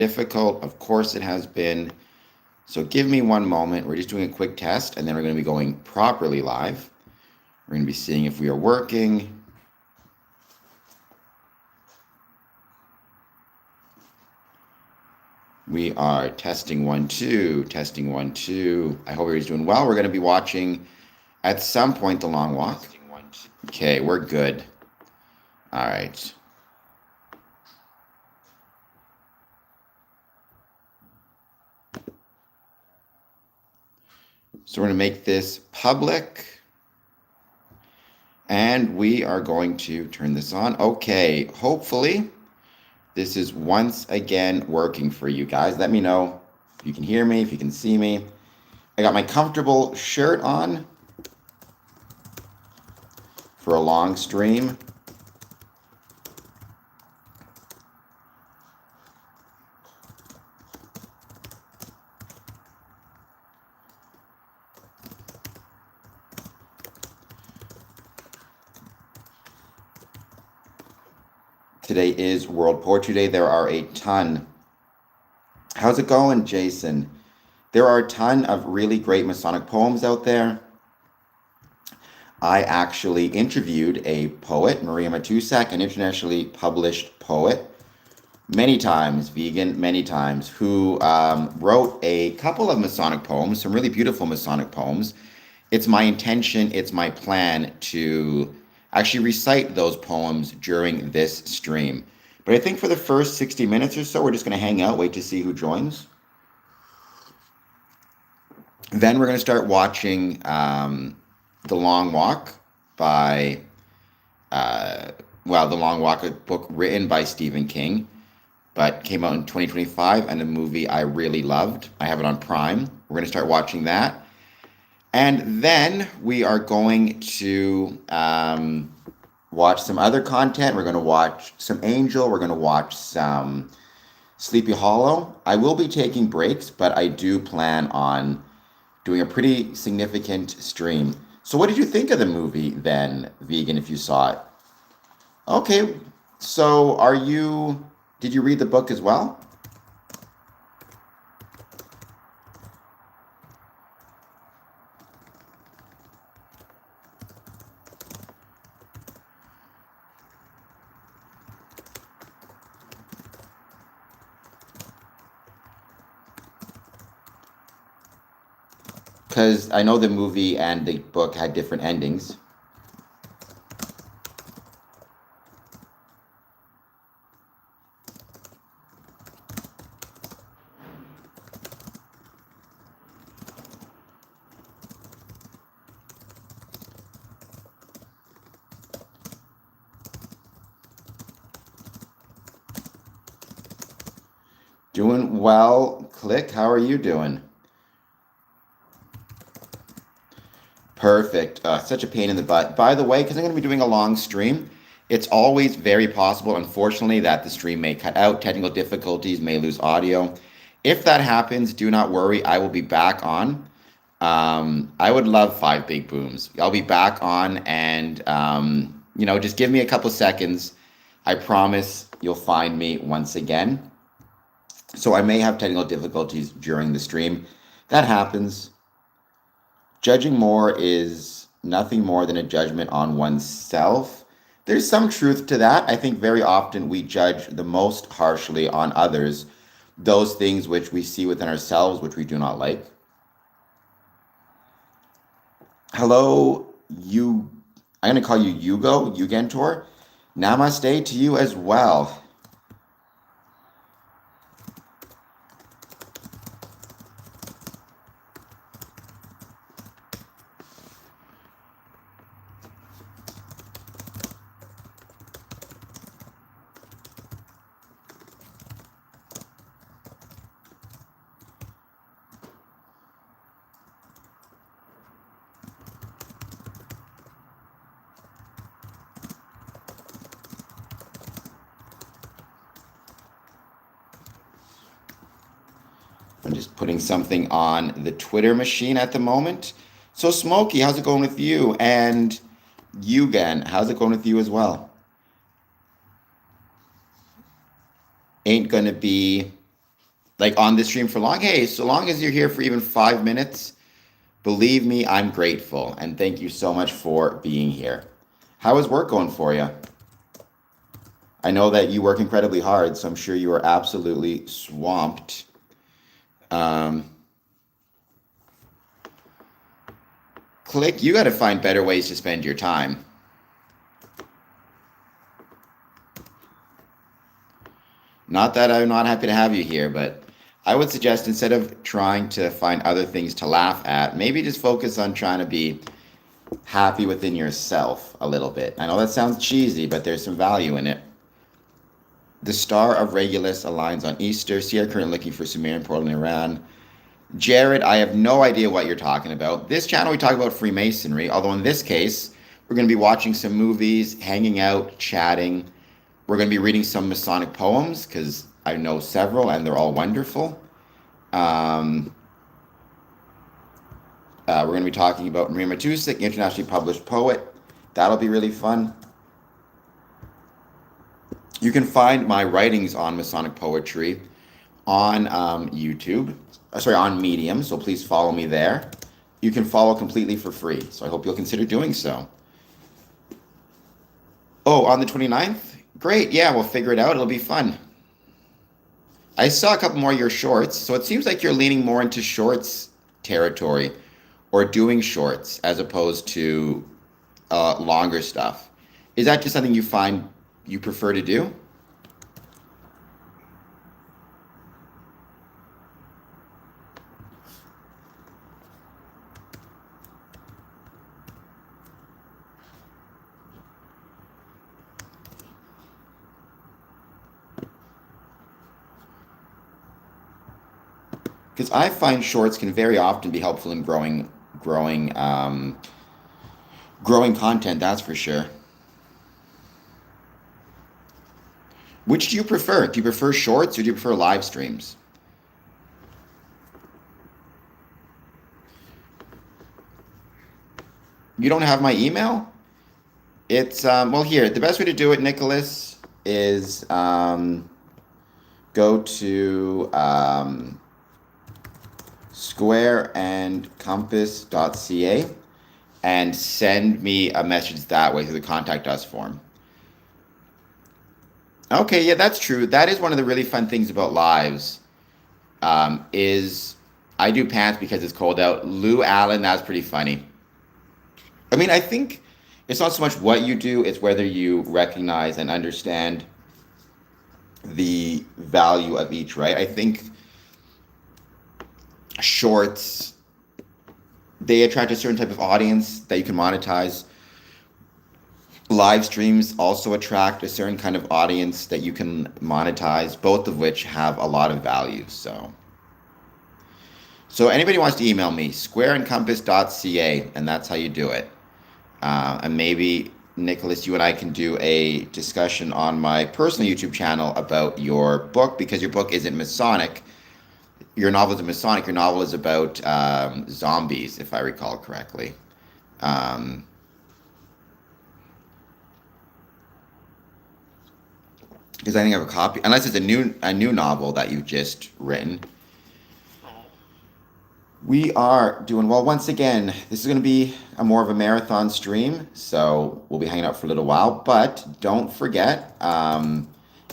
difficult. Of course it has been. So give me one moment. We're just doing a quick test, and then we're going to be going properly live. We're going to be seeing if we are working. We are testing 1, 2, testing 1, 2. I hope everybody's doing well. We're going to be watching at some point The Long Walk. Okay, we're good. All right. So we're going to make this public. And we are going to turn this on. Okay, hopefully this is once again working for you guys. Let me know if you can hear me, if you can see me. I got my comfortable shirt on for a long stream. Today is World Poetry Day. There are a ton. How's it going, Jason? There are a ton of really great Masonic poems out there. I actually interviewed a poet, Maria Matusak, an internationally published poet, many times, vegan, many times, who wrote a couple of Masonic poems, some really beautiful Masonic poems. It's my intention, it's my plan to actually recite those poems during this stream. But I think for the first 60 minutes or so, we're just going to hang out, wait to see who joins. Then we're going to start watching The Long Walk by, The Long Walk, a book written by Stephen King, but came out in 2025, and a movie I really loved. I have it on Prime. We're going to start watching that. And then we are going to watch some other content. We're going to watch some Angel. We're going to watch some Sleepy Hollow. I will be taking breaks, but I do plan on doing a pretty significant stream. So what did you think of the movie then, Vegan, if you saw it? Okay, so did you read the book as well? Because I know the movie and the book had different endings. Doing well. Click, how are you doing? Perfect. Such a pain in the butt. By the way, because I'm going to be doing a long stream, it's always very possible, unfortunately, that the stream may cut out, technical difficulties, may lose audio. If that happens, do not worry. I will be back on. I would love 5 big booms. I'll be back on, and just give me a couple seconds. I promise you'll find me once again. So I may have technical difficulties during the stream. That happens. Judging more is nothing more than a judgment on oneself. There's some truth to that. I think very often we judge the most harshly on others, those things which we see within ourselves, which we do not like. Hello, I'm going to call you Yugo, Yugentor. Namaste to you as well. I'm just putting something on the Twitter machine at the moment. So Smokey, how's it going with you? And Yugen, how's it going with you as well? Ain't gonna be like on the stream for long, hey, so long as you're here for even 5 minutes, believe me, I'm grateful. And thank you so much for being here. How is work going for you? I know that you work incredibly hard, so I'm sure you are absolutely swamped. Um, Click, you got to find better ways to spend your time. Not that I'm not happy to have you here, but I would suggest instead of trying to find other things to laugh at, maybe just focus on trying to be happy within yourself a little bit. I know that sounds cheesy, but there's some value in it. The star of Regulus aligns on Easter. Sierra currently looking for Sumerian portal in Iran. Jared, I have no idea what you're talking about. This channel, we talk about Freemasonry, although in this case, we're going to be watching some movies, hanging out, chatting. We're going to be reading some Masonic poems because I know several and they're all wonderful. We're going to be talking about Maria Matusik, internationally published poet. That'll be really fun. You can find my writings on Masonic poetry on YouTube. On Medium, so please follow me there. You can follow completely for free, so I hope you'll consider doing so. Oh, on the 29th? Great, yeah, we'll figure it out. It'll be fun. I saw a couple more of your shorts, so it seems like you're leaning more into shorts territory or doing shorts as opposed to longer stuff. Is that just something you find you prefer to do? Because I find shorts can very often be helpful in growing content. That's for sure. Which do you prefer? Do you prefer shorts or do you prefer live streams? You don't have my email? It's well, here. The best way to do it, Nicholas, is go to squareandcompass.ca and send me a message that way through the contact us form. Okay, yeah, that's true. That is one of the really fun things about lives. Is I do pants because it's cold out. Lou Allen, that's pretty funny. I mean, I think it's not so much what you do; it's whether you recognize and understand the value of each. Right? I think shorts they attract a certain type of audience that you can monetize. Live streams also attract a certain kind of audience that you can monetize, both of which have a lot of value. So anybody wants to email me, squareandcompass.ca, and that's how you do it. And maybe, Nicholas, you and I can do a discussion on my personal YouTube channel about your book, because your book isn't Masonic. Your novel isn't Masonic. Your novel is about zombies, if I recall correctly. Because I think I have a copy, unless it's a new novel that you've just written. We are doing well. Once again, this is going to be more of a marathon stream, so we'll be hanging out for a little while. But don't forget,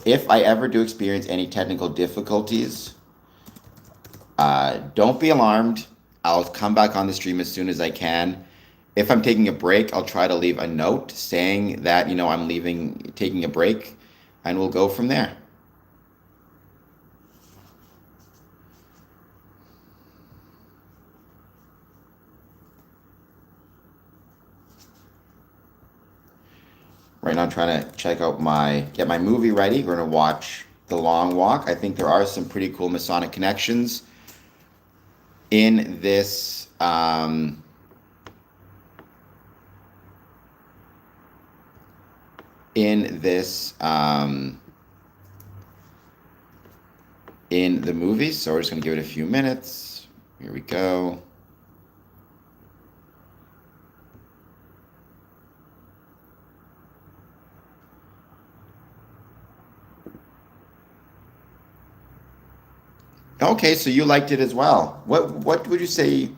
if I ever do experience any technical difficulties, don't be alarmed. I'll come back on the stream as soon as I can. If I'm taking a break, I'll try to leave a note saying that, I'm taking a break, and we'll go from there. Right now I'm trying to get my movie ready. We're going to watch The Long Walk. I think there are some pretty cool Masonic connections in this in the movie. So we're just going to give it a few minutes. Here we go. Okay, so you liked it as well. What would you say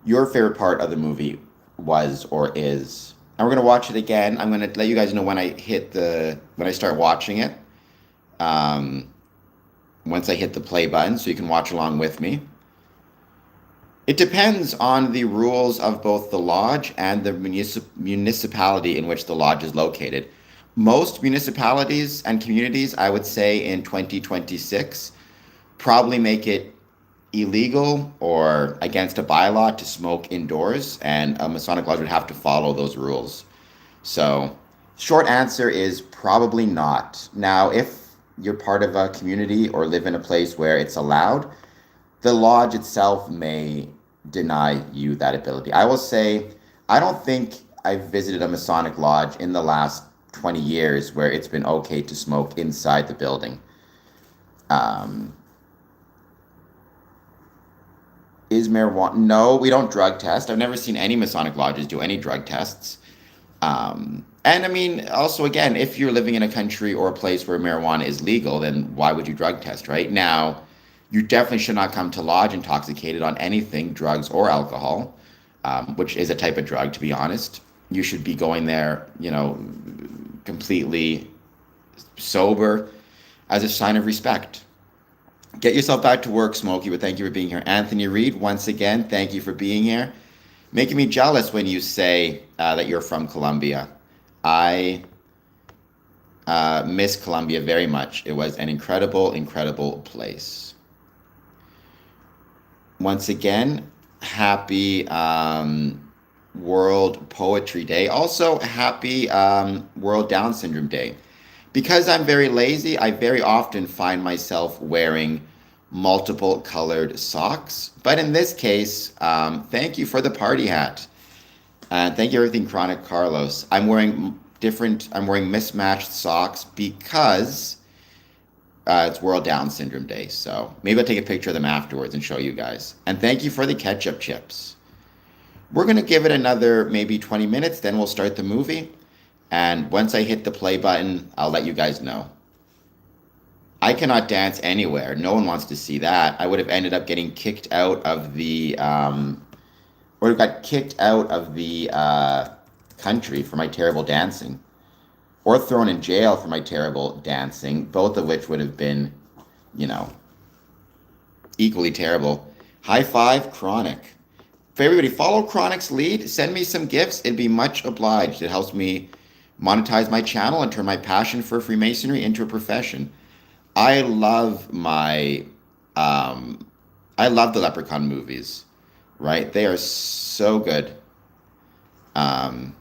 your favorite part of the movie was or is? And we're gonna watch it again. I'm gonna let you guys know when I start watching it. Um, Once I hit the play button, so you can watch along with me. It depends on the rules of both the lodge and the municipality in which the lodge is located. Most municipalities and communities, I would say in 2026, probably make it illegal or against a bylaw to smoke indoors, and a Masonic lodge would have to follow those rules. So, short answer is probably not. Now, if you're part of a community or live in a place where it's allowed, the lodge itself may deny you that ability. I will say, I don't think I've visited a Masonic lodge in the last 20 years where it's been okay to smoke inside the building. Um, is marijuana? No, we don't drug test. I've never seen any Masonic lodges do any drug tests. And I mean, also, again, if you're living in a country or a place where marijuana is legal, then why would you drug test, right? Now, you definitely should not come to lodge intoxicated on anything, drugs or alcohol, which is a type of drug, to be honest. You should be going there, completely sober as a sign of respect. Get yourself back to work, Smokey, but thank you for being here. Anthony Reed, once again, thank you for being here. Making me jealous when you say that you're from Colombia. I miss Colombia very much. It was an incredible, incredible place. Once again, happy World Poetry Day. Also, happy World Down Syndrome Day. Because I'm very lazy, I very often find myself wearing multiple colored socks. But in this case, thank you for the party hat. Thank you, everything, Chronic Carlos. I'm wearing mismatched socks because it's World Down Syndrome Day. So maybe I'll take a picture of them afterwards and show you guys. And thank you for the ketchup chips. We're going to give it another maybe 20 minutes, then we'll start the movie. And once I hit the play button, I'll let you guys know. I cannot dance anywhere. No one wants to see that. I would have ended up getting kicked out of the, or got kicked out of the country for my terrible dancing, or thrown in jail for my terrible dancing, both of which would have been, you know, equally terrible. High five, Chronic. For everybody, follow Chronic's lead. Send me some gifts. It'd be much obliged. It helps me monetize my channel and turn my passion for Freemasonry into a profession. I love I love the Leprechaun movies, right? They are so good. Um,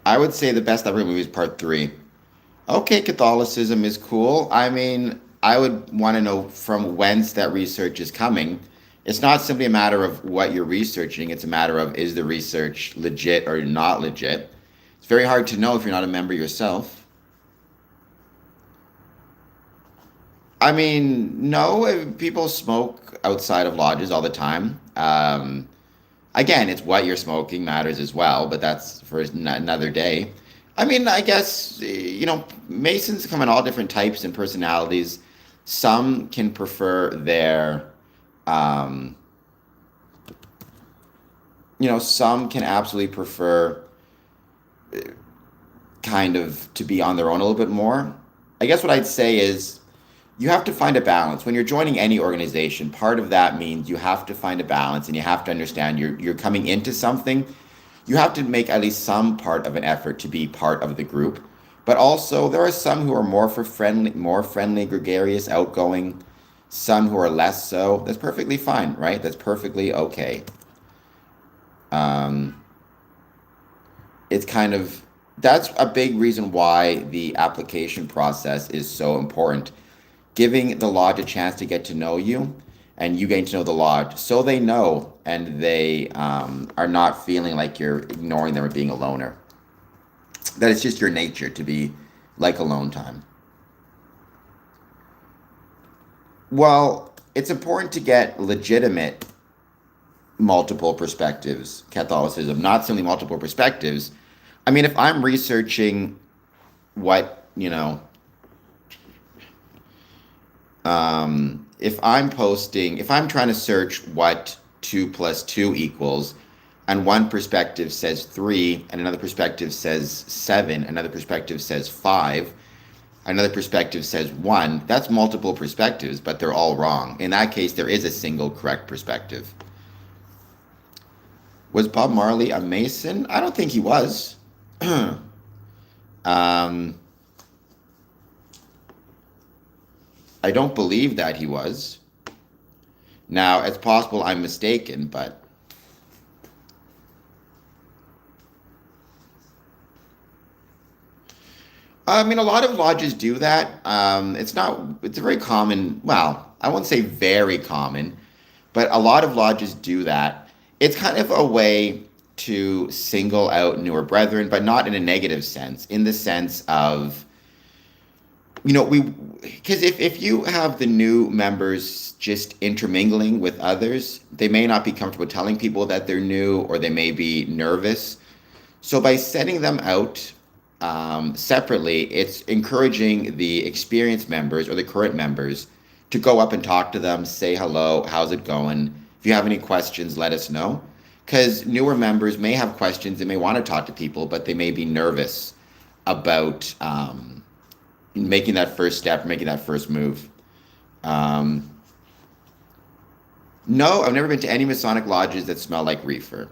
I would say the best Leprechaun movie is part three. Okay, Catholicism is cool. I mean, I would want to know from whence that research is coming. It's not simply a matter of what you're researching, it's a matter of is the research legit or not legit. It's very hard to know if you're not a member yourself. I mean, no, people smoke outside of lodges all the time. Again, it's what you're smoking matters as well, but that's for another day. I mean, I guess, Masons come in all different types and personalities. Some can prefer um, some can absolutely prefer kind of to be on their own a little bit more. I guess what I'd say is you have to find a balance. When you're joining any organization, part of that means you have to find a balance and you have to understand you're coming into something. You have to make at least some part of an effort to be part of the group. But also there are some who are more friendly, gregarious, outgoing, some who are less so. That's perfectly fine, right? That's perfectly okay. Um, it's kind of that's a big reason why the application process is so important. Giving the lodge a chance to get to know you and you getting to know the lodge so they know and they are not feeling like you're ignoring them or being a loner. That it's just your nature to be like alone time. Well, it's important to get legitimate multiple perspectives, Catholicism, not simply multiple perspectives. I mean, if I'm researching what, if I'm trying to search what 2 plus 2 equals, and one perspective says 3, and another perspective says 7, another perspective says 5, another perspective says 1, that's multiple perspectives, but they're all wrong. In that case, there is a single correct perspective. Was Bob Marley a Mason? I don't think he was. um, I don't believe that he was. Now, it's possible I'm mistaken, but I mean, a lot of lodges do that. It's a very common, well, I won't say very common, but a lot of lodges do that. It's kind of a way to single out newer brethren, but not in a negative sense, in the sense of, because if you have the new members just intermingling with others, they may not be comfortable telling people that they're new, or they may be nervous. So by setting them out separately, it's encouraging the experienced members or the current members to go up and talk to them, say hello, how's it going? If you have any questions, let us know. Because newer members may have questions, they may want to talk to people, but they may be nervous about making that first step, making that first move. Um, no, I've never been to any Masonic lodges that smell like reefer.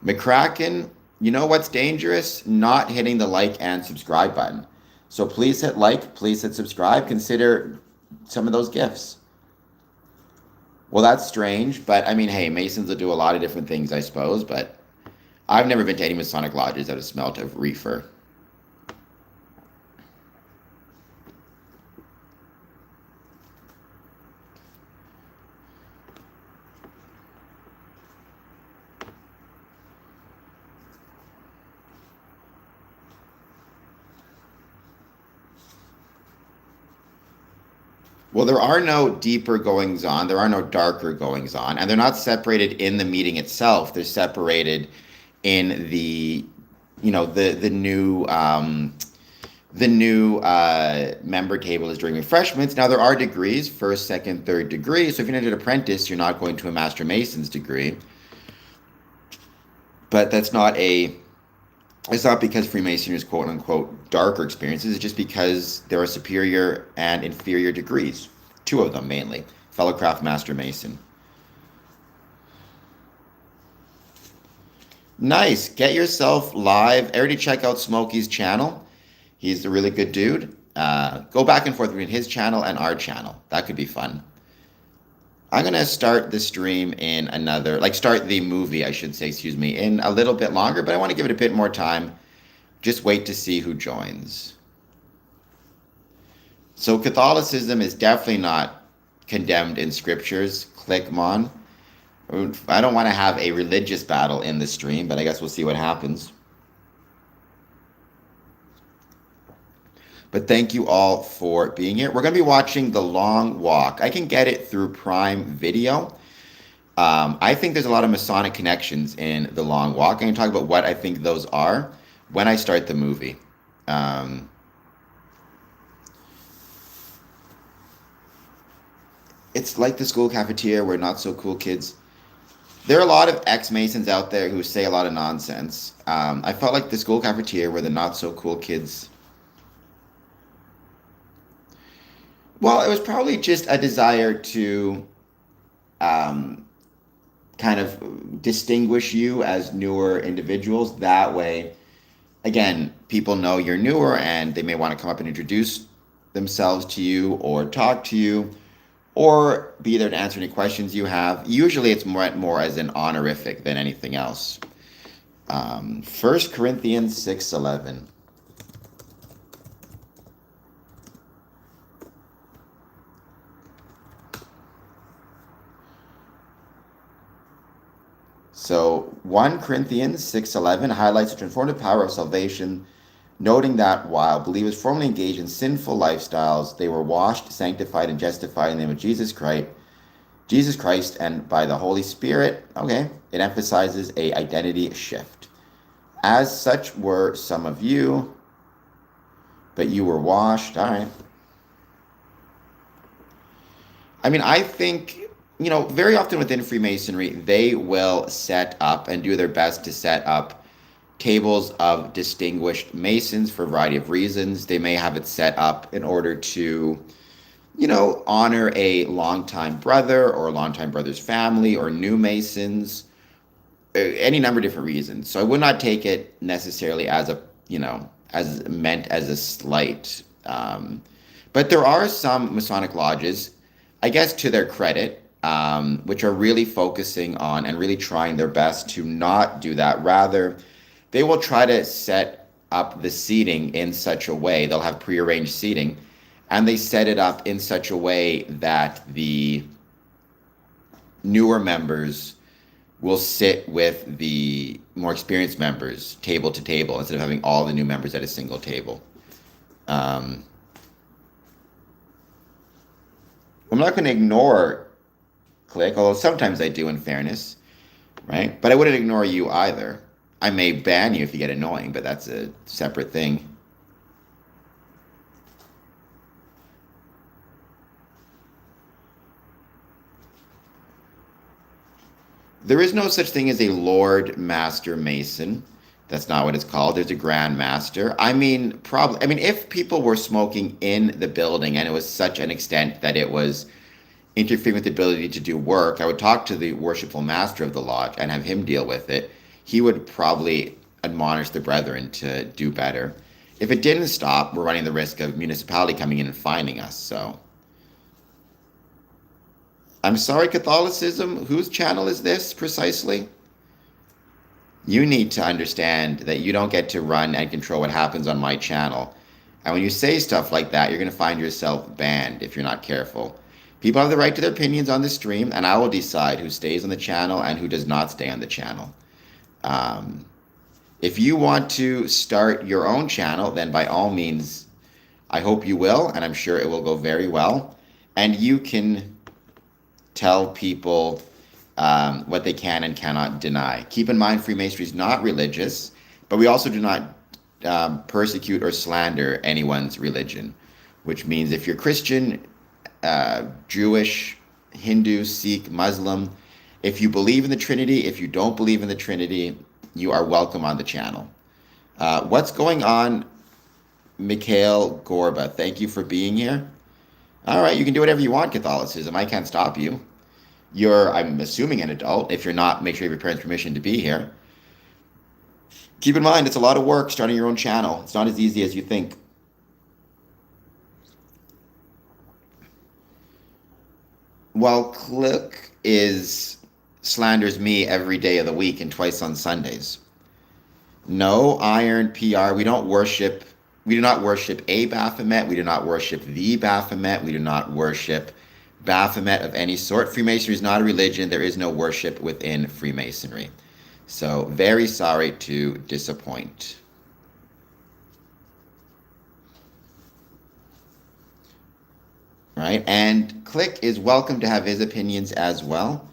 McCracken, you know what's dangerous? Not hitting the like and subscribe button. So please hit like, please hit subscribe. Consider some of those gifts. Well, that's strange, but I mean, hey, Masons will do a lot of different things, I suppose, but I've never been to any Masonic lodges that have smelled of reefer. Well, there are no deeper goings on. There are no darker goings on, and they're not separated in the meeting itself. They're separated in the new member table is during refreshments. Now there are degrees, first, second, third degree. So if you're an apprentice, you're not going to a Master Mason's degree. But it's not because Freemasonry is quote unquote darker experiences. It's just because there are superior and inferior degrees. Two of them mainly. Fellowcraft, Master Mason. Nice. Get yourself live. Everybody check out Smokey's channel. He's a really good dude. Go back and forth between his channel and our channel. That could be fun. I'm going to start the stream start the movie, I should say, in a little bit longer, but I want to give it a bit more time. Just wait to see who joins. So Catholicism is definitely not condemned in scriptures. Click Mon. I don't want to have a religious battle in the stream, but I guess we'll see what happens. But thank you all for being here. We're going to be watching The Long Walk. I can get it through Prime Video. I think there's a lot of Masonic connections in The Long Walk. I'm going to talk about what I think those are when I start the movie. It's like the school cafeteria where not so cool kids. There are a lot of ex-Masons out there who say a lot of nonsense. I felt like the school cafeteria where the not so cool kids. Well, it was probably just a desire to kind of distinguish you as newer individuals. That way, again, people know you're newer and they may want to come up and introduce themselves to you or talk to you or be there to answer any questions you have. Usually it's more as an honorific than anything else. 1 Corinthians 6:11. So 1 Corinthians 6:11 highlights the transformative power of salvation noting that while believers formerly engaged in sinful lifestyles, they were washed, sanctified, and justified in the name of Jesus Christ, and by the Holy Spirit. Okay, it emphasizes a identity shift. As such were some of you, but you were washed. All right. I mean, I think, very often within Freemasonry, they will set up and do their best to set up tables of distinguished Masons for a variety of reasons. They may have it set up in order to, honor a longtime brother or a longtime brother's family or new Masons, any number of different reasons. So I would not take it necessarily as as meant as a slight. But there are some Masonic lodges, I guess to their credit, which are really focusing on and really trying their best to not do that. Rather, they will try to set up the seating in such a way, they'll have prearranged seating, and they set it up in such a way that the newer members will sit with the more experienced members table to table instead of having all the new members at a single table. I'm not going to ignore Click, although sometimes I do in fairness, right? But I wouldn't ignore you either. I may ban you if you get annoying, but that's a separate thing. There is no such thing as a Lord Master Mason. That's not what it's called. There's a Grand Master. I mean, if people were smoking in the building and it was such an extent that it was interfering with the ability to do work, I would talk to the worshipful master of the lodge and have him deal with it. He would probably admonish the brethren to do better. If it didn't stop, we're running the risk of municipality coming in and fining us. So I'm sorry, Catholicism, whose channel is this precisely? You need to understand that you don't get to run and control what happens on my channel. And when you say stuff like that, you're going to find yourself banned if you're not careful. People have the right to their opinions on the stream, and I will decide who stays on the channel and who does not stay on the channel. If you want to start your own channel, then by all means, I hope you will, and I'm sure it will go very well. And you can tell people what they can and cannot deny. Keep in mind, Freemasonry is not religious, but we also do not persecute or slander anyone's religion, which means if you're Christian, Jewish, Hindu, Sikh, Muslim, if you believe in the Trinity, if you don't believe in the Trinity, you are welcome on the channel. What's going on, Mikhail Gorba? Thank you for being here. All right, you can do whatever you want, Catholicism. I can't stop you. You're, I'm assuming, an adult. If you're not, make sure you have your parents' permission to be here. Keep in mind, it's a lot of work starting your own channel. It's not as easy as you think. Well, Click slanders me every day of the week and twice on Sundays. No, Iron PR, we do not worship a Baphomet, we do not worship the Baphomet, we do not worship Baphomet of any sort. Freemasonry is not a religion, there is no worship within Freemasonry. So, very sorry to disappoint. Right, and Click is welcome to have his opinions as well.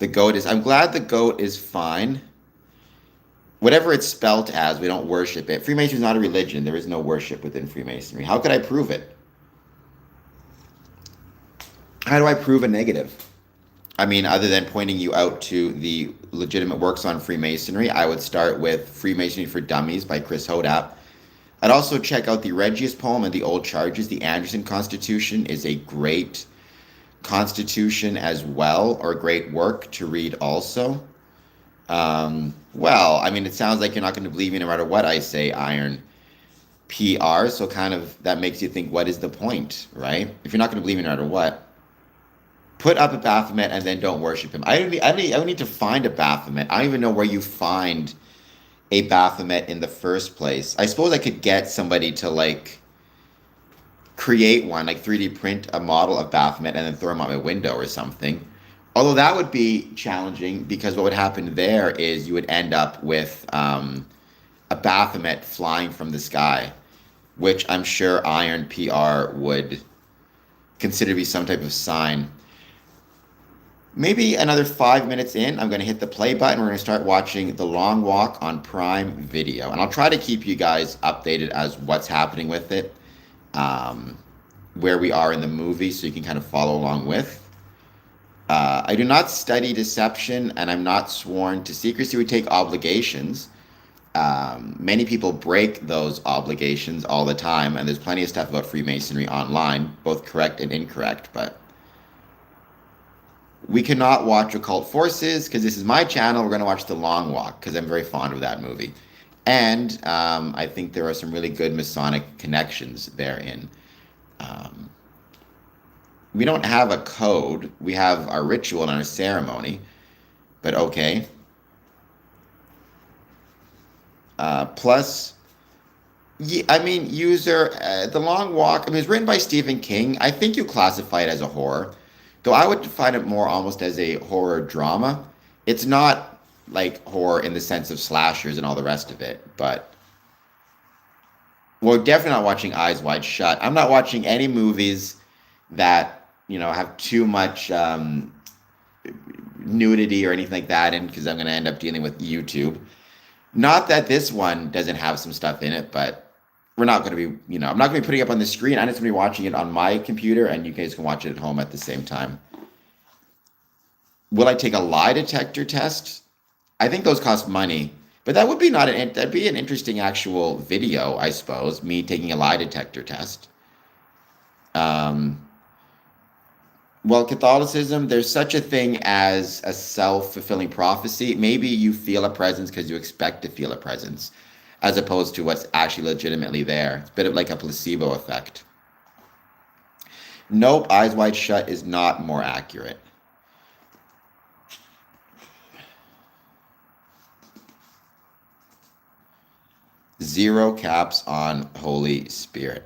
I'm glad the goat is fine. Whatever it's spelt as, we don't worship it. Freemasonry is not a religion. There is no worship within Freemasonry. How could I prove it? How do I prove a negative? I mean, other than pointing you out to the legitimate works on Freemasonry, I would start with Freemasonry for Dummies by Chris Hodap. I'd also check out the Regius poem and the Old Charges. The Anderson Constitution is a great constitution as well, or a great work to read also. Well, I mean, it sounds like you're not going to believe me no matter what I say, Iron PR, so kind of that makes you think, what is the point, right? If you're not going to believe me no matter what, put up a Baphomet and then don't worship him. I don't need to find a Baphomet. I don't even know where you find a Baphomet in the first place. I suppose I could get somebody to create one, 3D print a model of Baphomet and then throw them out my window or something. Although that would be challenging, because what would happen there is you would end up with a Baphomet flying from the sky, which I'm sure Iron PR would consider to be some type of sign. Maybe another 5 minutes in, I'm going to hit the play button. We're going to start watching The Long Walk on Prime Video. And I'll try to keep you guys updated as what's happening with it, where we are in the movie, so you can kind of follow along with. I do not study deception, and I'm not sworn to secrecy. We take obligations. Many people break those obligations all the time, and there's plenty of stuff about Freemasonry online, both correct and incorrect, but we cannot watch Occult Forces because this is my channel. We're going to watch The Long Walk because I'm very fond of that movie. And I think there are some really good Masonic connections therein. We don't have a code. We have our ritual and our ceremony, but okay. Plus, I mean, user, The Long Walk, I mean, it's written by Stephen King. I think you classify it as a horror, though I would define it more almost as a horror drama. It's not like horror in the sense of slashers and all the rest of it, but we're definitely not watching Eyes Wide Shut. I'm not watching any movies that, have too much nudity or anything like that in, because I'm going to end up dealing with YouTube. Not that this one doesn't have some stuff in it, but we're not going to be, I'm not going to be putting it up on the screen. I'm just going to be watching it on my computer, and you guys can watch it at home at the same time. Will I take a lie detector test? I think those cost money, but that would be that'd be an interesting actual video, I suppose, me taking a lie detector test. Well, Catholicism, there's such a thing as a self-fulfilling prophecy. Maybe you feel a presence because you expect to feel a presence, as opposed to what's actually legitimately there. It's a bit of like a placebo effect. Nope, Eyes Wide Shut is not more accurate. Zero caps on Holy Spirit.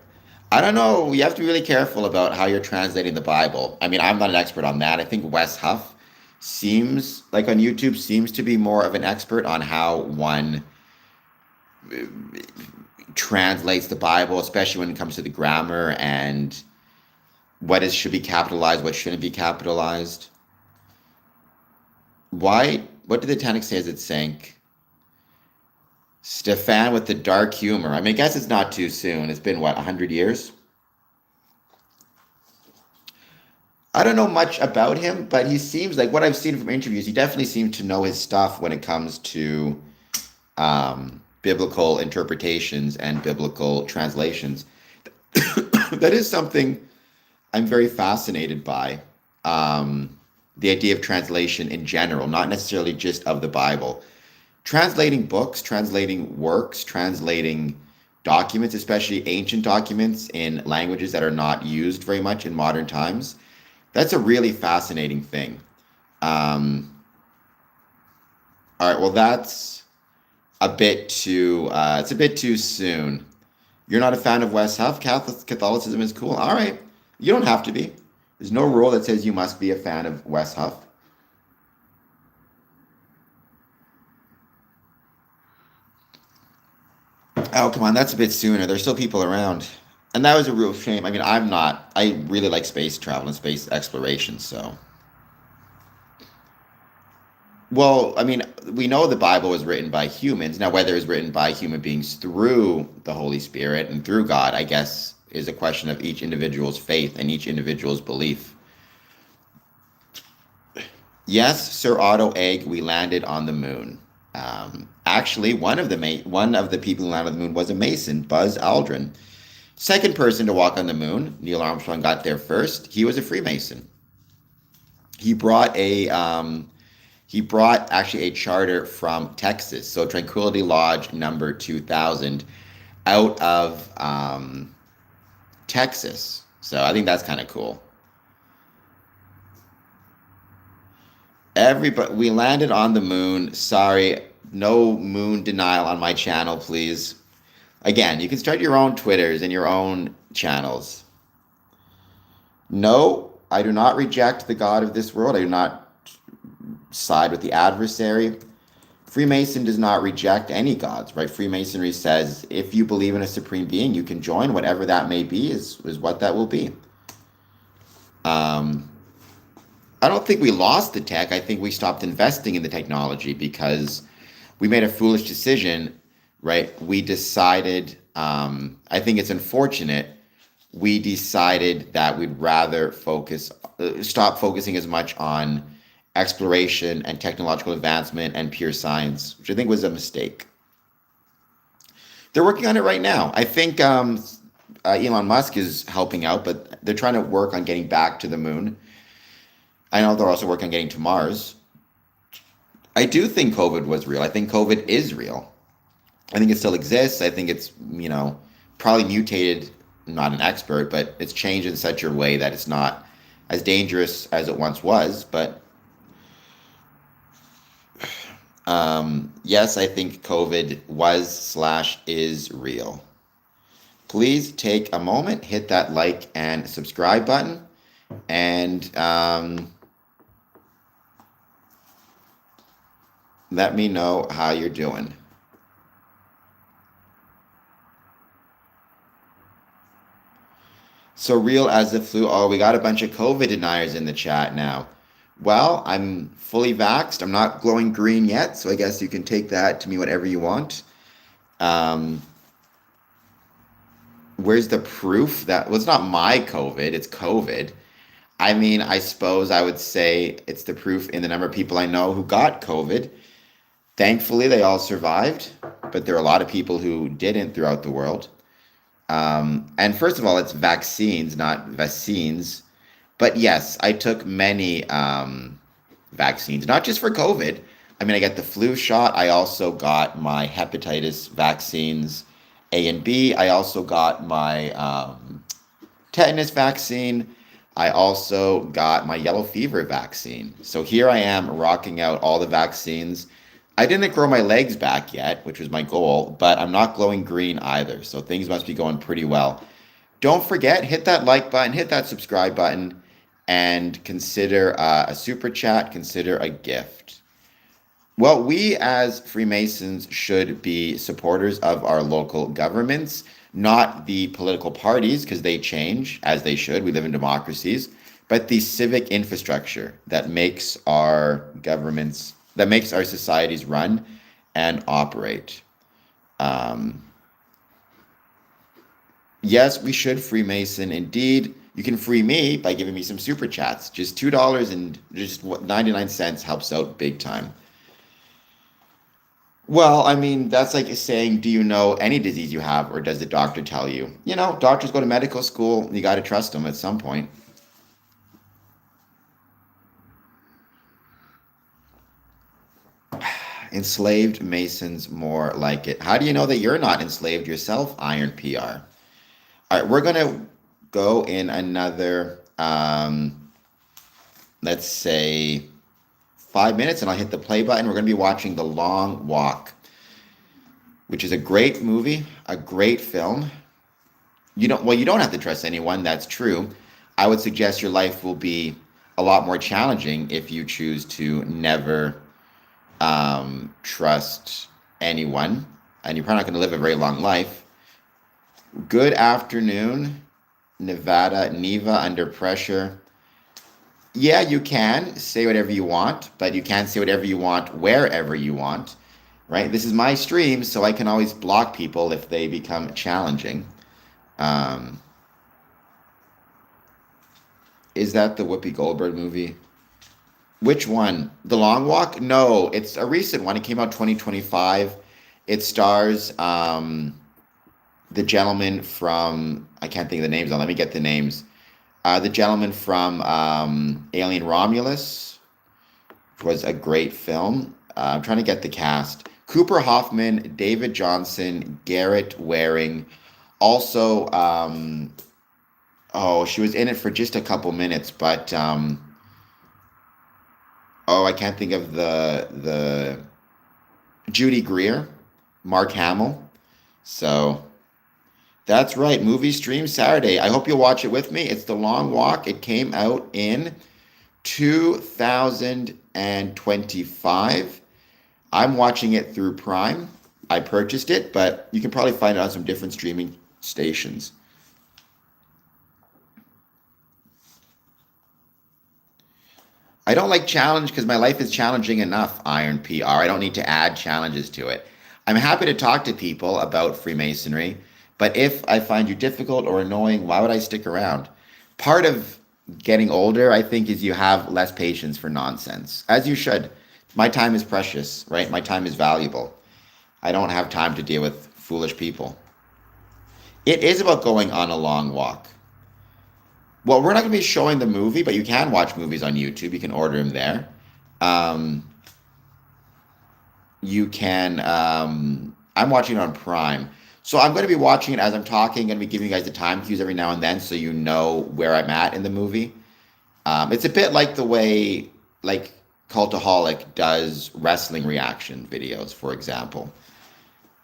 I don't know. You have to be really careful about how you're translating the Bible. I mean, I'm not an expert on that. I think Wes Huff seems, like on YouTube, seems to be more of an expert on how one translates the Bible, especially when it comes to the grammar and should be capitalized, what shouldn't be capitalized. What did the Titanic say as it sank? Stefan with the dark humor. I mean, I guess it's not too soon. It's been, 100 years? I don't know much about him, but he seems like, what I've seen from interviews, he definitely seems to know his stuff when it comes to biblical interpretations and biblical translations. That is something I'm very fascinated by. The idea of translation in general, not necessarily just of the Bible. Translating books, translating works, translating documents, especially ancient documents in languages that are not used very much in modern times. That's a really fascinating thing. All right, well, that's a bit too, it's a bit too soon. You're not a fan of Wes Huff? Catholicism is cool. All right, you don't have to be. There's no rule that says you must be a fan of Wes Huff. Oh, come on, that's a bit sooner. There's still people around. And that was a real shame. I mean, I really like space travel and space exploration, so. Well, I mean, we know the Bible was written by humans. Now, whether it was written by human beings through the Holy Spirit and through God, I guess, is a question of each individual's faith and each individual's belief. Yes, Sir Otto Egg, we landed on the moon. Actually, one of the people who landed on the moon was a Mason, Buzz Aldrin. Second person to walk on the moon, Neil Armstrong got there first. He was a Freemason. He brought actually a charter from Texas, so Tranquility Lodge number 2000, out of Texas. So I think that's kind of cool. We landed on the moon. Sorry, no moon denial on my channel, please. Again, you can start your own Twitters and your own channels. No, I do not reject the God of this world. I do not side with the adversary. Freemason does not reject any gods, right? Freemasonry says if you believe in a supreme being, you can join whatever that may be is what that will be. Um, I don't think we lost the tech. I think we stopped investing in the technology because we made a foolish decision, right? We decided, I think it's unfortunate, we decided that we'd rather stop focusing as much on exploration and technological advancement and pure science, which I think was a mistake. They're working on it right now. I think Elon Musk is helping out, but they're trying to work on getting back to the moon. I know they're also working on getting to Mars. I do think COVID was real. I think COVID is real. I think it still exists. I think it's, probably mutated. I'm not an expert, but it's changed in such a way that it's not as dangerous as it once was. But yes, I think COVID was/is real. Please take a moment, hit that like and subscribe button, and let me know how you're doing. So real as the flu. Oh, we got a bunch of COVID deniers in the chat now. Well, I'm fully vaxxed. I'm not glowing green yet, so I guess you can take that to mean whatever you want. Where's the proof that, well, it's not my COVID, it's COVID. I mean, I suppose I would say it's the proof in the number of people I know who got COVID. Thankfully, they all survived, but there are a lot of people who didn't throughout the world. And first of all, it's vaccines, not vaccines. But yes, I took many vaccines, not just for COVID. I mean, I got the flu shot. I also got my hepatitis vaccines A and B. I also got my tetanus vaccine. I also got my yellow fever vaccine. So here I am rocking out all the vaccines. I didn't grow my legs back yet, which was my goal, but I'm not glowing green either. So things must be going pretty well. Don't forget, hit that like button, hit that subscribe button, and consider a super chat, consider a gift. Well, we as Freemasons should be supporters of our local governments, not the political parties, because they change as they should. We live in democracies, but the civic infrastructure that makes our governments, that makes our societies run and operate. Yes, we should Freemason indeed. You can free me by giving me some super chats. Just $2 and just 99 cents helps out big time. Well, I mean, that's like saying, do you know any disease you have, or does the doctor tell you? Doctors go to medical school. You got to trust them at some point. Enslaved Masons more like it. How do you know that you're not enslaved yourself, Iron PR? All right, we're going to go in another, let's say, 5 minutes, and I'll hit the play button. We're going to be watching The Long Walk, which is a great movie, a great film. You don't have to trust anyone. That's true. I would suggest your life will be a lot more challenging if you choose to never trust anyone, and you're probably not going to live a very long life. Good afternoon, Neva under pressure. Yeah, you can say whatever you want, but you can't say whatever you want wherever you want, right? This is my stream, so I can always block people if they become challenging. Is that the Whoopi Goldberg movie? Which one? The Long Walk? No, it's a recent one. It came out 2025. It stars the gentleman from, I can't think of the names. Let me get the names. The gentleman from Alien Romulus, which was a great film. I'm trying to get the cast. Cooper Hoffman, David Johnson, Garrett Waring. Also, she was in it for just a couple minutes, but I can't think of the Judy Greer, Mark Hamill. So that's right, movie stream Saturday. I hope you'll watch it with me. It's The Long Walk. It came out in 2025. I'm watching it through Prime. I purchased it, but you can probably find it on some different streaming stations. I don't like challenge because my life is challenging enough, Iron PR. I don't need to add challenges to it. I'm happy to talk to people about Freemasonry, but if I find you difficult or annoying, why would I stick around? Part of getting older, I think, is you have less patience for nonsense, as you should. My time is precious, right? My time is valuable. I don't have time to deal with foolish people. It is about going on a long walk. Well, we're not going to be showing the movie, but you can watch movies on YouTube. You can order them there. Um, you can. I'm watching it on Prime, so I'm going to be watching it as I'm talking. Going to be giving you guys the time cues every now and then, so you know where I'm at in the movie. It's a bit like the way like Cultaholic does wrestling reaction videos, for example.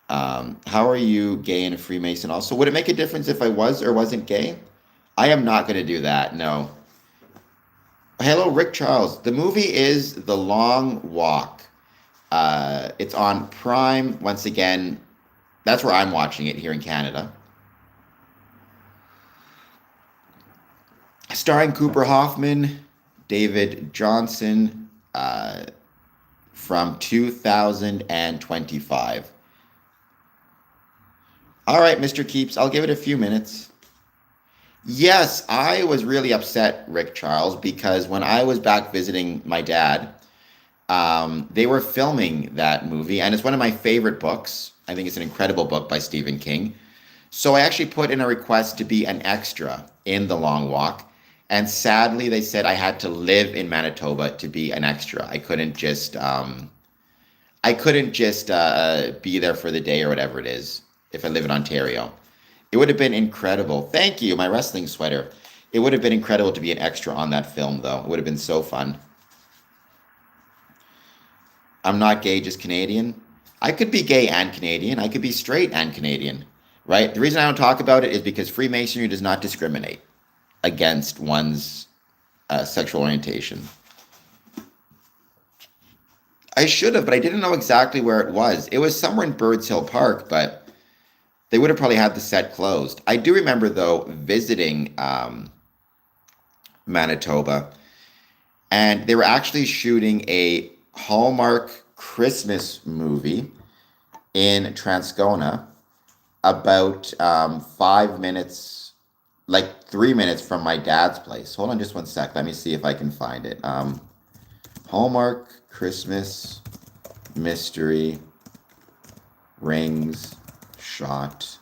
How are you gay and a Freemason also? Would it make a difference if I was or wasn't gay? I am not going to do that. No. Hello, Rick Charles. The movie is The Long Walk. It's on Prime. Once again, that's where I'm watching it here in Canada. Starring Cooper Hoffman, David Johnson, from 2025. All right, Mr. Keeps, I'll give it a few minutes. Yes, I was really upset, Rick Charles, because when I was back visiting my dad, they were filming that movie, and it's one of my favorite books. I think it's an incredible book by Stephen King. So I actually put in a request to be an extra in The Long Walk, and sadly, they said I had to live in Manitoba to be an extra. I couldn't just be there for the day or whatever it is if I live in Ontario. It would have been incredible. Thank you, my wrestling sweater. It would have been incredible to be an extra on that film, though. It would have been so fun. I'm not gay, just Canadian. I could be gay and Canadian. I could be straight and Canadian, right? The reason I don't talk about it is because Freemasonry does not discriminate against one's sexual orientation. I should have, but I didn't know exactly where it was. It was somewhere in Birds Hill Park, but they would have probably had the set closed. I do remember, though, visiting Manitoba, and they were actually shooting a Hallmark Christmas movie in Transcona about 5 minutes, like 3 minutes from my dad's place. Hold on just one sec. Let me see if I can find it. Hallmark Christmas Mystery Rings Shot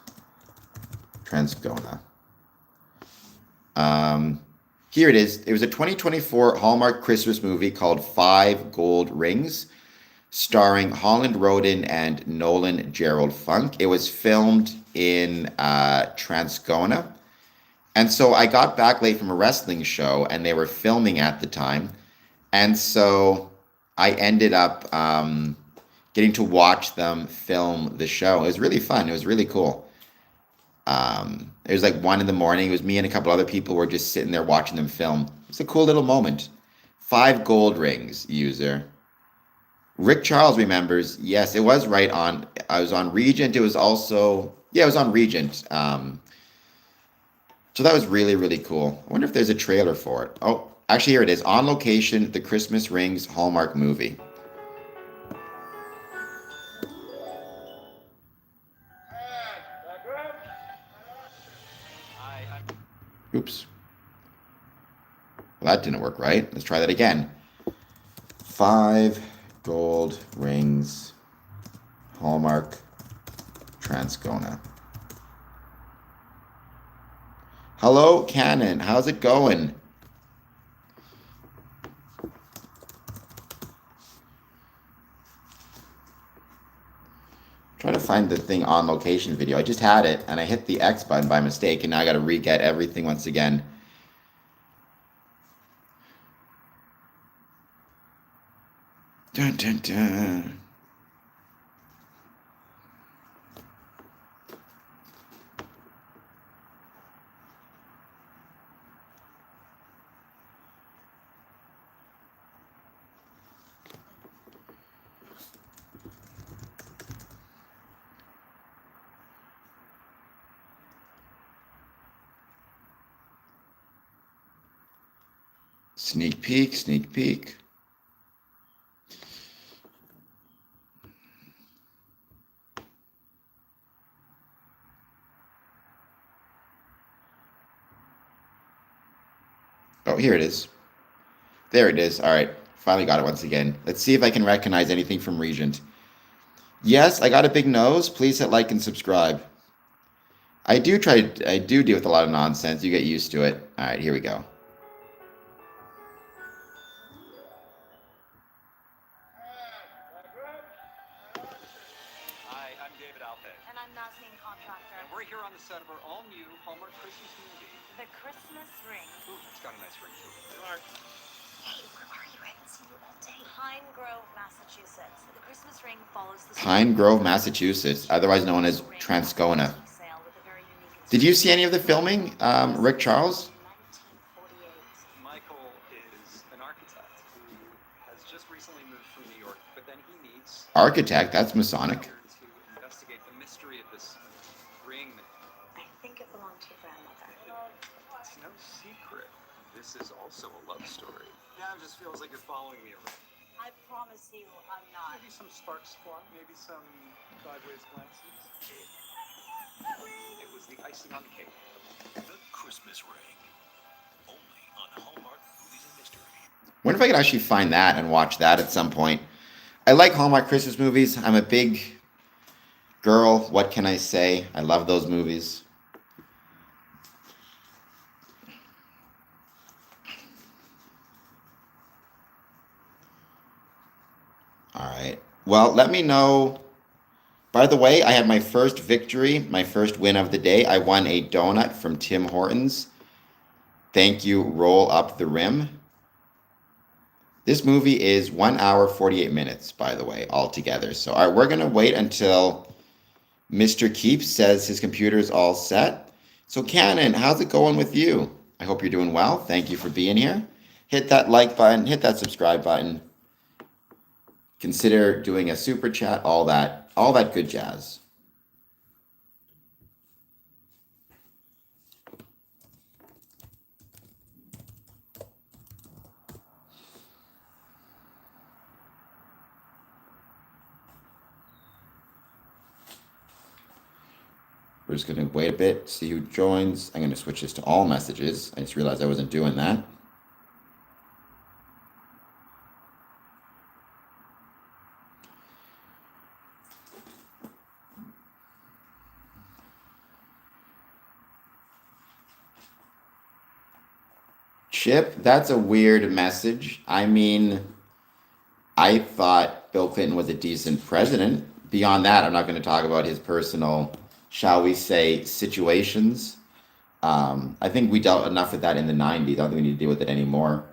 Transcona. Here it is. It was a 2024 Hallmark Christmas movie called Five Gold Rings, starring Holland Roden and Nolan Gerald Funk. It was filmed in Transcona. And so I got back late from a wrestling show, and they were filming at the time. And so I ended up getting to watch them film the show. It was really fun. It was really cool. It was like 1 in the morning. It was me and a couple other people were just sitting there watching them film. It's a cool little moment. 5 gold rings, user. Rick Charles remembers. Yes, it was right on. I was on Regent. It was also, yeah, it was on Regent. So that was really, really cool. I wonder if there's a trailer for it. Oh, actually, here it is. On location, the Christmas Rings Hallmark movie. Oops. Well, that didn't work right. Let's try that again. 5 gold rings, Hallmark, Transcona. Hello, Canon. How's it going? Trying to find the thing on location video. I just had it, and I hit the X button by mistake, and now I got to re-get everything once again. Dun, dun, dun. Sneak peek, sneak peek. Oh, here it is. There it is. All right. Finally got it once again. Let's see if I can recognize anything from Regent. Yes, I got a big nose. Please hit like and subscribe. I do deal with a lot of nonsense. You get used to it. All right, here we go. Hi, I'm David Alpay. And I'm Nazneen Contractor. And we're here on the set of our all-new Hallmark Christmas movie. The Christmas Ring. Ooh, it's got a nice ring to it. Mark. Hey, where are you? I haven't seen you all day. Pine Grove, Massachusetts. The Christmas Ring follows the Pine Grove, Massachusetts, otherwise known as Transcona. Did you see any of the filming, Rick Charles? Michael is an architect who has just recently moved from New York, but then he meets Architect, that's Masonic. to investigate the mystery of this ring. I think it belonged to your grandmother. It's no secret. This is also a love story. Yeah, it just feels like you're following me around. I promise you I'm not. Maybe some sparks fly, maybe some sideways glances. It was the icing on the cake. The Christmas Ring. Only on Hallmark Movies and Mystery. Wonder if I could actually find that and watch that at some point. I like Hallmark Christmas movies. I'm a big girl. What can I say? I love those movies. All right. Well, let me know. By the way, I had my first victory, my first win of the day. I won a donut from Tim Hortons. Thank you, Roll Up the Rim. This movie is 1 hour, 48 minutes, by the way, altogether. So, all right, we're going to wait until Mr. Keep says his computer is all set. So, Cannon, how's it going with you? I hope you're doing well. Thank you for being here. Hit that like button, hit that subscribe button. Consider doing a super chat, all that good jazz. We're just going to wait a bit, see who joins. I'm going to switch this to all messages. I just realized I wasn't doing that. Chip, that's a weird message. I mean, I thought Bill Clinton was a decent president. Beyond that, I'm not going to talk about his personal, shall we say, situations. I think we dealt enough with that in the 90s. I don't think we need to deal with it anymore.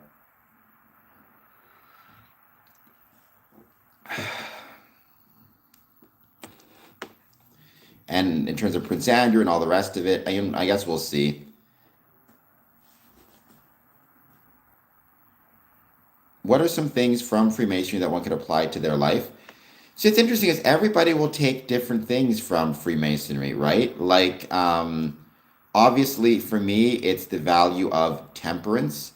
And in terms of Prince Andrew and all the rest of it, I guess we'll see. What are some things from Freemasonry that one could apply to their life? So it's interesting is everybody will take different things from Freemasonry, right? Like, obviously for me, it's the value of temperance.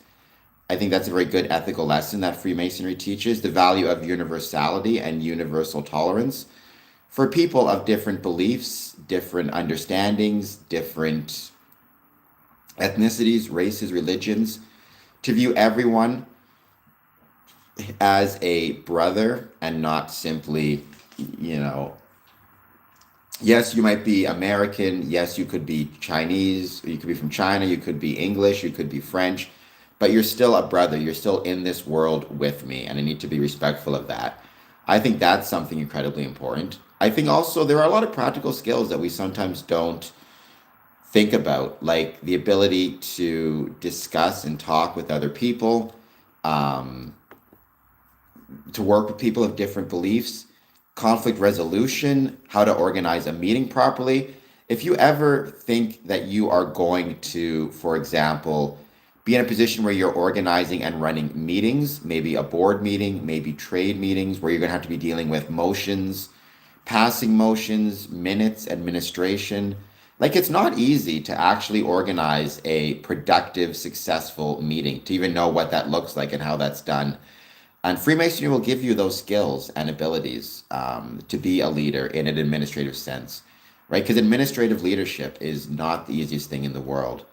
I think that's a very good ethical lesson that Freemasonry teaches, the value of universality and universal tolerance for people of different beliefs, different understandings, different ethnicities, races, religions, to view everyone as a brother and not simply, yes, you might be American, yes, you could be Chinese, you could be from China, you could be English, you could be French, but you're still a brother, you're still in this world with me, and I need to be respectful of that. I think that's something incredibly important. I think also there are a lot of practical skills that we sometimes don't think about, like the ability to discuss and talk with other people, to work with people of different beliefs, conflict resolution, how to organize a meeting properly. If you ever think that you are going to, for example, be in a position where you're organizing and running meetings, maybe a board meeting, maybe trade meetings, where you're going to have to be dealing with motions, passing motions, minutes, administration, Like, it's not easy to actually organize a productive, successful meeting, to even know what that looks like and how that's done. And Freemasonry will give you those skills and abilities to be a leader in an administrative sense, right? Because administrative leadership is not the easiest thing in the world.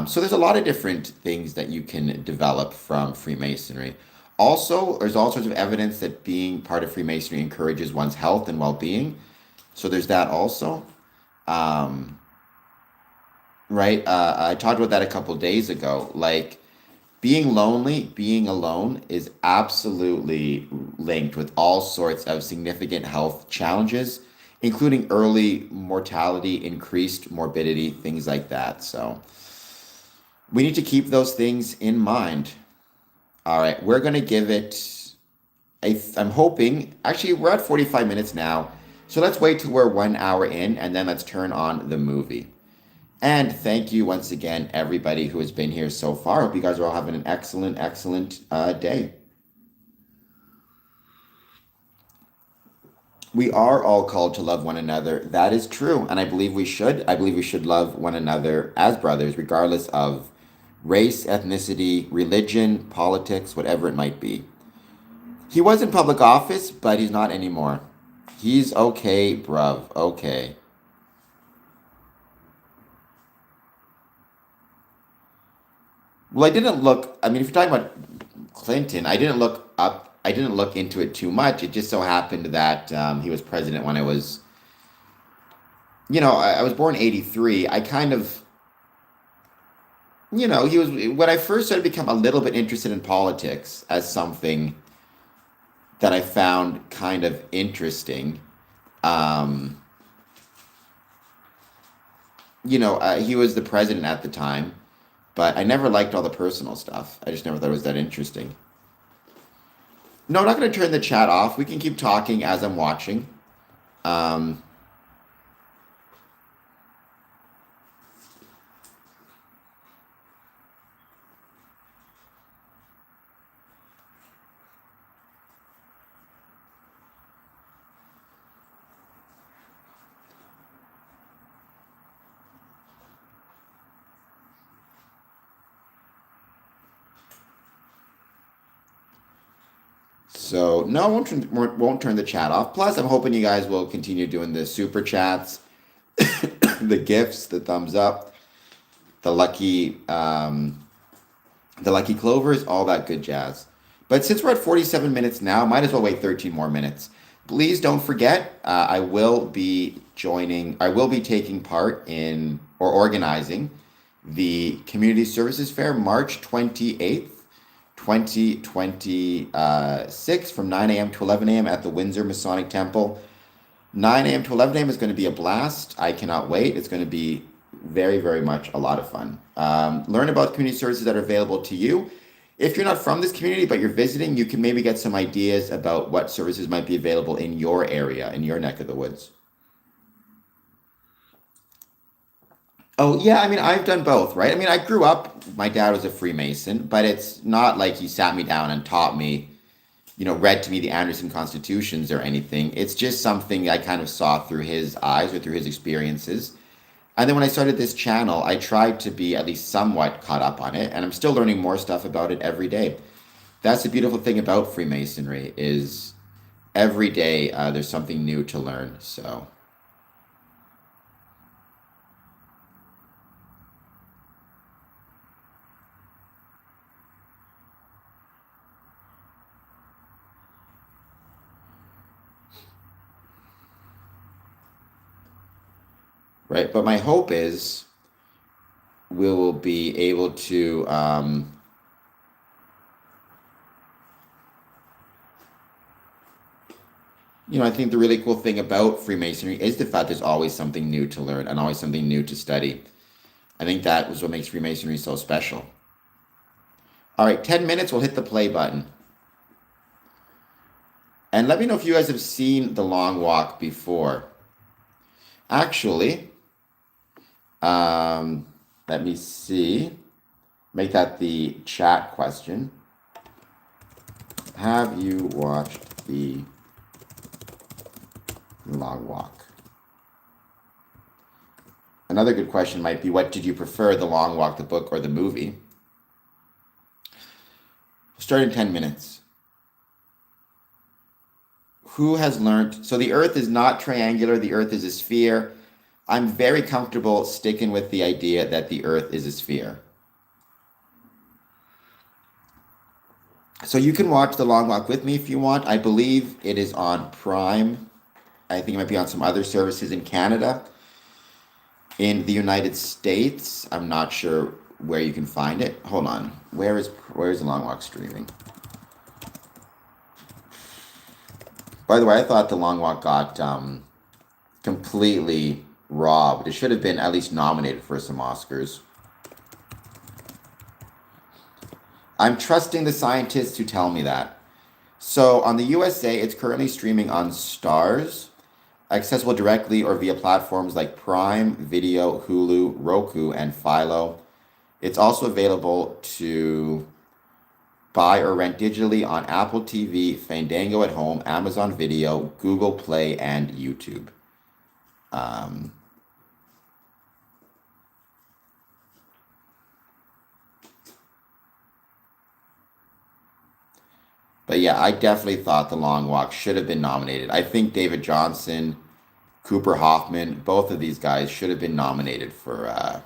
So there's a lot of different things that you can develop from Freemasonry. Also, there's all sorts of evidence that being part of Freemasonry encourages one's health and well-being. So there's that also. Um, right? I talked about that a couple days ago. Like, being lonely, being alone is absolutely linked with all sorts of significant health challenges, including early mortality, increased morbidity, things like that. So we need to keep those things in mind. All right, we're going to give it I'm hoping, actually, we're at 45 minutes now. So let's wait till we're 1 hour in and then let's turn on the movie. And thank you once again, everybody who has been here so far. Hope you guys are all having an excellent, excellent day. We are all called to love one another. That is true. And I believe we should. I believe we should love one another as brothers, regardless of race, ethnicity, religion, politics, whatever it might be. He was in public office, but he's not anymore. He's okay, bruv. Okay. Well, I didn't look. I mean, if you're talking about Clinton, I didn't look into it too much. It just so happened that he was president when I was, I was born in '83. I kind of, he was when I first started to become a little bit interested in politics as something that I found kind of interesting. Um, he was the president at the time, but I never liked all the personal stuff. I just never thought it was that interesting. No, I'm not going to turn the chat off. We can keep talking as I'm watching. Um, so no, I won't turn the chat off. Plus, I'm hoping you guys will continue doing the super chats, the gifts, the thumbs up, the lucky clovers, all that good jazz. But since we're at 47 minutes now, might as well wait 13 more minutes. Please don't forget, I will be taking part in or organizing the Community Services Fair March 28th, 2026 from 9 a.m. to 11 a.m. at the Windsor Masonic Temple. 9 a.m. to 11 a.m. is going to be a blast. I cannot wait. It's going to be very, very much a lot of fun. Learn about community services that are available to you. If you're not from this community, but you're visiting, you can maybe get some ideas about what services might be available in your area, in your neck of the woods. Oh, yeah, I mean, I've done both, right? I mean, I grew up, my dad was a Freemason, but it's not like he sat me down and taught me, read to me the Anderson Constitutions or anything. It's just something I kind of saw through his eyes or through his experiences. And then when I started this channel, I tried to be at least somewhat caught up on it, and I'm still learning more stuff about it every day. That's the beautiful thing about Freemasonry is every day there's something new to learn. So, right. But my hope is we will be able to, I think the really cool thing about Freemasonry is the fact there's always something new to learn and always something new to study. I think that was what makes Freemasonry so special. All right, 10 minutes, we'll hit the play button. And let me know if you guys have seen The Long Walk before. Actually, let me see. Make that the chat question. Have you watched The Long Walk? Another good question might be, what did you prefer, The Long Walk, the book, or the movie? We'll start in 10 minutes. Who has learned? So the Earth is not triangular. The Earth is a sphere. I'm very comfortable sticking with the idea that the Earth is a sphere. So you can watch The Long Walk with me if you want. I believe it is on Prime. I think it might be on some other services in Canada. In the United States, I'm not sure where you can find it. Hold on. Where is The Long Walk streaming? By the way, I thought The Long Walk got completely robbed. It should have been at least nominated for some Oscars. I'm trusting the scientists who tell me that. So on the USA, it's currently streaming on Stars, accessible directly or via platforms like Prime Video, Hulu, Roku, and Philo. It's also available to buy or rent digitally on Apple TV, Fandango at Home, Amazon Video, Google Play, and YouTube. But yeah, I definitely thought The Long Walk should have been nominated. I think David Johnson, Cooper Hoffman, both of these guys should have been nominated for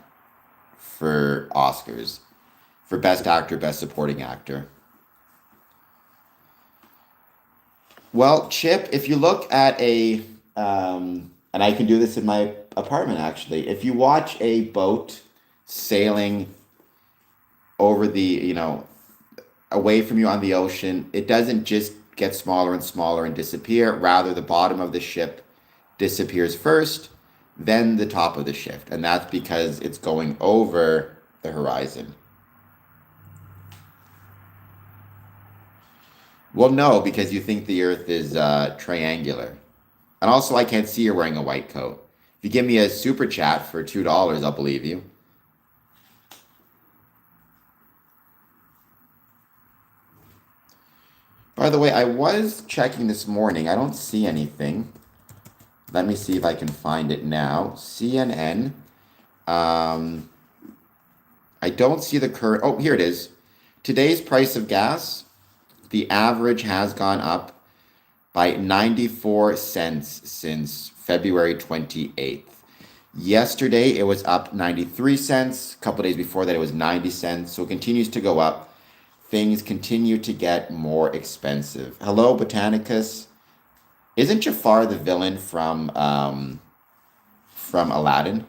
Oscars, for Best Actor, Best Supporting Actor. Well, Chip, if you look at and I can do this in my apartment actually, if you watch a boat sailing over away from you on the ocean, it doesn't just get smaller and smaller and disappear. Rather, the bottom of the ship disappears first, then the top of the ship. And that's because it's going over the horizon. Well, no, because you think the Earth is triangular. And also, I can't see you're wearing a white coat. If you give me a super chat for $2, I'll believe you. By the way, I was checking this morning. I don't see anything. Let me see if I can find it now. CNN. I don't see the current. Oh, here it is. Today's price of gas, the average has gone up by 94 cents since February 28th. Yesterday, it was up 93 cents. A couple days before that, it was 90 cents. So it continues to go up. Things continue to get more expensive. Hello, Botanicus. Isn't Jafar the villain from Aladdin?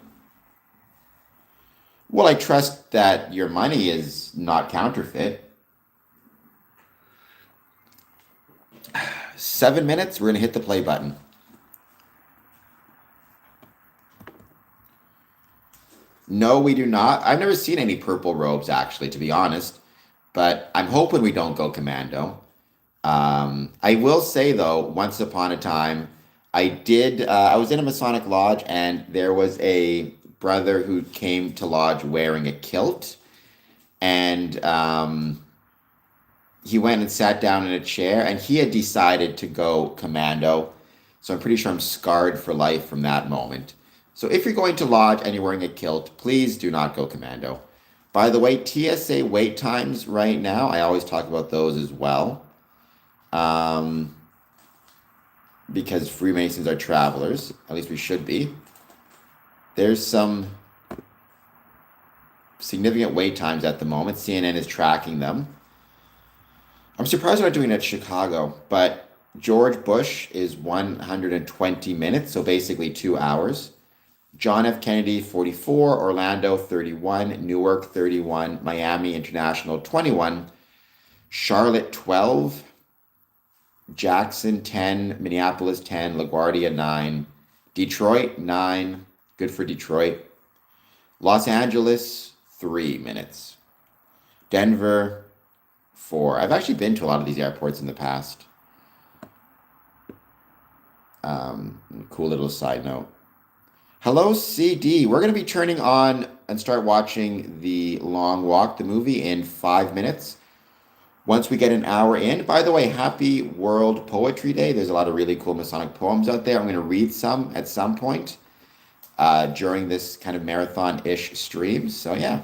Well, I trust that your money is not counterfeit. 7 minutes, we're going to hit the play button. No, we do not. I've never seen any purple robes, actually, to be honest. But I'm hoping we don't go commando. I will say, though, once upon a time, I was in a Masonic lodge, and there was a brother who came to lodge wearing a kilt. And he went and sat down in a chair, and he had decided to go commando. So I'm pretty sure I'm scarred for life from that moment. So if you're going to lodge and you're wearing a kilt, please do not go commando. By the way, TSA wait times right now, I always talk about those as well. Because Freemasons are travelers, at least we should be. There's some significant wait times at the moment. CNN is tracking them. I'm surprised they're not doing it at Chicago, but George Bush is 120 minutes, so basically 2 hours. John F. Kennedy, 44, Orlando, 31, Newark, 31, Miami International, 21, Charlotte, 12, Jackson, 10, Minneapolis, 10, LaGuardia, 9, Detroit, 9, good for Detroit, Los Angeles, 3 minutes, Denver, 4. I've actually been to a lot of these airports in the past. Cool little side note. Hello, CD. We're going to be turning on and start watching The Long Walk, the movie, in 5 minutes. Once we get an hour in. By the way, happy World Poetry Day. There's a lot of really cool Masonic poems out there. I'm going to read some at some point. during this kind of marathon-ish stream. So yeah.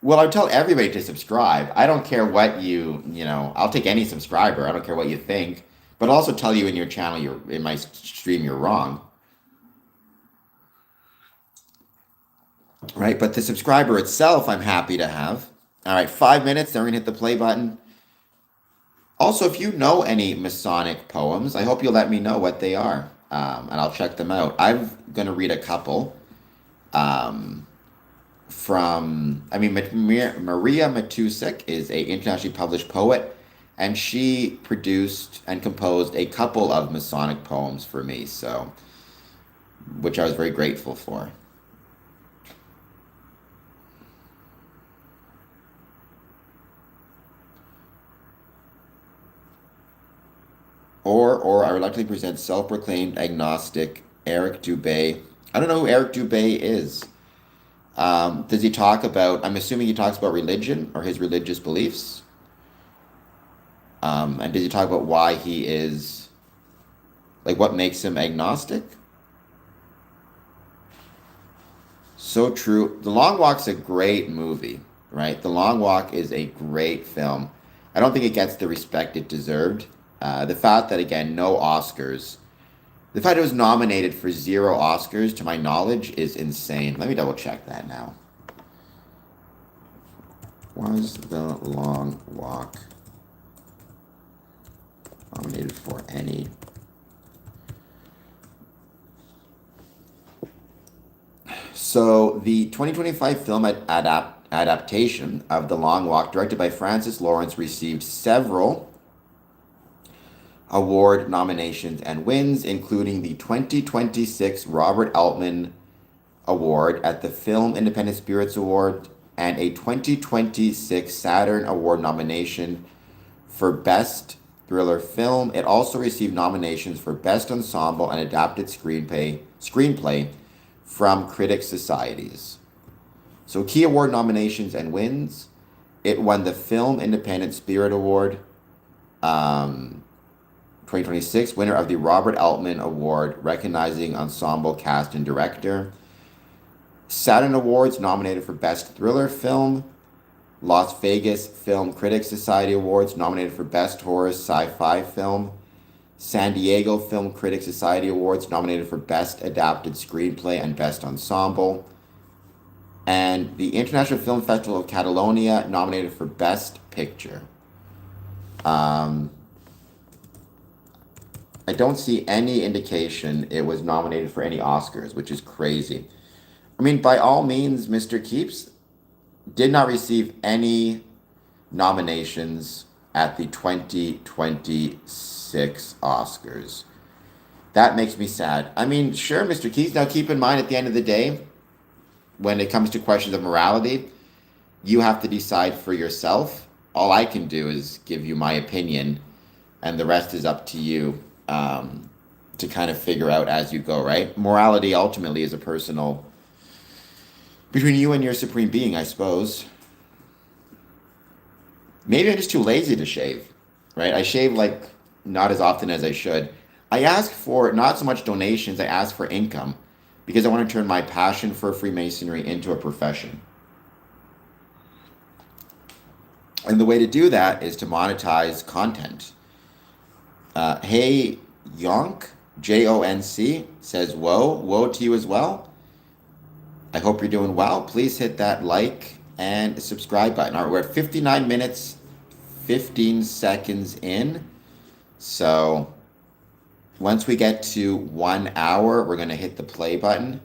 Well, I tell everybody to subscribe. I don't care what I'll take any subscriber. I don't care what you think. But I'll also tell you in your channel, in my stream, you're wrong. Right? But the subscriber itself, I'm happy to have. All right, 5 minutes, then we're going to hit the play button. Also, if you know any Masonic poems, I hope you'll let me know what they are, and I'll check them out. I'm going to read a couple Maria Matusik is a internationally published poet, and she produced and composed a couple of Masonic poems for me, which I was very grateful for. Or I reluctantly present self-proclaimed agnostic Eric Dubé. I don't know who Eric Dubé is. Does he talk about, I'm assuming he talks about religion or his religious beliefs. And does he talk about why he is, like what makes him agnostic? So true. The Long Walk's a great movie, right? The Long Walk is a great film. I don't think it gets the respect it deserved. The fact that, again, no Oscars. The fact it was nominated for 0 Oscars, to my knowledge, is insane. Let me double check that now. Was The Long Walk nominated for any? So the 2025 film adaptation of The Long Walk, directed by Francis Lawrence, received several award nominations and wins, including the 2026 Robert Altman Award at the Film Independent Spirits Award and a 2026 Saturn Award nomination for Best Thriller Film. It also received nominations for Best Ensemble and Adapted Screenplay from Critics Societies. So key award nominations and wins. It won the Film Independent Spirit Award, 2026, winner of the Robert Altman Award, recognizing ensemble, cast, and director. Saturn Awards nominated for Best Thriller Film. Las Vegas Film Critics Society Awards nominated for Best Horror Sci-Fi Film. San Diego Film Critics Society Awards nominated for Best Adapted Screenplay and Best Ensemble. And the International Film Festival of Catalonia nominated for Best Picture. I don't see any indication it was nominated for any Oscars, which is crazy. I mean, by all means, Mr. Keeps did not receive any nominations at the 2026 Oscars. That makes me sad. I mean, sure, Mr. Keeps. Now, keep in mind, at the end of the day, when it comes to questions of morality, you have to decide for yourself. All I can do is give you my opinion, and the rest is up to you. To kind of figure out as you go, right? Morality ultimately is a personal, between you and your supreme being, I suppose. Maybe I'm just too lazy to shave, right? I shave like not as often as I should. I ask for not so much donations, I ask for income because I want to turn my passion for Freemasonry into a profession. And the way to do that is to monetize content. Hey, Yonk, Jonc, says, woe to you as well. I hope you're doing well. Please hit that like and subscribe button. All right, we're at 59 minutes, 15 seconds in. So once we get to 1 hour, we're going to hit the play button.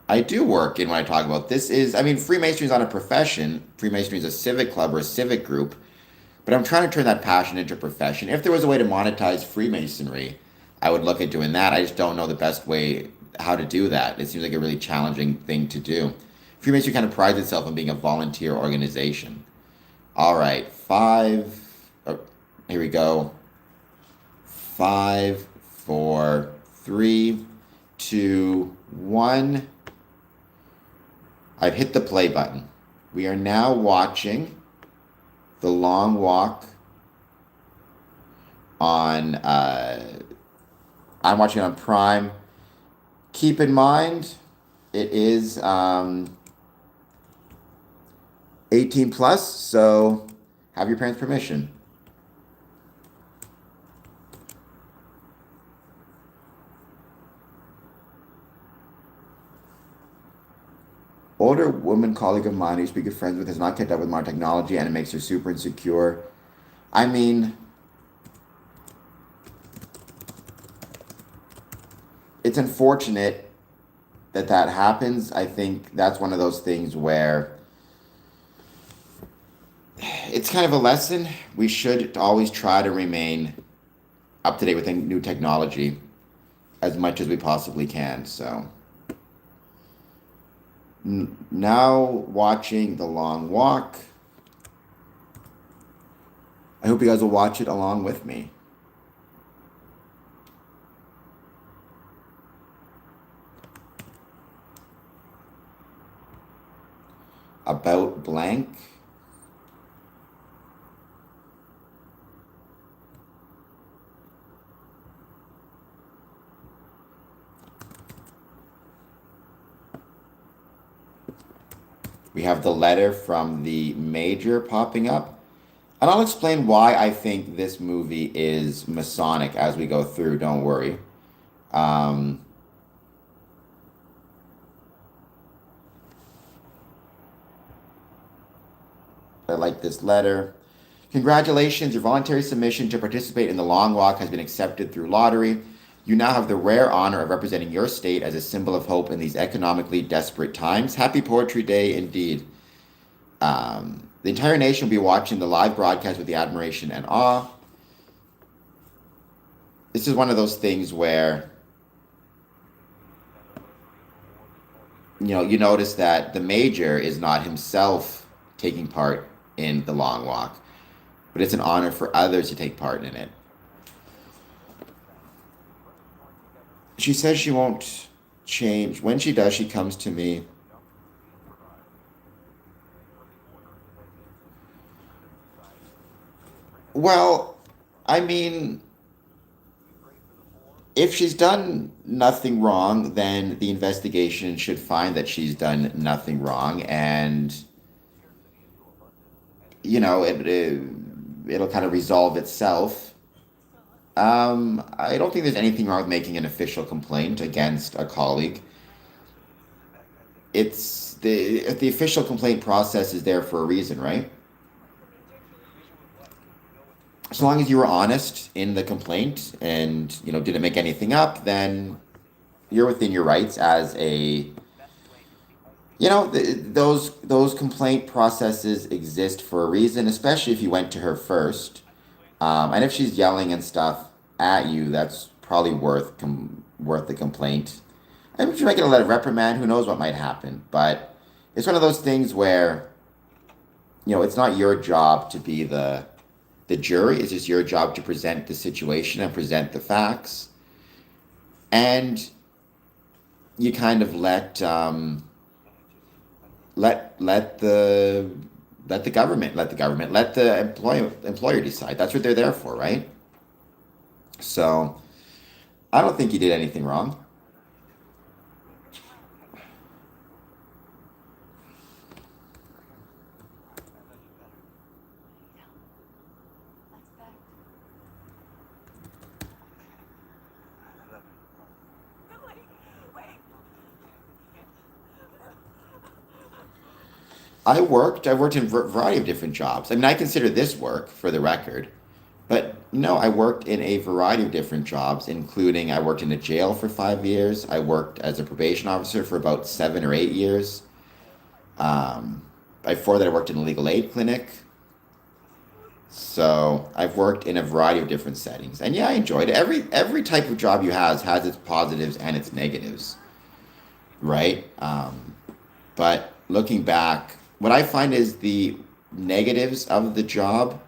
I do work in what I talk about. Freemasonry is not a profession. Freemasonry is a civic club or a civic group. But I'm trying to turn that passion into a profession. If there was a way to monetize Freemasonry, I would look at doing that. I just don't know the best way how to do that. It seems like a really challenging thing to do. Freemasonry kind of prides itself on being a volunteer organization. All right, here we go. 5, 4, 3, 2, 1. I've hit the play button. We are now watching The Long Walk on, I'm watching it on Prime. Keep in mind, it is 18 plus, so have your parents' permission. Older woman colleague of mine who used to be good friends with has not kept up with modern technology, and it makes her super insecure. I mean, it's unfortunate that that happens. I think that's one of those things where it's kind of a lesson. We should always try to remain up to date with new technology as much as we possibly can. So now watching The Long Walk. I hope you guys will watch it along with me. About blank. We have the letter from the Major popping up. And I'll explain why I think this movie is Masonic as we go through, don't worry. I like this letter. Congratulations, your voluntary submission to participate in the Long Walk has been accepted through lottery. You now have the rare honor of representing your state as a symbol of hope in these economically desperate times. Happy Poetry Day indeed. The entire nation will be watching the live broadcast with the admiration and awe. This is one of those things where, you notice that the Major is not himself taking part in the Long Walk, but it's an honor for others to take part in it. She says she won't change. When she does, she comes to me. Well, I mean, if she's done nothing wrong, then the investigation should find that she's done nothing wrong, and it'll kind of resolve itself. I don't think there's anything wrong with making an official complaint against a colleague. The official complaint process is there for a reason, right? As long as you were honest in the complaint and didn't make anything up, then you're within your rights as a those complaint processes exist for a reason, especially if you went to her first. And if she's yelling and stuff at you, that's probably worth the complaint. And if you're making a letter of reprimand, who knows what might happen. But it's one of those things where, it's not your job to be the jury. It's just your job to present the situation and present the facts. And you kind of let the government, let the employer decide. That's what they're there for, right? So I don't think you did anything wrong. I've worked in a variety of different jobs. I mean, I consider this work, for the record. But no, I worked in a variety of different jobs, including I worked in a jail for 5 years. I worked as a probation officer for about 7 or 8 years. Before that, I worked in a legal aid clinic. So I've worked in a variety of different settings. And yeah, I enjoyed it. Every type of job you have has its positives and its negatives, right? But looking back, what I find is the negatives of the job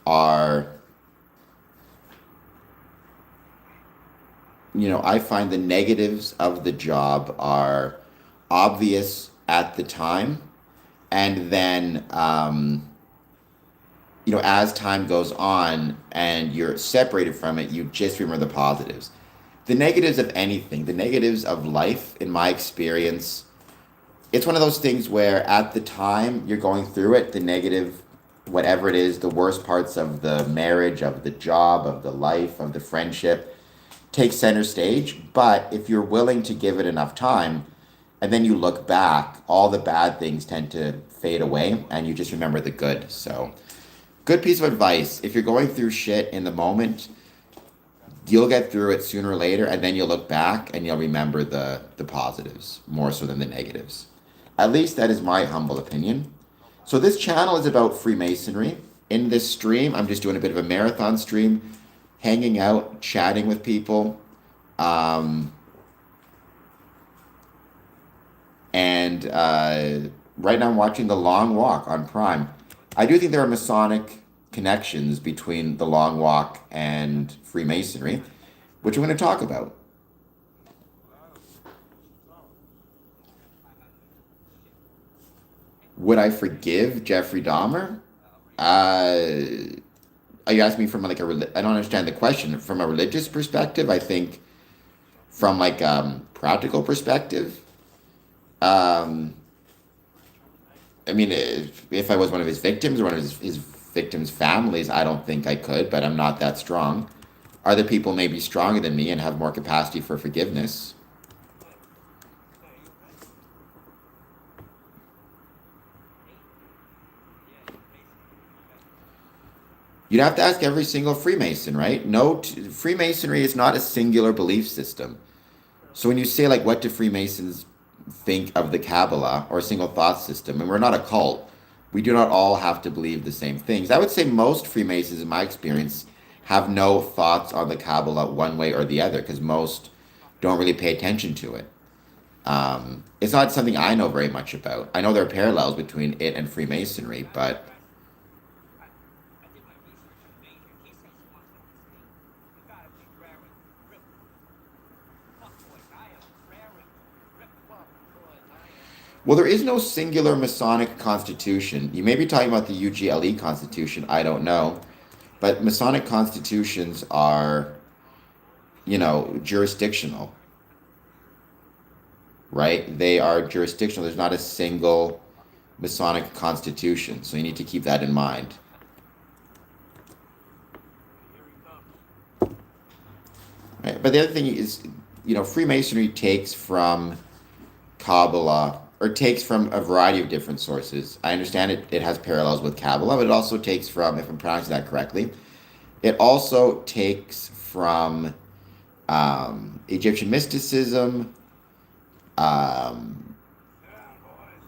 are, I find the negatives of the job are obvious at the time, and then as time goes on and you're separated from it, you just remember the positives. The negatives of anything, the negatives of life, in my experience, it's one of those things where at the time you're going through it, the negative, whatever it is, the worst parts of the marriage, of the job, of the life, of the friendship, take center stage. But if you're willing to give it enough time, and then you look back, all the bad things tend to fade away and you just remember the good. So, good piece of advice. If you're going through shit in the moment, you'll get through it sooner or later, and then you'll look back and you'll remember the positives more so than the negatives. At least that is my humble opinion. So this channel is about Freemasonry. In this stream, I'm just doing a bit of a marathon stream, hanging out, chatting with people. And right now I'm watching The Long Walk on Prime. I do think there are Masonic connections between The Long Walk and Freemasonry, which I'm going to talk about. Would I forgive Jeffrey Dahmer? Are you asking me from like I don't understand the question. From a religious perspective, I think from like practical perspective, I mean, if I was one of his victims or one of his victims' families, I don't think I could, but I'm not that strong. Other people may be stronger than me and have more capacity for forgiveness. You'd have to ask every single Freemason, right? No, Freemasonry is not a singular belief system. So when you say, like, what do Freemasons think of the Kabbalah or a single thought system, and we're not a cult, we do not all have to believe the same things. I would say most Freemasons, in my experience, have no thoughts on the Kabbalah one way or the other because most don't really pay attention to it. It's not something I know very much about. I know there are parallels between it and Freemasonry, but well, there is no singular Masonic constitution. You may be talking about the UGLE constitution, I don't know. But Masonic constitutions are, jurisdictional, right? They are jurisdictional. There's not a single Masonic constitution. So you need to keep that in mind. Right? But the other thing is, Freemasonry takes from Kabbalah, or takes from a variety of different sources. I understand it has parallels with Kabbalah, but it also takes from, if I'm pronouncing that correctly, it also takes from Egyptian mysticism,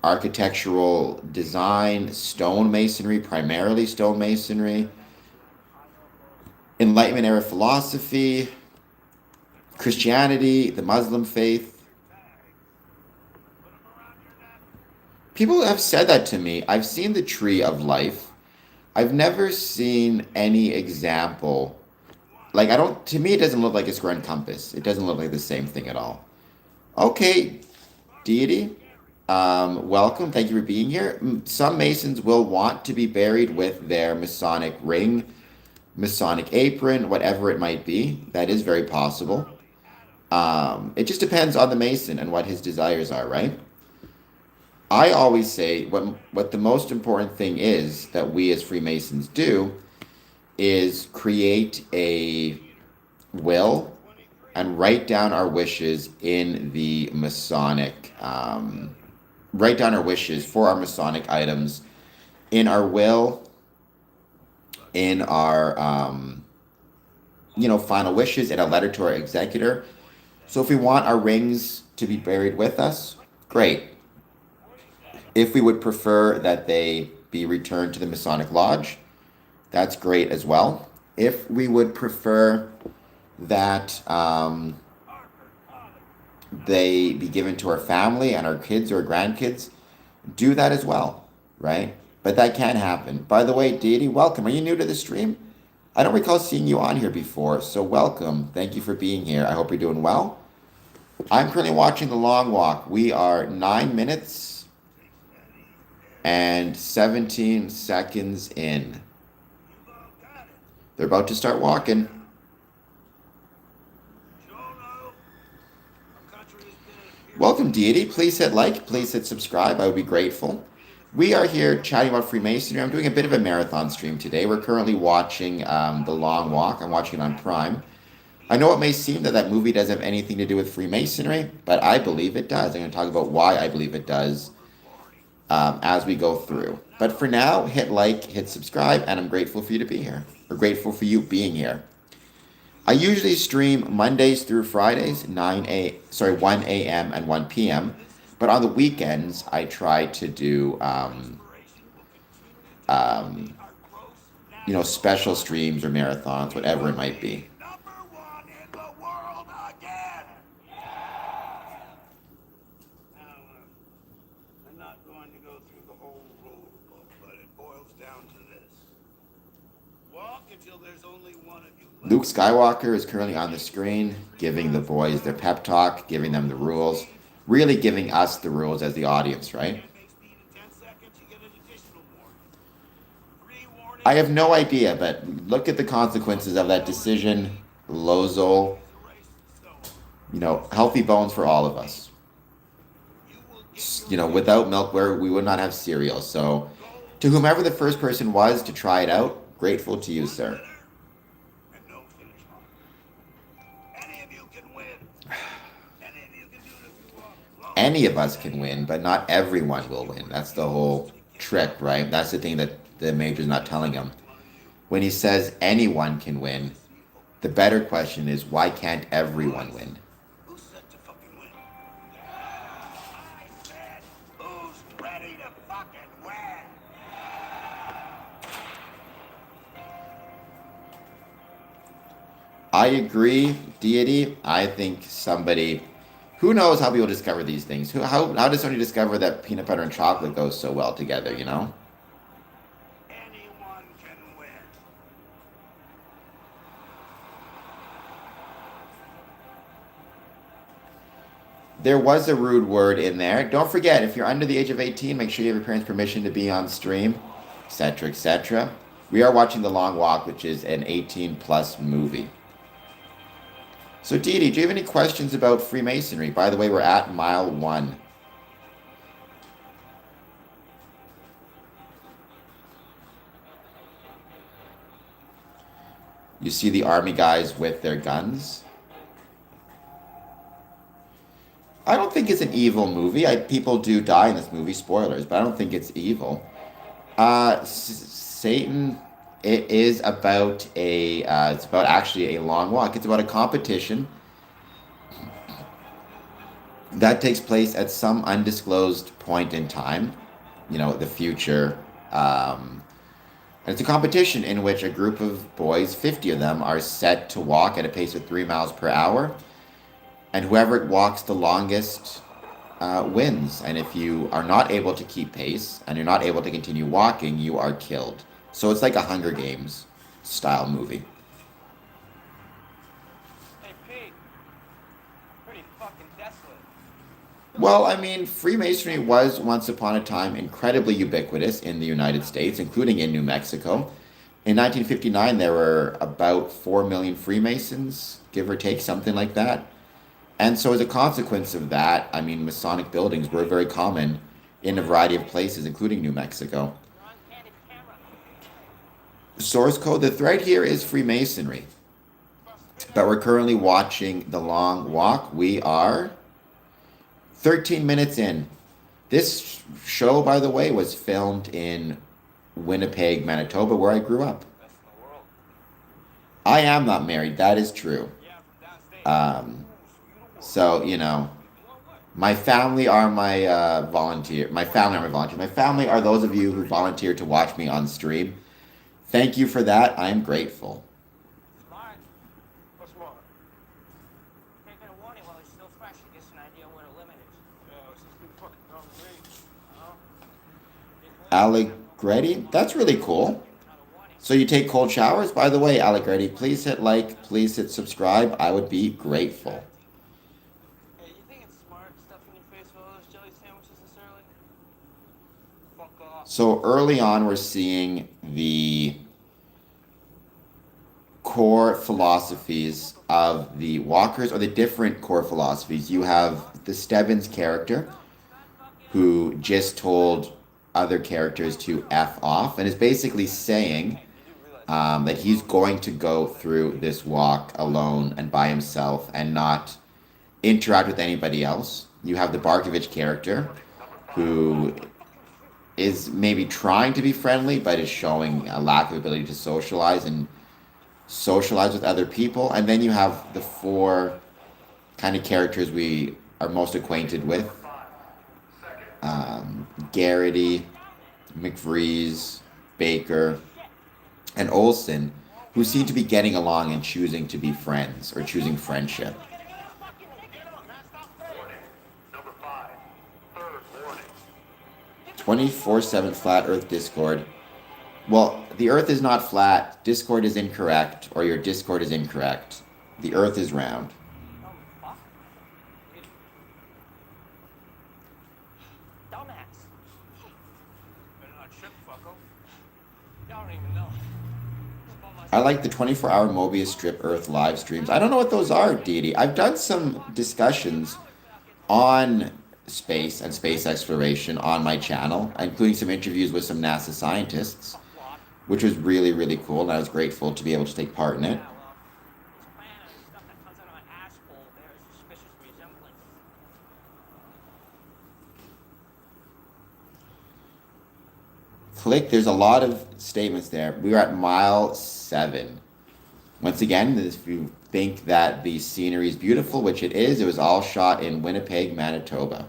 architectural design, stonemasonry, primarily stonemasonry, Enlightenment era philosophy, Christianity, the Muslim faith. People have said that to me. I've seen the Tree of Life. I've never seen any example. Like, to me, it doesn't look like a square and compass. It doesn't look like the same thing at all. Okay, deity, welcome. Thank you for being here. Some Masons will want to be buried with their Masonic ring, Masonic apron, whatever it might be. That is very possible. It just depends on the Mason and what his desires are, right? I always say what the most important thing is that we as Freemasons do is create a will and write down our wishes in the Masonic, write down our wishes for our Masonic items in our will, in our, final wishes, in a letter to our executor. So if we want our rings to be buried with us, great. If we would prefer that they be returned to the Masonic Lodge, that's great as well. If we would prefer that they be given to our family and our kids or grandkids, do that as well, right? But that can happen. By the way, Deity, welcome. Are you new to the stream? I don't recall seeing you on here before, so welcome. Thank you for being here. I hope you're doing well. I'm currently watching The Long Walk. We are 9 minutes and 17 seconds in. They're about to start walking. Welcome, Deity. Please hit like. Please hit subscribe. I would be grateful. We are here chatting about Freemasonry. I'm doing a bit of a marathon stream today. We're currently watching The Long Walk. I'm watching it on Prime. I know it may seem that that movie doesn't have anything to do with Freemasonry, but I believe it does. I'm going to talk about why I believe it does as we go through. But for now, hit like, hit subscribe, and I'm grateful for you to be here. Or grateful for you being here. I usually stream Mondays through Fridays, 1 a.m. and 1 p.m. But on the weekends, I try to do, special streams or marathons, whatever it might be. I'm not going to go through the whole rule book, but it boils down to this. Walk until there's only one of you left. Luke Skywalker is currently on the screen, giving the boys their pep talk, giving them the rules, really giving us the rules as the audience, right? I have no idea, but look at the consequences of that decision. Lozo, healthy bones for all of us. Without milk, we would not have cereal. So, to whomever the first person was to try it out, grateful to you, sir. Any of us can win, but not everyone will win. That's the whole trick, right? That's the thing that the major's not telling him. When he says anyone can win, the better question is, why can't everyone win? Who's set to fucking win? I said, who's ready to fucking win? I agree, Deity. I think somebody... Who knows how people discover these things? How does somebody discover that peanut butter and chocolate goes so well together, Anyone can win. There was a rude word in there. Don't forget, if you're under the age of 18, make sure you have your parents' permission to be on stream, etc., etc. We are watching The Long Walk, which is an 18-plus movie. So, Dee, do you have any questions about Freemasonry? By the way, we're at mile 1. You see the army guys with their guns. I don't think it's an evil movie. People do die in this movie, spoilers, but I don't think it's evil. Satan... It is about it's about actually a long walk. It's about a competition that takes place at some undisclosed point in time, the future. And it's a competition in which a group of boys, 50 of them, are set to walk at a pace of 3 miles per hour. And whoever walks the longest wins. And if you are not able to keep pace and you're not able to continue walking, you are killed. So it's like a Hunger Games style movie. Hey, Pete. Pretty fucking desolate. Well, I mean, Freemasonry was once upon a time incredibly ubiquitous in the United States, including in New Mexico. In 1959, there were about 4 million Freemasons, give or take, something like that. And so as a consequence of that, I mean, Masonic buildings were very common in a variety of places, including New Mexico. Source code, the thread here is Freemasonry. But we're currently watching The Long Walk. We are 13 minutes in. This show, by the way, was filmed in Winnipeg, Manitoba, where I grew up. I am not married, that is true. So, my family are my volunteer. My family are my volunteer. My family are those of you who volunteer to watch me on stream. Thank you for that. I am grateful. Smart. What's more? Taking a warning while it's still fresh. It gives an idea what a limit is. Yeah, it's just been fucking done with me. Allegretti? That's really cool. Not a warning. So you take cold showers? By the way, Allegretti, please hit like, please hit subscribe. I would be grateful. Hey, you think it's smart stuffing your face with all those jelly sandwiches this early? Fuck off. So early on, we're seeing the core philosophies of the walkers, or the different core philosophies. You have the Stebbins character, who just told other characters to F off, and is basically saying that he's going to go through this walk alone and by himself and not interact with anybody else. You have the Barkovich character, who is maybe trying to be friendly, but is showing a lack of ability to socialize with other people. And then you have the four kind of characters we are most acquainted with. Garrity, McVries, Baker, and Olsen, who seem to be getting along and choosing to be friends, or choosing friendship. Number 5. Third warning. 24/7 Flat Earth Discord. Well, the Earth is not flat. Discord is incorrect, or your Discord is incorrect. The Earth is round. Fuck. Dumbass. Better not trip, fucko. Y'all don't even know. I like the 24-hour Mobius Strip Earth live streams. I don't know what those are, Deity. I've done some discussions on space and space exploration on my channel, including some interviews with some NASA scientists, which was really, really cool, and I was grateful to be able to take part in it. This plan and the stuff that comes out of my asshole bears suspicious resemblance. Click, there's a lot of statements there. We are at mile 7. Once again, if you think that the scenery is beautiful, which it is, it was all shot in Winnipeg, Manitoba.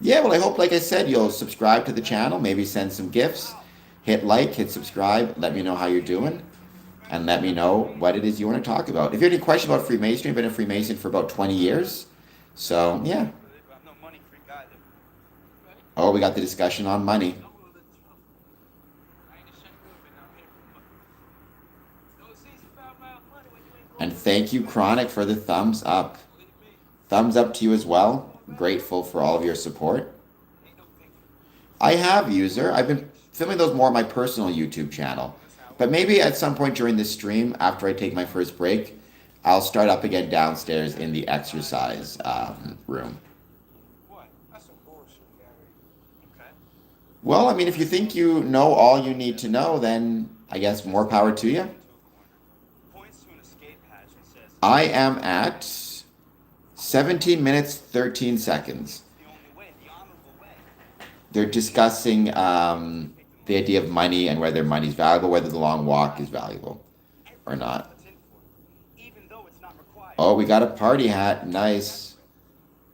Yeah, well, I hope, like I said, you'll subscribe to the channel, maybe send some gifts, hit like, hit subscribe, let me know how you're doing, and let me know what it is you want to talk about. If you have any questions about Freemasonry, I've been a Freemason for about 20 years, so, yeah. Oh, we got the discussion on money. And thank you, Chronic, for the thumbs up. Thumbs up to you as well. Grateful for all of your support. I have, user. I've been filming those more on my personal YouTube channel. But maybe at some point during this stream, after I take my first break, I'll start up again downstairs in the exercise room. What? That's some bullshit, Gary. Okay. Well, I mean, if you think you know all you need to know, then I guess more power to you. Points to an escape hatch and says I am at 17 minutes, 13 seconds. the only way, the honorable way. They're discussing the idea of money and whether money's valuable, whether the long walk is valuable or not. What's in for it, even though it's not required. Oh, we got a party hat. Nice.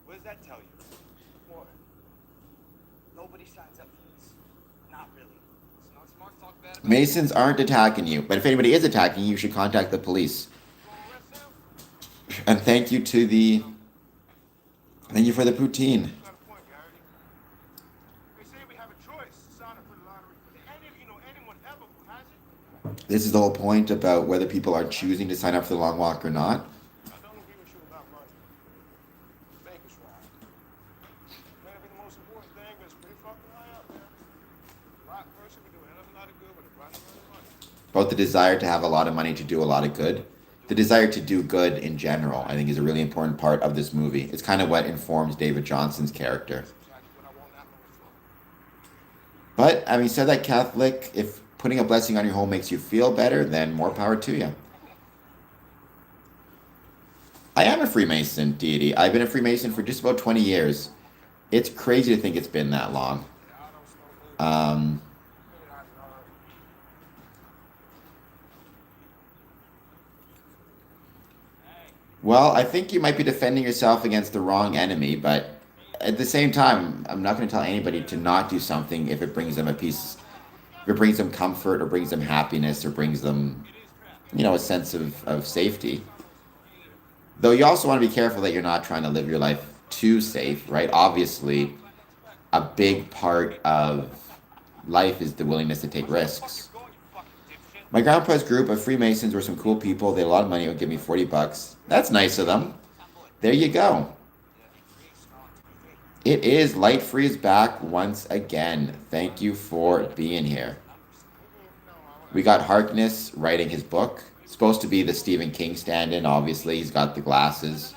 What does that tell you? What? Nobody signs up for this. Not really. It's not smart to talk bad about Masons aren't attacking you, but if anybody is attacking you, you should contact the police. And thank you for the poutine. You got a point, Gary. They say we have a choice to sign up for the lottery. Did any of you know anyone ever who has it? This is the whole point about whether people are choosing to sign up for the long walk or not. I don't agree with you about money. Baker's right. Maybe the most important thing is pretty fucking high up there. The right person can do a hell of a lot of good with a right amount of money. About the desire to have a lot of money to do a lot of good. The desire to do good in general, I think, is a really important part of this movie. It's kind of what informs David Johnson's character. But, I mean, said that Catholic, if putting a blessing on your home makes you feel better, then more power to you. I am a Freemason, Deity. I've been a Freemason for just about 20 years. It's crazy to think it's been that long. Well, I think you might be defending yourself against the wrong enemy, but at the same time, I'm not going to tell anybody to not do something if it brings them a peace, if it brings them comfort or brings them happiness or brings them, a sense of safety. Though you also want to be careful that you're not trying to live your life too safe, right? Obviously, a big part of life is the willingness to take risks. My grandpa's group of Freemasons were some cool people. They had a lot of money. Would give me $40. That's nice of them. There you go. It is Light Free is back once again. Thank you for being here. We got Harkness writing his book. Supposed to be the Stephen King stand-in, obviously. He's got the glasses.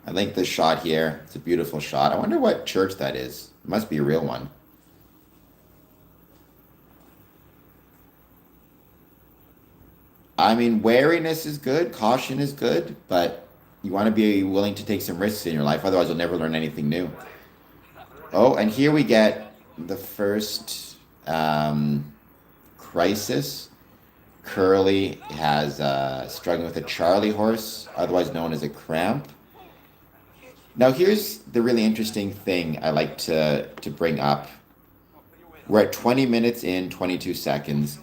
I like this shot here. It's a beautiful shot. I wonder what church that is. It must be a real one. I mean, wariness is good, caution is good, but you want to be willing to take some risks in your life. Otherwise, you'll never learn anything new. Oh, and here we get the first crisis. Curly has struggling with a Charlie horse, otherwise known as a cramp. Now, here's the really interesting thing I like to bring up. We're at 20 minutes in, 22 seconds.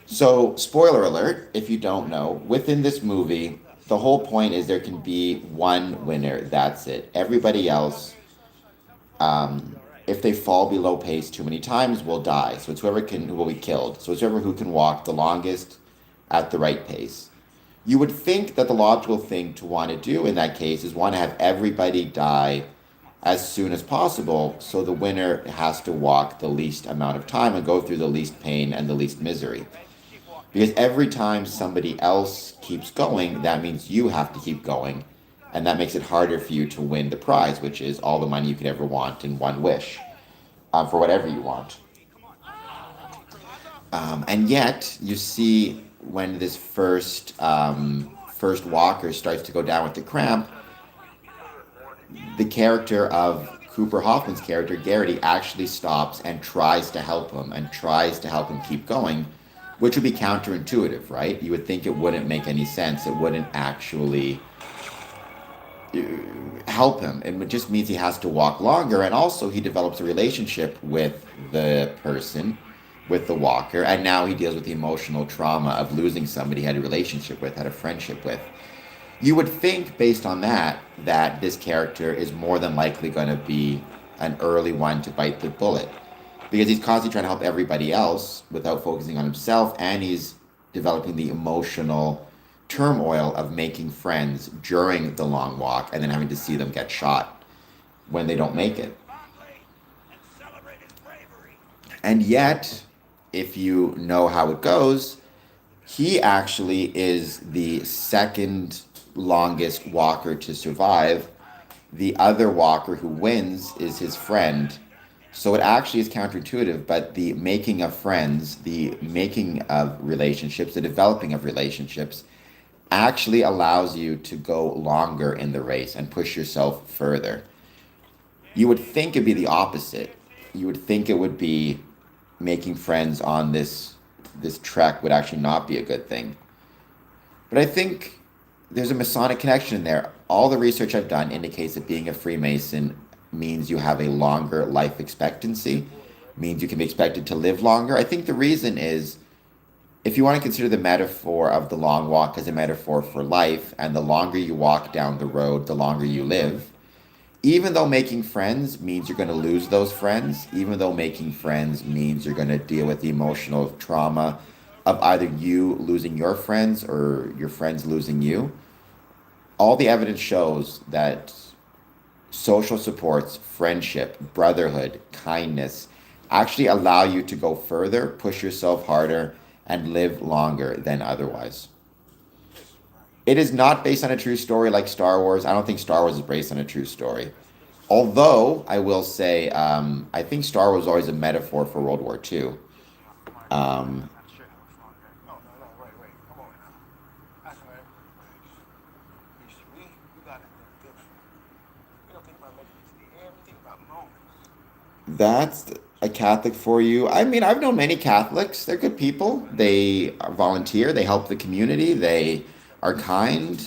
So, spoiler alert, if you don't know, within this movie, the whole point is there can be one winner. That's it. Everybody else, if they fall below pace too many times, will die. So it's who will be killed. So it's who can walk the longest at the right pace. You would think that the logical thing to want to do in that case is want to have everybody die as soon as possible, so the winner has to walk the least amount of time and go through the least pain and the least misery. Because every time somebody else keeps going, that means you have to keep going, and that makes it harder for you to win the prize, which is all the money you could ever want in one wish, for whatever you want. And yet, you see when this first walker starts to go down with the cramp, the character of Cooper Hoffman's character, Garrity, actually stops and tries to help him keep going, which would be counterintuitive, right? You would think it wouldn't make any sense. It wouldn't actually help him. It just means he has to walk longer, and also he develops a relationship with the person, with the walker, and now he deals with the emotional trauma of losing somebody he had a relationship with, had a friendship with. You would think, based on that this character is more than likely going to be an early one to bite the bullet, because he's constantly trying to help everybody else without focusing on himself, and he's developing the emotional turmoil of making friends during the long walk and then having to see them get shot when they don't make it. And yet, if you know how it goes, he actually is the second longest walker to survive. The other walker who wins is his friend. So it actually is counterintuitive, but the making of friends, the making of relationships, the developing of relationships actually allows you to go longer in the race and push yourself further. You would think it'd be the opposite. You would think it would be making friends on this trek would actually not be a good thing. But I think there's a Masonic connection in there. All the research I've done indicates that being a Freemason means you have a longer life expectancy, means you can be expected to live longer. I think the reason is, if you want to consider the metaphor of the long walk as a metaphor for life, and the longer you walk down the road, the longer you live, even though making friends means you're going to lose those friends, even though making friends means you're going to deal with the emotional trauma of either you losing your friends or your friends losing you, all the evidence shows that social supports, friendship, brotherhood, kindness actually allow you to go further, push yourself harder, and live longer than otherwise. It is not based on a true story like Star Wars. I don't think Star Wars is based on a true story. Although, I will say, I think Star Wars was always a metaphor for World War II. That's a Catholic for you. I mean, I've known many Catholics. They're good people. They volunteer. They help the community. They are kind.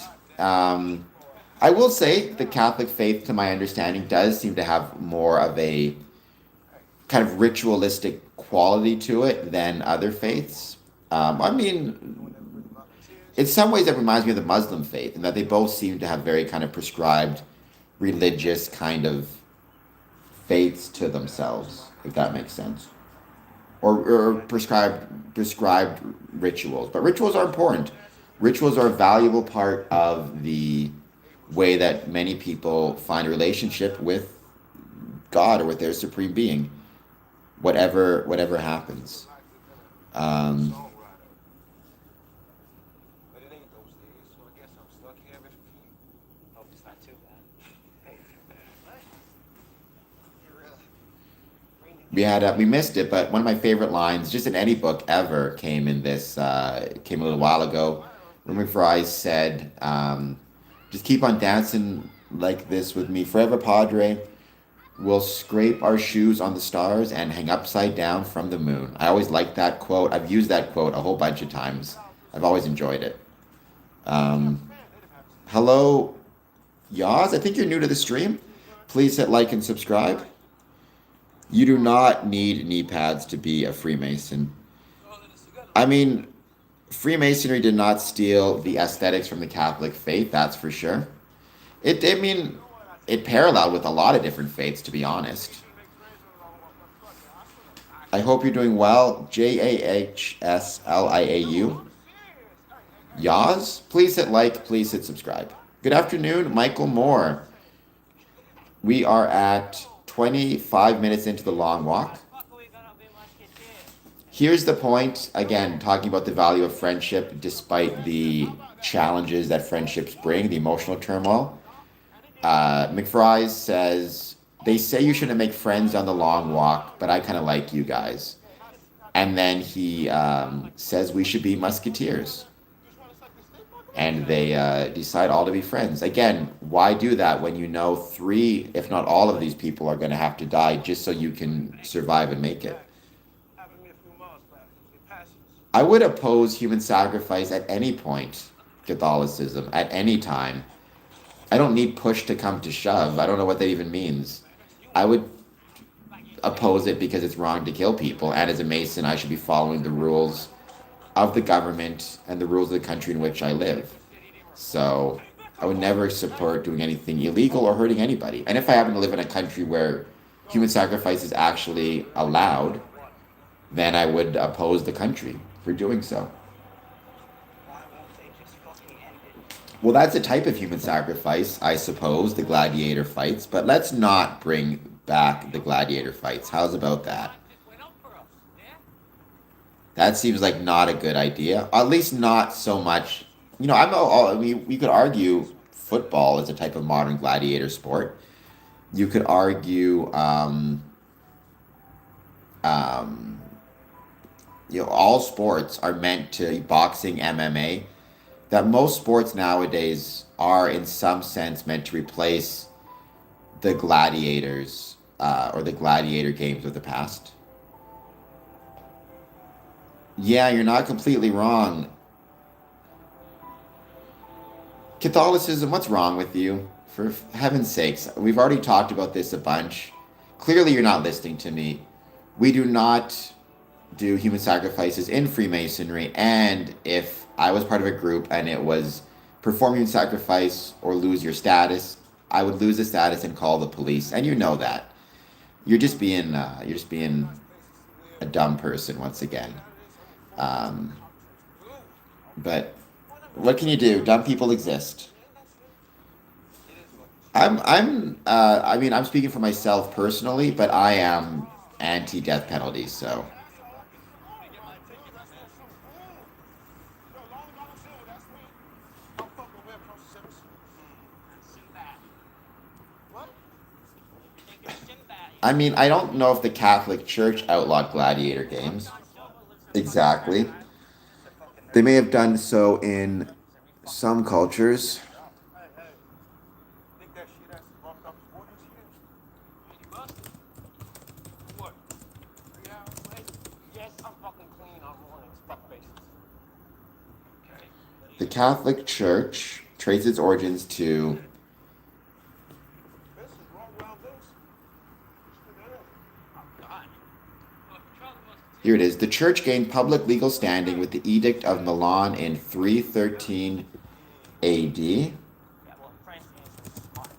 I will say the Catholic faith, to my understanding, does seem to have more of a kind of ritualistic quality to it than other faiths. I mean, in some ways, it reminds me of the Muslim faith, in that they both seem to have very kind of prescribed religious kind of faiths to themselves, if that makes sense, or prescribed rituals. But rituals are important. Rituals are a valuable part of the way that many people find a relationship with God or with their supreme being, whatever happens. Um, But it ain't those days, so I guess I'm stuck here with you. Hope it's not too bad. Hey, what? we missed it, but one of my favorite lines, just in any book ever, came a little while ago. Roman Fries said, "Just keep on dancing like this with me forever, Padre. We'll scrape our shoes on the stars and hang upside down from the moon." I always liked that quote. I've used that quote a whole bunch of times. I've always enjoyed it. Um, Hello, Yaz. I think you're new to the stream. Please hit like and subscribe. You do not need knee pads to be a Freemason. I mean, Freemasonry did not steal the aesthetics from the Catholic faith, that's for sure. I mean, it paralleled with a lot of different faiths, to be honest. I hope you're doing well. Jahsliau. Yaz, please hit like, please hit subscribe. Good afternoon, Michael Moore. We are at 25 minutes into the long walk. Here's the point, again, talking about the value of friendship despite the challenges that friendships bring, the emotional turmoil. McFries says, they say you shouldn't make friends on the long walk, but I kind of like you guys. And then he says we should be musketeers. And they decide all to be friends. Again, why do that when you know 3, if not all of these people are going to have to die just so you can survive and make it? I would oppose human sacrifice at any point, Catholicism, at any time. I don't need push to come to shove. I don't know what that even means. I would oppose it because it's wrong to kill people. And as a Mason, I should be following the rules of the government and the rules of the country in which I live. So I would never support doing anything illegal or hurting anybody. And if I happen to live in a country where human sacrifice is actually allowed, then I would oppose the country for doing so. Well, that's a type of human sacrifice, I suppose, the gladiator fights. But let's not bring back the gladiator fights. How's about that? That seems like not a good idea. At least not so much. You know, I mean, we could argue football is a type of modern gladiator sport. You could argue, all sports are meant to, boxing, MMA, that most sports nowadays are in some sense meant to replace the gladiators or the gladiator games of the past. Yeah, you're not completely wrong. Catholicism, what's wrong with you? For heaven's sakes, we've already talked about this a bunch. Clearly, you're not listening to me. We do not do human sacrifices in Freemasonry, and if I was part of a group and it was perform human sacrifice or lose your status, I would lose the status and call the police, and you know that. You're just being a dumb person once again. But what can you do? Dumb people exist. I mean, I'm speaking for myself personally, but I am anti-death penalty, so. I mean, I don't know if the Catholic Church outlawed gladiator games. Exactly. They may have done so in some cultures. The Catholic Church traces its origins to Here it is. The church gained public legal standing with the Edict of Milan in 313 AD. Yeah, well, French is smart.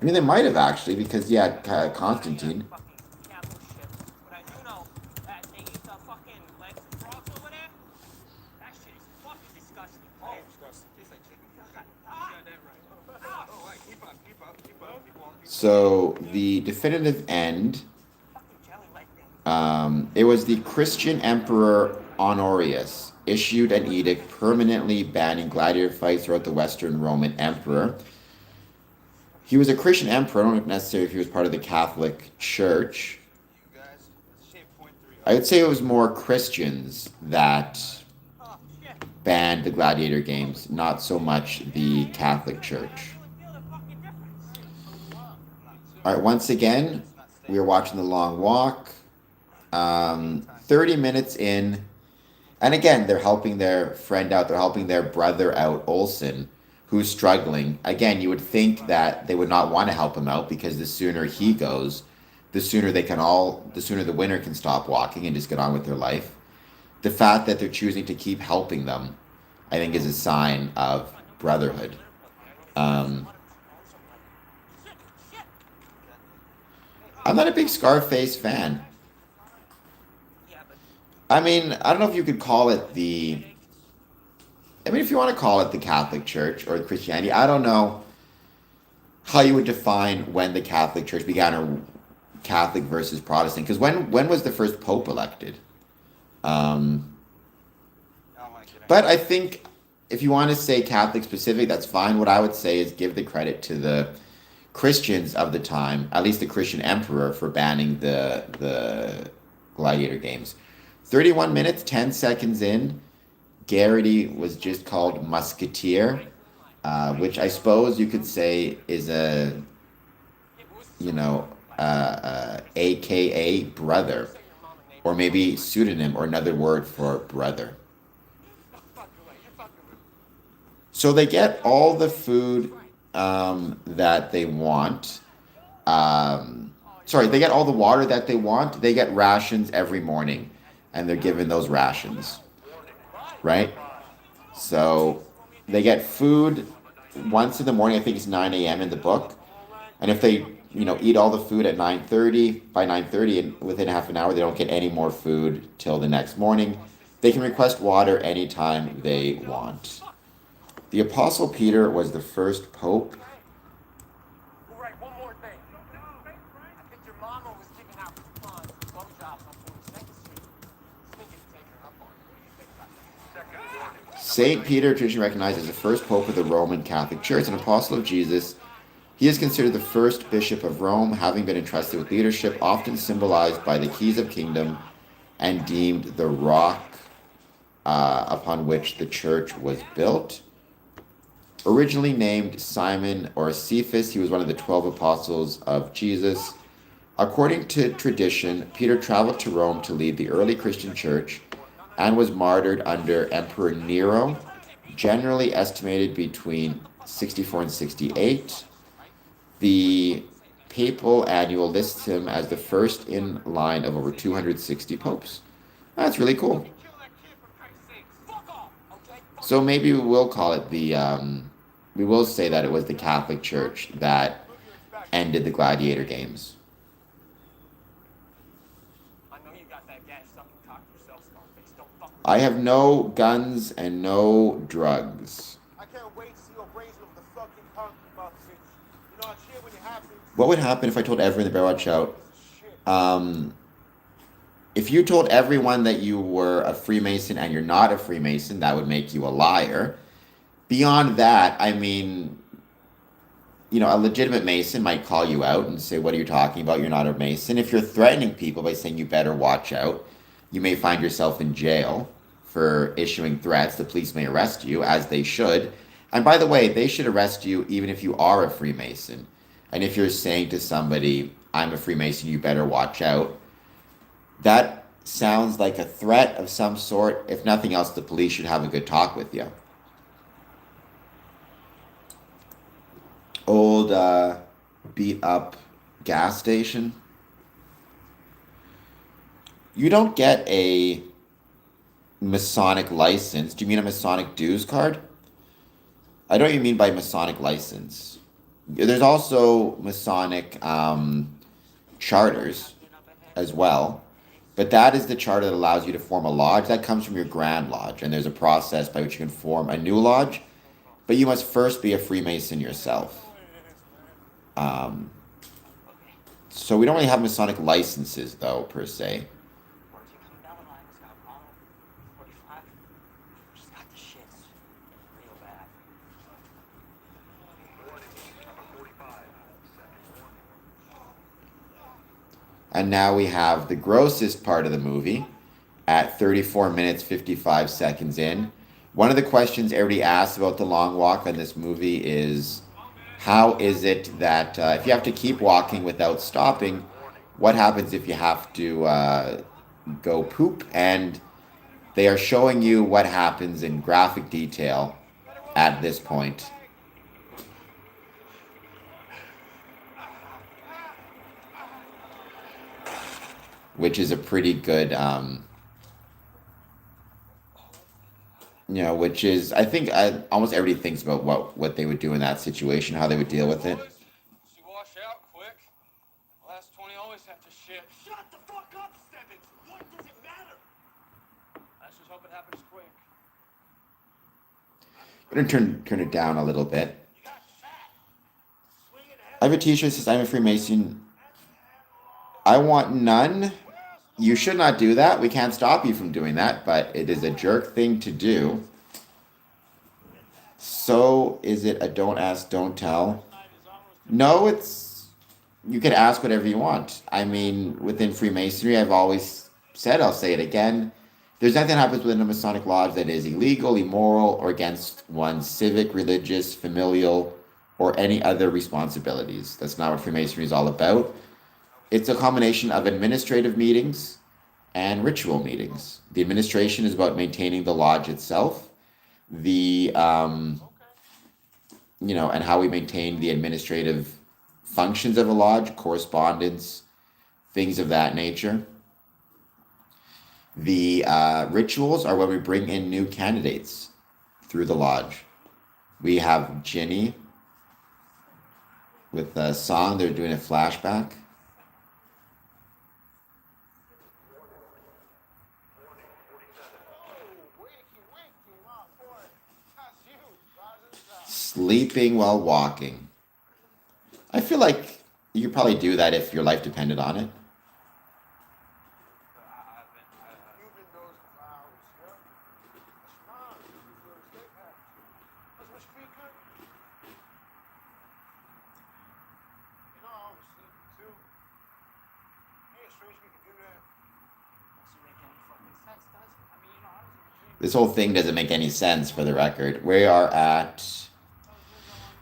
I mean, they might have actually, because you had Constantine. Fucking capital shit. But I do know that they eat the fucking legs of frogs over there. That shit is fucking disgusting. Oh, disgusting. Tastes like chicken. You got that right. Oh, right. Keep up. Keep on. So the definitive end, Fucking jelly like thing. it was the Christian Emperor Honorius issued an edict permanently banning gladiator fights throughout the Western Roman Emperor. He was a Christian emperor. I don't know if necessarily if he was part of the Catholic Church. You guys, let's shape point 3. I would say it was more Christians that Oh, shit. banned the gladiator games, not so much the Catholic Church. Feel the fucking difference. All right, once again, we are watching The Long Walk. 30 minutes in, and again, they're helping their friend out. They're helping their brother out, Olson, who's struggling. Again, you would think that they would not want to help him out because the sooner he goes, the sooner the winner can stop walking and just get on with their life. The fact that they're choosing to keep helping them, I think, is a sign of brotherhood. I'm not a big Scarface fan. I mean, I don't know if you could call it if you want to call it the Catholic Church or Christianity, I don't know how you would define when the Catholic Church began, or Catholic versus Protestant. Because when was the first Pope elected? But I think if you want to say Catholic specific, that's fine. What I would say is give the credit to the Christians of the time, at least the Christian emperor, for banning the gladiator games. 31 minutes, 10 seconds in, Garrity was just called Musketeer, which I suppose you could say is AKA brother, or maybe pseudonym or another word for brother. So they get all the food that they want. They get all the water that they want. They get rations every morning, and they're given those rations, right? So they get food once in the morning. I think it's 9 a.m. in the book. And if they, eat all the food at 9:30, by 9:30, and within half an hour, they don't get any more food till the next morning. They can request water anytime they want. The Apostle Peter was the first pope. All right, one more thing. I think your mama was giving out coupons for blowjobs on 42nd Street. Think it's taking her up on it. What do you think about that? Saint Peter, traditionally recognized as the first pope of the Roman Catholic Church, an apostle of Jesus. He is considered the first bishop of Rome, having been entrusted with leadership, often symbolized by the keys of kingdom, and deemed the rock upon which the church was built. Originally named Simon or Cephas, he was one of the 12 apostles of Jesus. According to tradition, Peter traveled to Rome to lead the early Christian church and was martyred under Emperor Nero, generally estimated between 64 and 68. The papal annual lists him as the first in line of over 260 popes. That's really cool. So maybe we will call it we will say that it was the Catholic Church that ended the gladiator games. I know you got that gas stuck and cock yourself, Scarface. Don't fuck with I have no guns and no drugs. I can't wait to see your brazen of the fucking concrete mouth bitch. I'm sure when it happens. What would happen if I told everyone in the Bear Watch Out? Shit. If you told everyone that you were a Freemason and you're not a Freemason, that would make you a liar. Beyond that, I mean, a legitimate Mason might call you out and say, what are you talking about? You're not a Mason. If you're threatening people by saying you better watch out, you may find yourself in jail for issuing threats. The police may arrest you, as they should. And by the way, they should arrest you even if you are a Freemason. And if you're saying to somebody, I'm a Freemason, you better watch out, that sounds like a threat of some sort. If nothing else, the police should have a good talk with you. Old beat up gas station. You don't get a Masonic license. Do you mean a Masonic dues card? I don't even mean by Masonic license. There's also Masonic charters as well, but that is the charter that allows you to form a lodge. That comes from your Grand Lodge, and there's a process by which you can form a new lodge, but you must first be a Freemason yourself. Um, so we don't really have Masonic licenses, though, per se. And now we have the grossest part of the movie at 34 minutes, 55 seconds in. One of the questions everybody asks about the long walk on this movie is, how is it that if you have to keep walking without stopping, what happens if you have to go poop? And they are showing you what happens in graphic detail at this point. Which is a pretty good, which is, I think almost everybody thinks about what they would do in that situation, how they would deal with it. She wash out quick. Last 20 always have to shit. Shut the fuck up, Stebbins. What does it matter? Let's just hope it happens quick. I'm gonna turn it down a little bit. I have a t-shirt that says I'm a Freemason. I want none. You should not do that. We can't stop you from doing that, but it is a jerk thing to do. So is it a don't ask, don't tell? No, you can ask whatever you want. I mean, within Freemasonry, I've always said, I'll say it again, there's nothing that happens within a Masonic lodge that is illegal, immoral, or against one's civic, religious, familial, or any other responsibilities. That's not what Freemasonry is all about. It's a combination of administrative meetings and ritual meetings. The administration is about maintaining the lodge itself, and how we maintain the administrative functions of a lodge, correspondence, things of that nature. The rituals are when we bring in new candidates through the lodge. We have Ginny with a song. They're doing a flashback. Sleeping while walking. I feel like you could probably do that if your life depended on it. This whole thing doesn't make any sense, for the record. We are at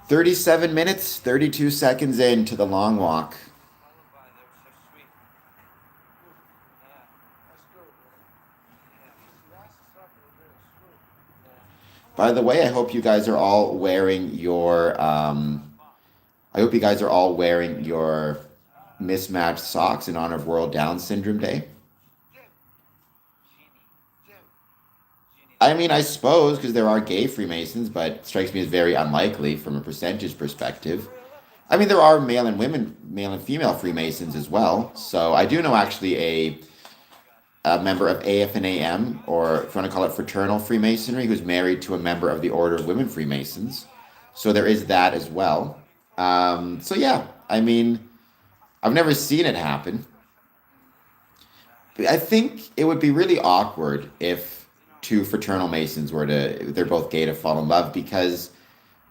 37 minutes, 32 seconds into the long walk. By the way, I hope you guys are all wearing your mismatched socks in honor of World Down Syndrome Day. I mean, I suppose, because there are gay Freemasons, but it strikes me as very unlikely from a percentage perspective. I mean, there are male and female Freemasons as well. So I do know actually a member of AF&AM, or if you want to call it fraternal Freemasonry, who's married to a member of the Order of Women Freemasons. So there is that as well. So yeah, I mean, I've never seen it happen. But I think it would be really awkward if two fraternal Masons they're both gay, to fall in love, because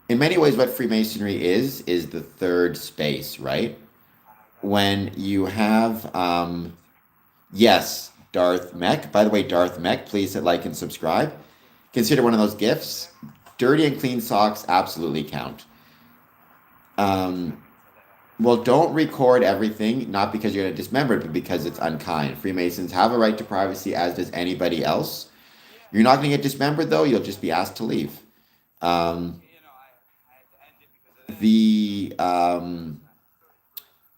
in many ways what Freemasonry is the third space, right? When you have, yes, Darth Mech. By the way, Darth Mech, please hit like and subscribe. Consider one of those gifts. Dirty and clean socks absolutely count. Well, don't record everything, not because you're going to dismember it, but because it's unkind. Freemasons have a right to privacy, as does anybody else. You're not going to get dismembered, though. You'll just be asked to leave. What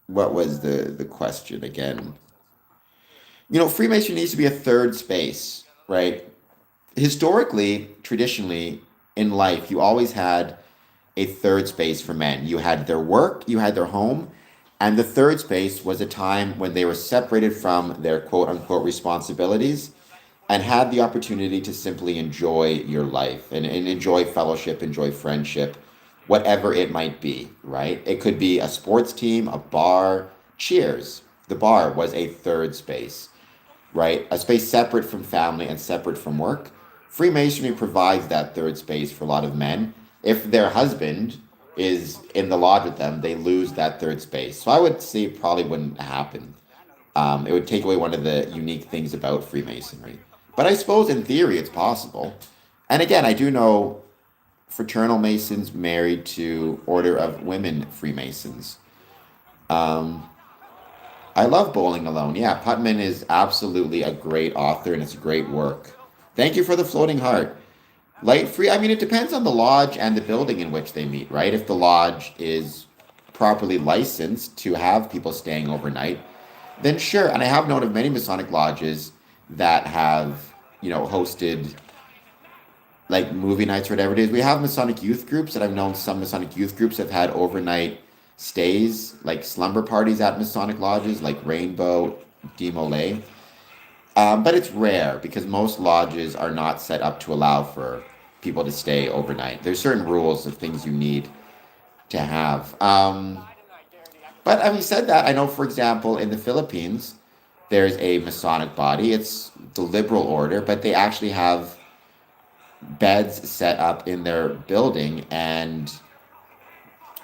was the question again? Freemasonry needs to be a third space, right? Historically, traditionally, in life, you always had a third space for men. You had their work, you had their home, and the third space was a time when they were separated from their quote unquote responsibilities and had the opportunity to simply enjoy your life and enjoy fellowship, enjoy friendship, whatever it might be, right? It could be a sports team, a bar, cheers. The bar was a third space, right? A space separate from family and separate from work. Freemasonry provides that third space for a lot of men. If their husband is in the lodge with them, they lose that third space. So I would say it probably wouldn't happen. It would take away one of the unique things about Freemasonry. But I suppose in theory it's possible. And again, I do know fraternal Masons married to Order of Women Freemasons. Um, I love Bowling Alone. Yeah, Putman is absolutely a great author and it's a great work. Thank you for the floating heart. Light free, I mean, it depends on the lodge and the building in which they meet, right? If the lodge is properly licensed to have people staying overnight, then sure. And I have known of many Masonic lodges that have, hosted like movie nights or whatever it is. We have Masonic youth groups, and I've known some Masonic youth groups have had overnight stays, like slumber parties at Masonic lodges, like Rainbow, Demolay. But it's rare because most lodges are not set up to allow for people to stay overnight. There's certain rules of things you need to have. But having said that, I know, for example, in the Philippines, there's a Masonic body. It's the liberal order, but they actually have beds set up in their building, and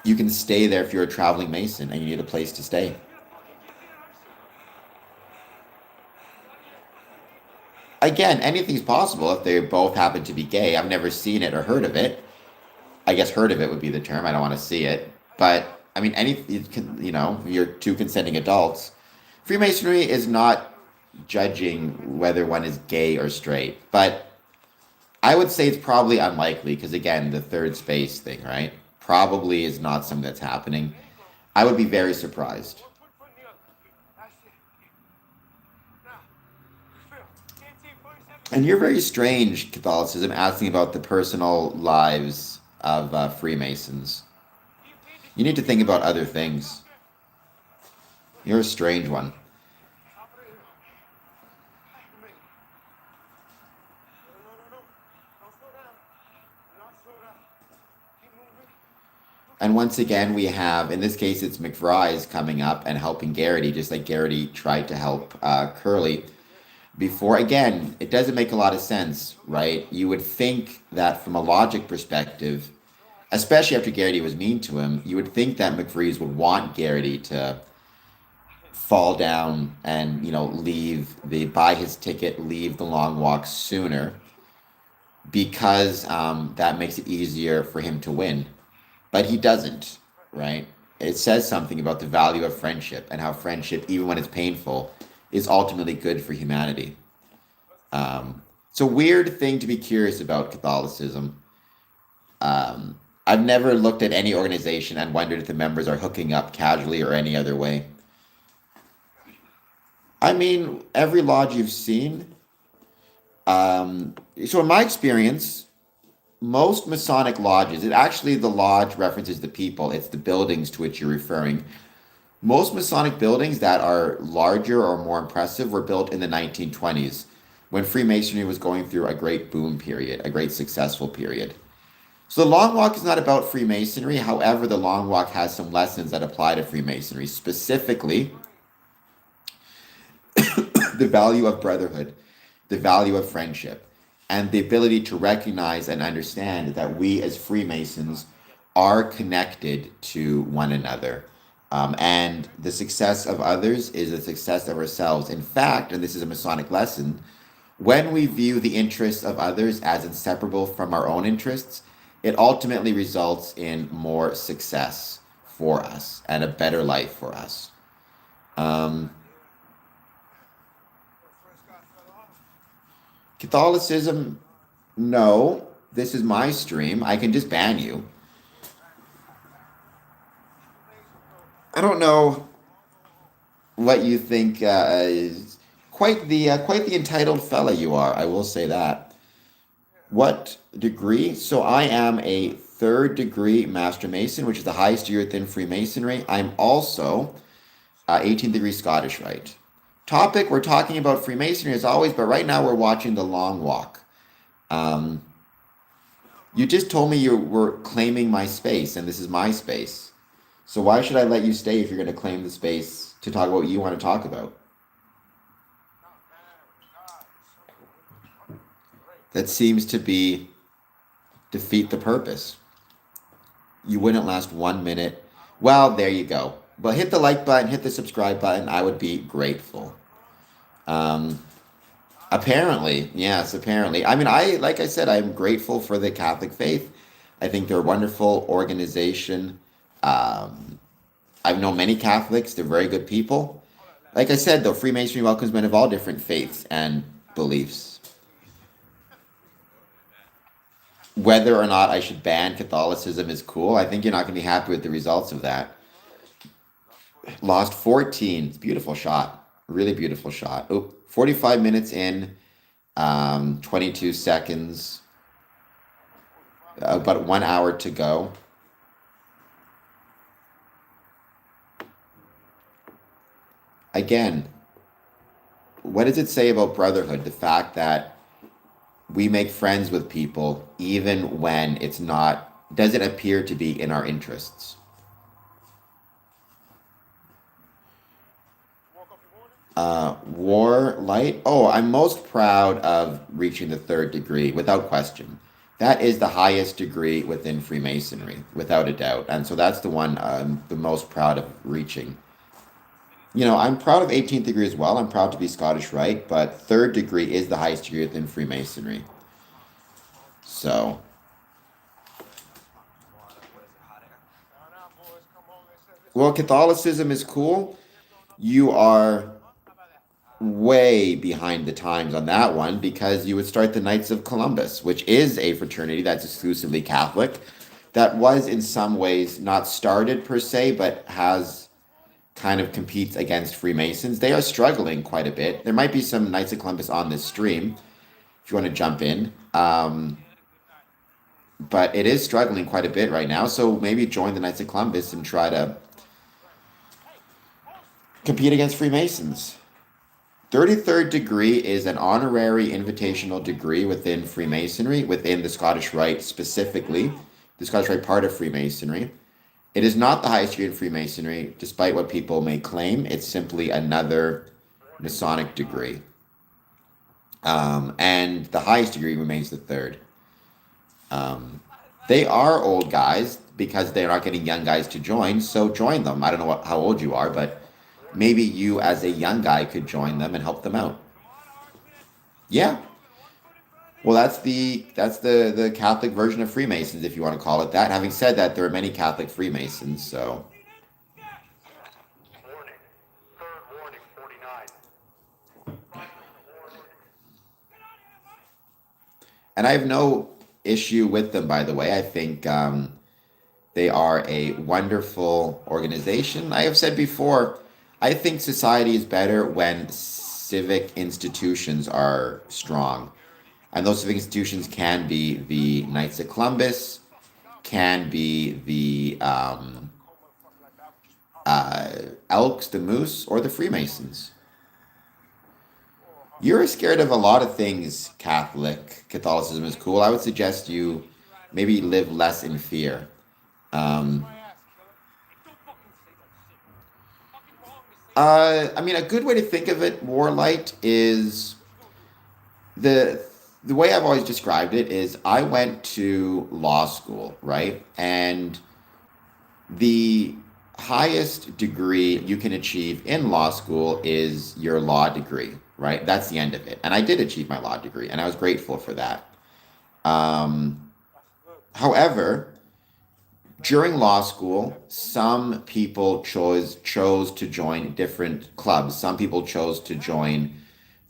you can stay there if you're a traveling Mason and you need a place to stay. Again, anything's possible if they both happen to be gay. I've never seen it or heard of it. I guess heard of it would be the term. I don't want to see it. But I mean, you're two consenting adults. Freemasonry is not judging whether one is gay or straight, but I would say it's probably unlikely because, again, the third space thing, right? Probably is not something that's happening. I would be very surprised. And you're very strange, Catholicism, asking about the personal lives of Freemasons. You need to think about other things. You're a strange one. And once again, we have, in this case, it's McBride's coming up and helping Garrity, just like Garrity tried to help Curly before. Again, it doesn't make a lot of sense, right? You would think that from a logic perspective, especially after Garrity was mean to him, you would think that McBride would want Garrity to fall down and, buy his ticket, leave the long walk sooner, because that makes it easier for him to win. But he doesn't, right? It says something about the value of friendship and how friendship, even when it's painful, is ultimately good for humanity. It's a weird thing to be curious about, Catholicism. I've never looked at any organization and wondered if the members are hooking up casually or any other way. I mean, every lodge you've seen. So in my experience, most Masonic lodges, the lodge references the people, it's the buildings to which you're referring. Most Masonic buildings that are larger or more impressive were built in the 1920s, when Freemasonry was going through a great boom period, a great successful period. So the Long Walk is not about Freemasonry. However, the Long Walk has some lessons that apply to Freemasonry, specifically the value of brotherhood, the value of friendship, and the ability to recognize and understand that we as Freemasons are connected to one another. And the success of others is the success of ourselves. In fact, and this is a Masonic lesson, when we view the interests of others as inseparable from our own interests, it ultimately results in more success for us and a better life for us. Catholicism, no, this is my stream. I can just ban you. I don't know what you think is quite the entitled fella you are. I will say that. What degree? So I am a third degree Master Mason, which is the highest degree within Freemasonry. I'm also 18th degree Scottish Rite. Topic, we're talking about Freemasonry as always, but right now we're watching The Long Walk. Um, you just told me you were claiming my space, and this is my space. So why should I let you stay if you're going to claim the space to talk about what you want to talk about? That seems to be defeat the purpose. You wouldn't last 1 minute. Well, there you go. But hit the like button, hit the subscribe button. I would be grateful. Apparently, yes, apparently. I mean, like I said, I'm grateful for the Catholic faith. I think they're a wonderful organization. I've known many Catholics. They're very good people. Like I said, though, Freemasonry welcomes men of all different faiths and beliefs. Whether or not I should ban Catholicism is cool. I think you're not going to be happy with the results of that. Lost 14. It's a beautiful shot. Really beautiful shot. Oh, 45 minutes in, 22 seconds. About 1 hour to go. Again, what does it say about brotherhood? The fact that we make friends with people even when it's not, doesn't appear to be in our interests. War light. Oh, I'm most proud of reaching the third degree, without question. That is the highest degree within Freemasonry, without a doubt. And so that's the one I'm the most proud of reaching. You know, I'm proud of 18th degree as well. I'm proud to be Scottish Rite, but third degree is the highest degree within Freemasonry. So, well, Catholicism is cool. You are way behind the times on that one because you would start the Knights of Columbus, which is a fraternity that's exclusively Catholic, that was in some ways not started per se, but has kind of competes against Freemasons. They are struggling quite a bit. There might be some Knights of Columbus on this stream if you want to jump in. But it is struggling quite a bit right now, so maybe join the Knights of Columbus and try to compete against Freemasons. 33rd degree is an honorary invitational degree within Freemasonry, within the Scottish Rite specifically, the Scottish Rite part of Freemasonry. It is not the highest degree in Freemasonry, despite what people may claim. It's simply another Masonic degree. And the highest degree remains the third. They are old guys because they're not getting young guys to join, so join them. I don't know how old you are, but maybe you as a young guy could join them and help them out. Yeah. Well, that's the Catholic version of Freemasons, if you want to call it that. Having said that, there are many Catholic Freemasons, so. Warning. Third warning, 49. And I have no issue with them, by the way. I think they are a wonderful organization. I have said before, I think society is better when civic institutions are strong. And those civic institutions can be the Knights of Columbus, can be the Elks, the Moose, or the Freemasons. You're scared of a lot of things, Catholicism is cool. I would suggest you maybe live less in fear. I mean, a good way to think of it, Warlight, is the way I've always described it is I went to law school, right? And the highest degree you can achieve in law school is your law degree, right? That's the end of it. And I did achieve my law degree, and I was grateful for that. However, during law school, some people chose to join different clubs. Some people chose to join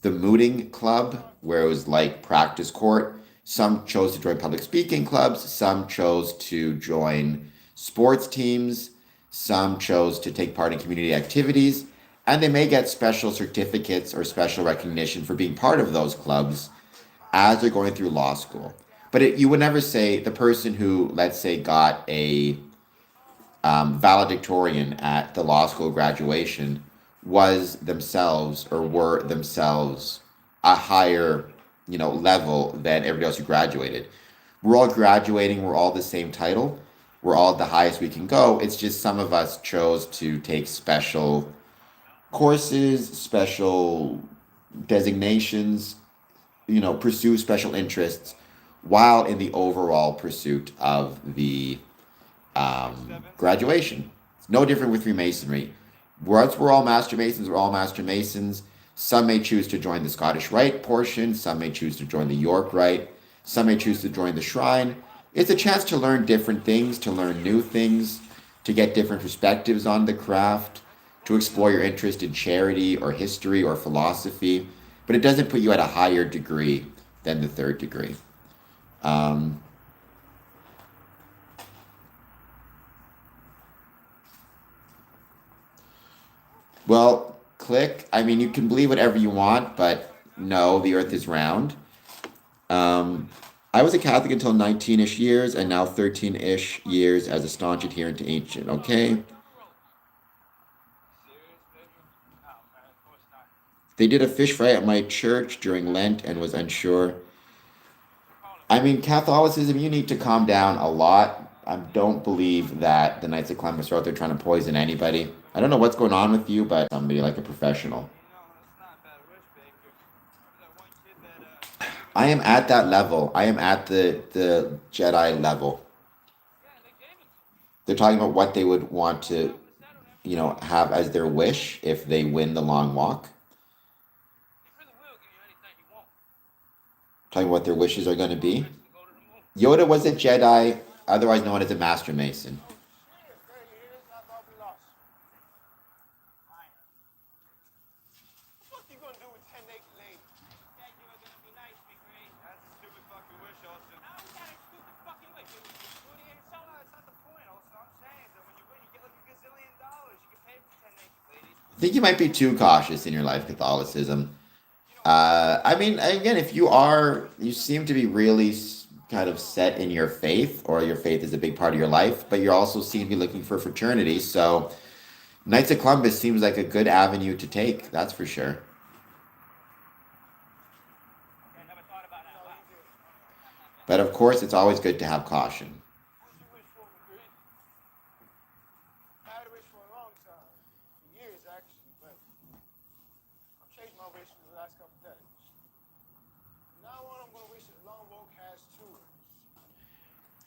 the mooting club, where it was like practice court. Some chose to join public speaking clubs. Some chose to join sports teams. Some chose to take part in community activities. And they may get special certificates or special recognition for being part of those clubs as they're going through law school. But you would never say the person who, let's say, got a valedictorian at the law school graduation was themselves or were themselves a higher, level than everybody else who graduated. We're all graduating, we're all the same title, we're all the highest we can go. It's just some of us chose to take special courses, special designations, pursue special interests while in the overall pursuit of the graduation. It's no different with Freemasonry. Once we're all Master Masons, we're all Master Masons. Some may choose to join the Scottish Rite portion. Some may choose to join the York Rite. Some may choose to join the Shrine. It's a chance to learn different things, to learn new things, to get different perspectives on the craft, to explore your interest in charity or history or philosophy. But it doesn't put you at a higher degree than the third degree. Well, click. I mean, you can believe whatever you want, but no, the earth is round. I was a Catholic until 19-ish years and now 13-ish years as a staunch adherent to ancient. Okay. They did a fish fry at my church during Lent and was unsure. I mean, Catholicism, you need to calm down a lot. I don't believe that the Knights of Columbus are out there trying to poison anybody. I don't know what's going on with you, but somebody like a professional. I am at that level. I am at the Jedi level. They're talking about what they would want to, have as their wish if they win the long walk. Talking about what their wishes are going to be. Yoda was a Jedi, otherwise known as a Master Mason. I think you might be too cautious in your life, Catholicism. I mean, again, if you seem to be really kind of set in your faith, or your faith is a big part of your life, but you're also seem to be looking for fraternity. So, Knights of Columbus seems like a good avenue to take, that's for sure. But of course, it's always good to have caution.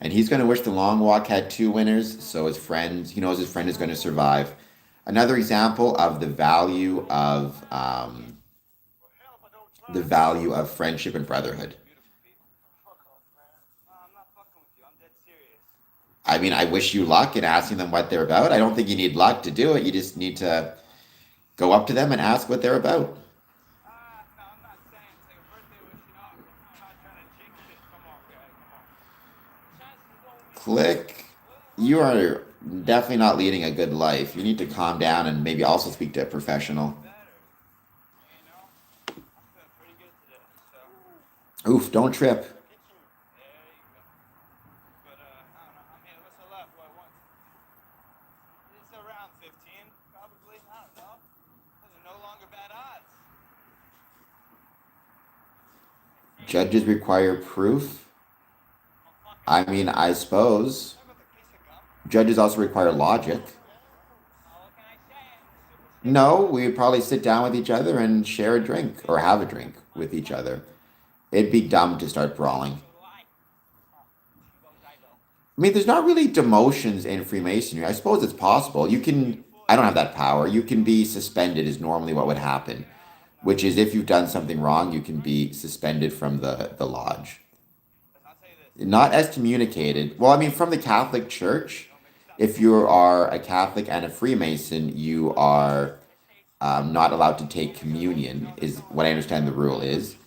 And he's going to wish the long walk had 2 winners, so he knows his friend is going to survive. Another example of the value of friendship and brotherhood. I mean, I wish you luck in asking them what they're about. I don't think you need luck to do it. You just need to go up to them and ask what they're about. Click. You are definitely not leading a good life. You need to calm down and maybe also speak to a professional. Oof, don't trip. Judges require proof. I mean, I suppose. Judges also require logic. No, we'd probably sit down with each other and share a drink or have a drink with each other. It'd be dumb to start brawling. I mean, there's not really demotions in Freemasonry. I suppose it's possible. I don't have that power. You can be suspended is normally what would happen, which is if you've done something wrong, you can be suspended from the lodge. Not excommunicated. Well, I mean, from the Catholic Church, if you are a Catholic and a Freemason, you are not allowed to take communion, is what I understand the rule is.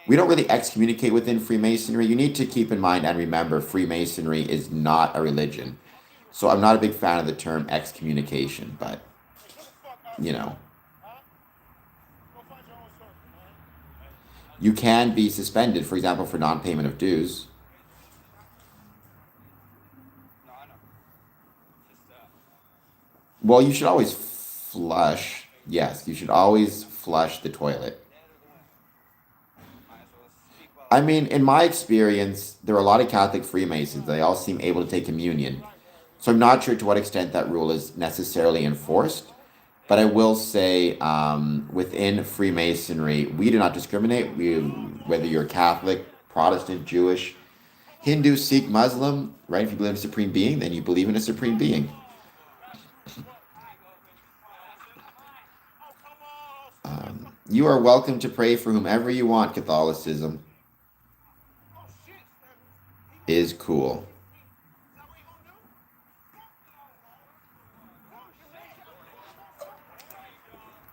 We don't really excommunicate within Freemasonry. You need to keep in mind and remember Freemasonry is not a religion. So I'm not a big fan of the term excommunication, but, You can be suspended, for example, for non-payment of dues. No, I know. Just, Well, you should always flush. Yes, you should always flush the toilet. might as well speak while I mean, in my experience, there are a lot of Catholic Freemasons. They all seem able to take communion. So I'm not sure to what extent that rule is necessarily enforced. But I will say, within Freemasonry, we do not discriminate. Whether you're Catholic, Protestant, Jewish, Hindu, Sikh, Muslim, right? If you believe in a supreme being, then you believe in a supreme being. You are welcome to pray for whomever you want. Catholicism is cool.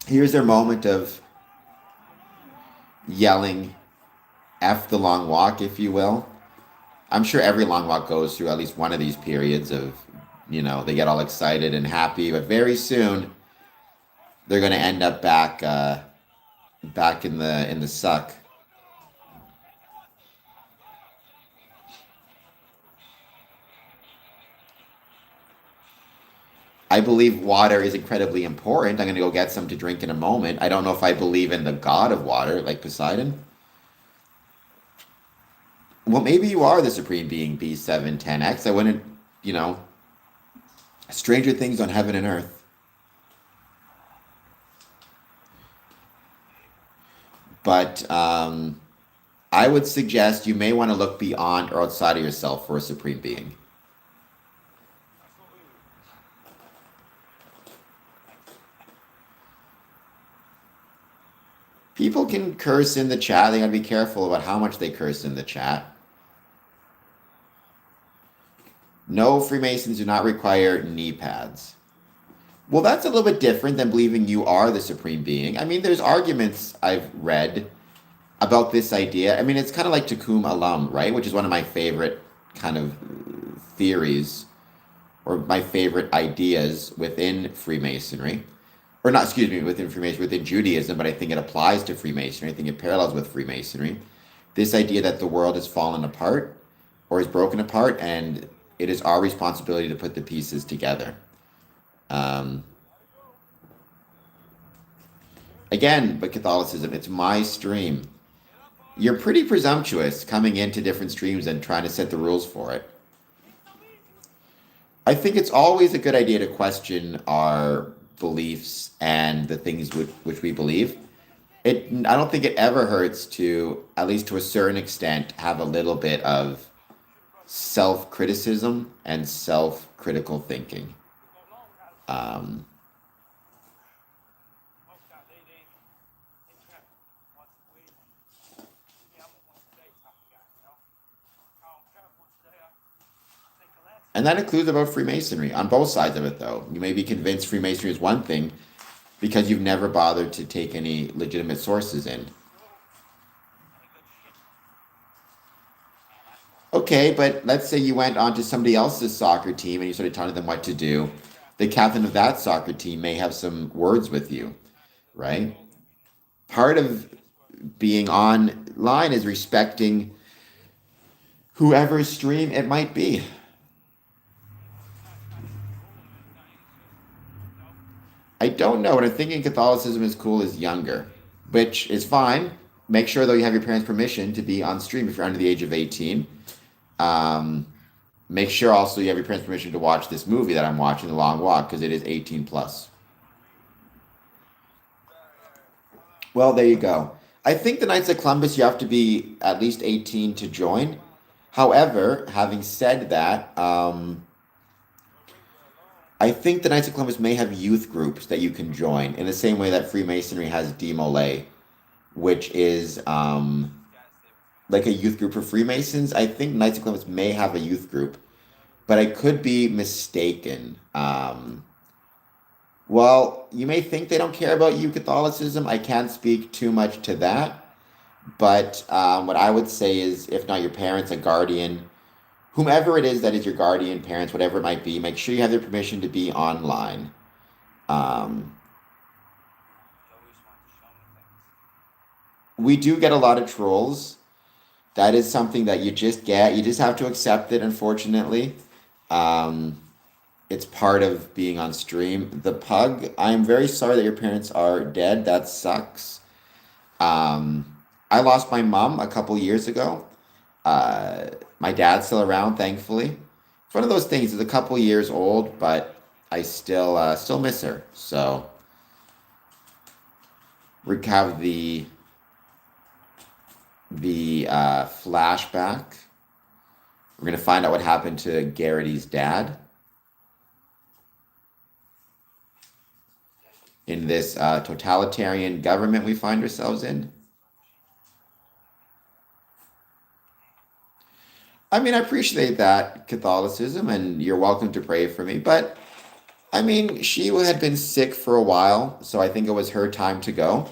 Here's their moment of yelling F the long walk, if you will. I'm sure every long walk goes through at least one of these periods of, they get all excited and happy, but very soon they're going to end up back in the suck. I believe water is incredibly important. I'm going to go get some to drink in a moment. I don't know if I believe in the god of water, like Poseidon. Well, maybe you are the supreme being, B710X. I wouldn't, stranger things on heaven and earth. But I would suggest you may want to look beyond or outside of yourself for a supreme being. People can curse in the chat. They got to be careful about how much they curse in the chat. No, Freemasons do not require knee pads. Well, that's a little bit different than believing you are the supreme being. I mean, there's arguments I've read about this idea. I mean, it's kind of like Tikkun Olam, right? Which is one of my favorite kind of theories or my favorite ideas within Freemasonry. Or not, excuse me, within Freemasonry, within Judaism, but I think it applies to Freemasonry. I think it parallels with Freemasonry. This idea that the world has fallen apart or is broken apart, and it is our responsibility to put the pieces together. Again, but Catholicism, it's my stream. You're pretty presumptuous coming into different streams and trying to set the rules for it. I think it's always a good idea to question our beliefs and the things which we believe. I don't think it ever hurts to, at least to a certain extent, have a little bit of self-criticism and self-critical thinking. And that includes about Freemasonry, on both sides of it, though. You may be convinced Freemasonry is one thing because you've never bothered to take any legitimate sources in. Okay, but let's say you went onto somebody else's soccer team and you started telling them what to do. The captain of that soccer team may have some words with you, right? Part of being online is respecting whoever's stream it might be. I don't know. What I'm thinking Catholicism is cool is younger, which is fine. Make sure, though, you have your parents' permission to be on stream if you're under the age of 18. Make sure also you have your parents' permission to watch this movie that I'm watching, The Long Walk, because it is 18 plus. Well, there you go. I think the Knights of Columbus, you have to be at least 18 to join. However, having said that, I think the Knights of Columbus may have youth groups that you can join in the same way that Freemasonry has DMOLA, which is like a youth group for Freemasons. I think Knights of Columbus may have a youth group, but I could be mistaken. Well, you may think they don't care about you, Catholicism. I can't speak too much to that. But what I would say is, if not your parents, a guardian, whomever it is that is your guardian, parents, whatever it might be, make sure you have their permission to be online. We do get a lot of trolls. That is something that you just get. You just have to accept it, unfortunately. Um, it's part of being on stream. The pug, I am very sorry that your parents are dead. That sucks. I lost my mom a couple years ago. Uh, my dad's still around, thankfully. It's one of those things. It's a couple years old, but I still miss her. So we have the flashback. We're gonna find out what happened to Garrity's dad in this totalitarian government we find ourselves in. I mean, I appreciate that, Catholicism, and you're welcome to pray for me. But I mean, she had been sick for a while, so I think it was her time to go.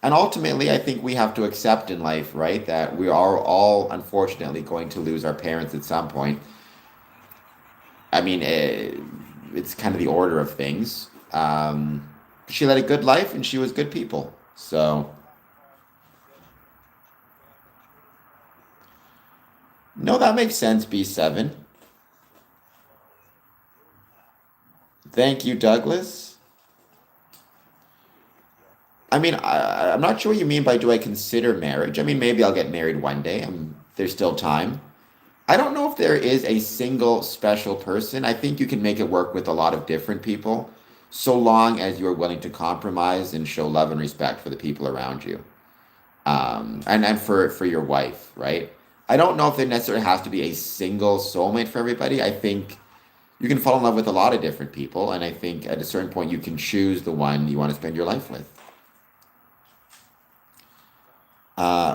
And ultimately, I think we have to accept in life, right, that we are all unfortunately going to lose our parents at some point. I mean, it's kind of the order of things. She led a good life and she was good people. So, no, that makes sense, B7. Thank you, Douglas. I mean, I'm not sure what you mean by do I consider marriage. I mean, maybe I'll get married one day. There's still time. I don't know if there is a single special person. I think you can make it work with a lot of different people, so long as you're willing to compromise and show love and respect for the people around you, and for your wife, right? I don't know if there necessarily has to be a single soulmate for everybody. I think you can fall in love with a lot of different people, and I think at a certain point you can choose the one you want to spend your life with.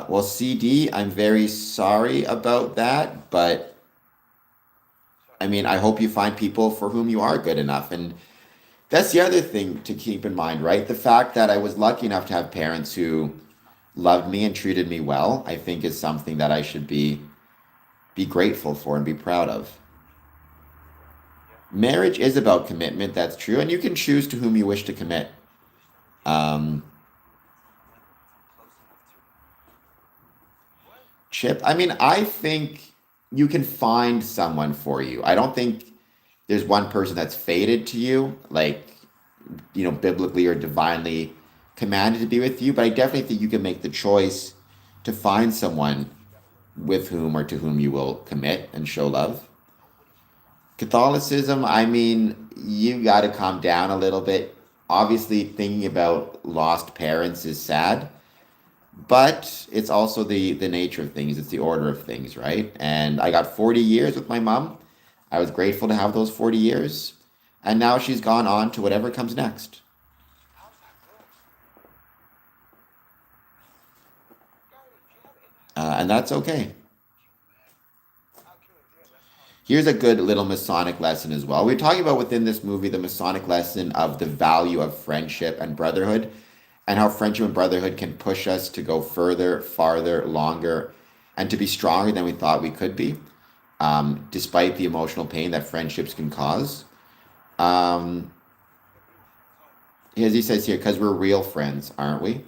Well, CD, I'm very sorry about that, but I mean, I hope you find people for whom you are good enough. And that's the other thing to keep in mind, right? The fact that I was lucky enough to have parents who loved me and treated me well, I think is something that I should be grateful for and be proud of. Marriage is about commitment, that's true, and you can choose to whom you wish to commit. Um, Chip, I mean, I think you can find someone for you. I don't think there's one person that's fated to you, like, biblically or divinely commanded to be with you, but I definitely think you can make the choice to find someone with whom or to whom you will commit and show love. Catholicism, I mean, you got to calm down a little bit. Obviously, thinking about lost parents is sad, but it's also the nature of things. It's the order of things, right? And I got 40 years with my mom. I was grateful to have those 40 years. And now she's gone on to whatever comes next. And that's okay. Here's a good little Masonic lesson as well. We're talking about within this movie the Masonic lesson of the value of friendship and brotherhood, and how friendship and brotherhood can push us to go further, farther, longer, and to be stronger than we thought we could be, despite the emotional pain that friendships can cause. Um, as he says here, because we're real friends, aren't we?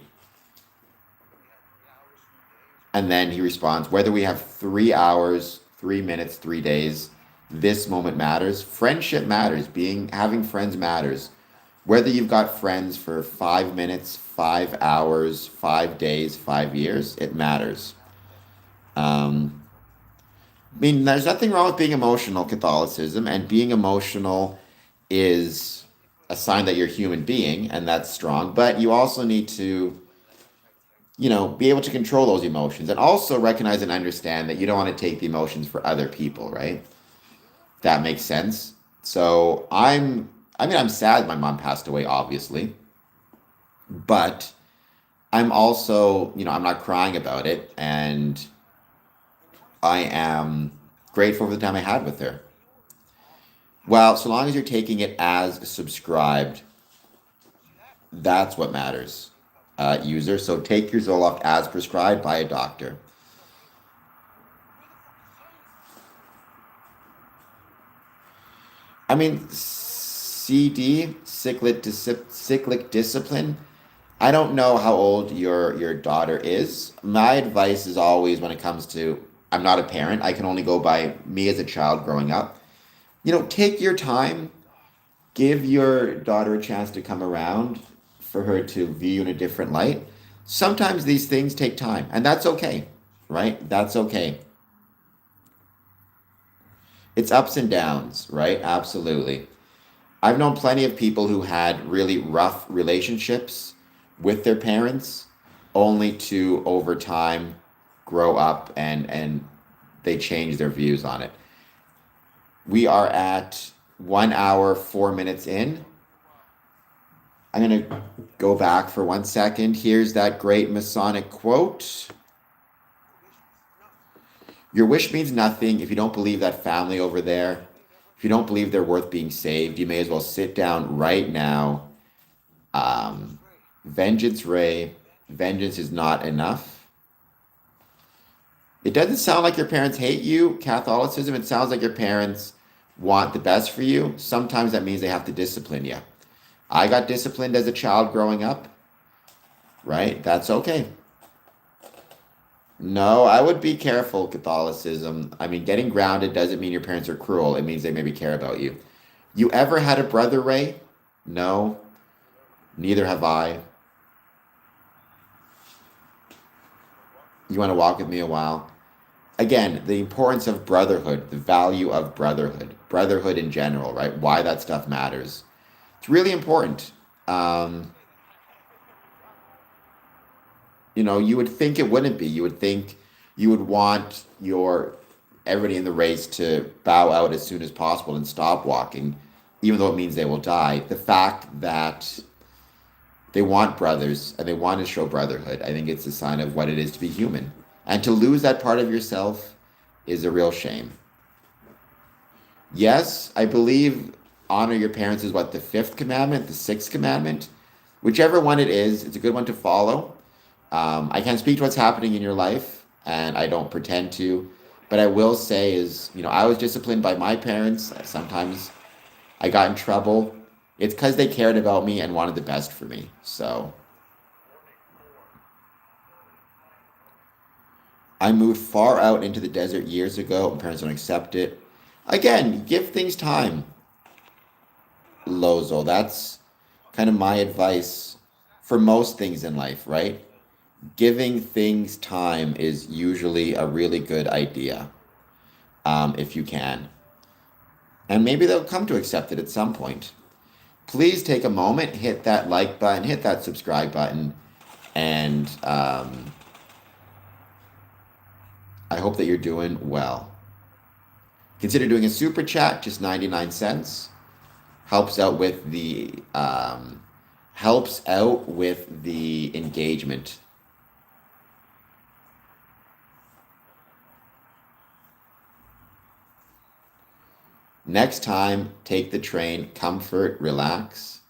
And then he responds, whether we have 3 hours, 3 minutes, 3 days, this moment matters. Friendship matters. Having friends matters. Whether you've got friends for 5 minutes, 5 hours, 5 days, 5 years, it matters. Um, I mean, there's nothing wrong with being emotional, Catholicism, and being emotional is a sign that you're a human being, and that's strong. But you also need to, be able to control those emotions and also recognize and understand that you don't want to take the emotions for other people, right? That makes sense. So I'm sad my mom passed away, obviously, but I'm also, I'm not crying about it, and I am grateful for the time I had with her. Well, so long as you're taking it as subscribed, that's what matters, user. So take your Zoloft as prescribed by a doctor. I mean, CD, cyclic discipline. I don't know how old your daughter is. My advice is always when it comes to I'm not a parent. I can only go by me as a child growing up. Take your time. Give your daughter a chance to come around for her to view you in a different light. Sometimes these things take time, and that's okay, right? That's okay. It's ups and downs, right? Absolutely. I've known plenty of people who had really rough relationships with their parents, only to over time grow up and they change their views on it. We are at 1 hour, 4 minutes in. I'm going to go back for 1 second. Here's that great Masonic quote. Your wish means nothing if you don't believe that family over there. If you don't believe they're worth being saved, you may as well sit down right now. Vengeance Ray, vengeance is not enough. It doesn't sound like your parents hate you, Catholicism. It sounds like your parents want the best for you. Sometimes that means they have to discipline you. I got disciplined as a child growing up, right? That's okay. No, I would be careful, Catholicism. I mean, getting grounded doesn't mean your parents are cruel. It means they maybe care about you. You ever had a brother, Ray? No, neither have I. You want to walk with me a while? Again, the importance of brotherhood, the value of brotherhood in general, right? Why that stuff matters. It's really important. You would think it wouldn't be. You would think you would want everybody in the race to bow out as soon as possible and stop walking, even though it means they will die. The fact that they want brothers and they want to show brotherhood, I think it's a sign of what it is to be human. And to lose that part of yourself is a real shame. Yes, I believe honor your parents is what, the fifth commandment, the sixth commandment? Whichever one it is, it's a good one to follow. I can't speak to what's happening in your life, and I don't pretend to, but I will say is, I was disciplined by my parents. Sometimes I got in trouble. It's because they cared about me and wanted the best for me. So I moved far out into the desert years ago. My parents don't accept it. Again, give things time, Lozo. That's kind of my advice for most things in life, right? Giving things time is usually a really good idea, if you can. And maybe they'll come to accept it at some point. Please take a moment, hit that like button, hit that subscribe button, and I hope that you're doing well. Consider doing a super chat, just 99 cents. Helps out with the engagement. Next time, take the train, comfort, relax.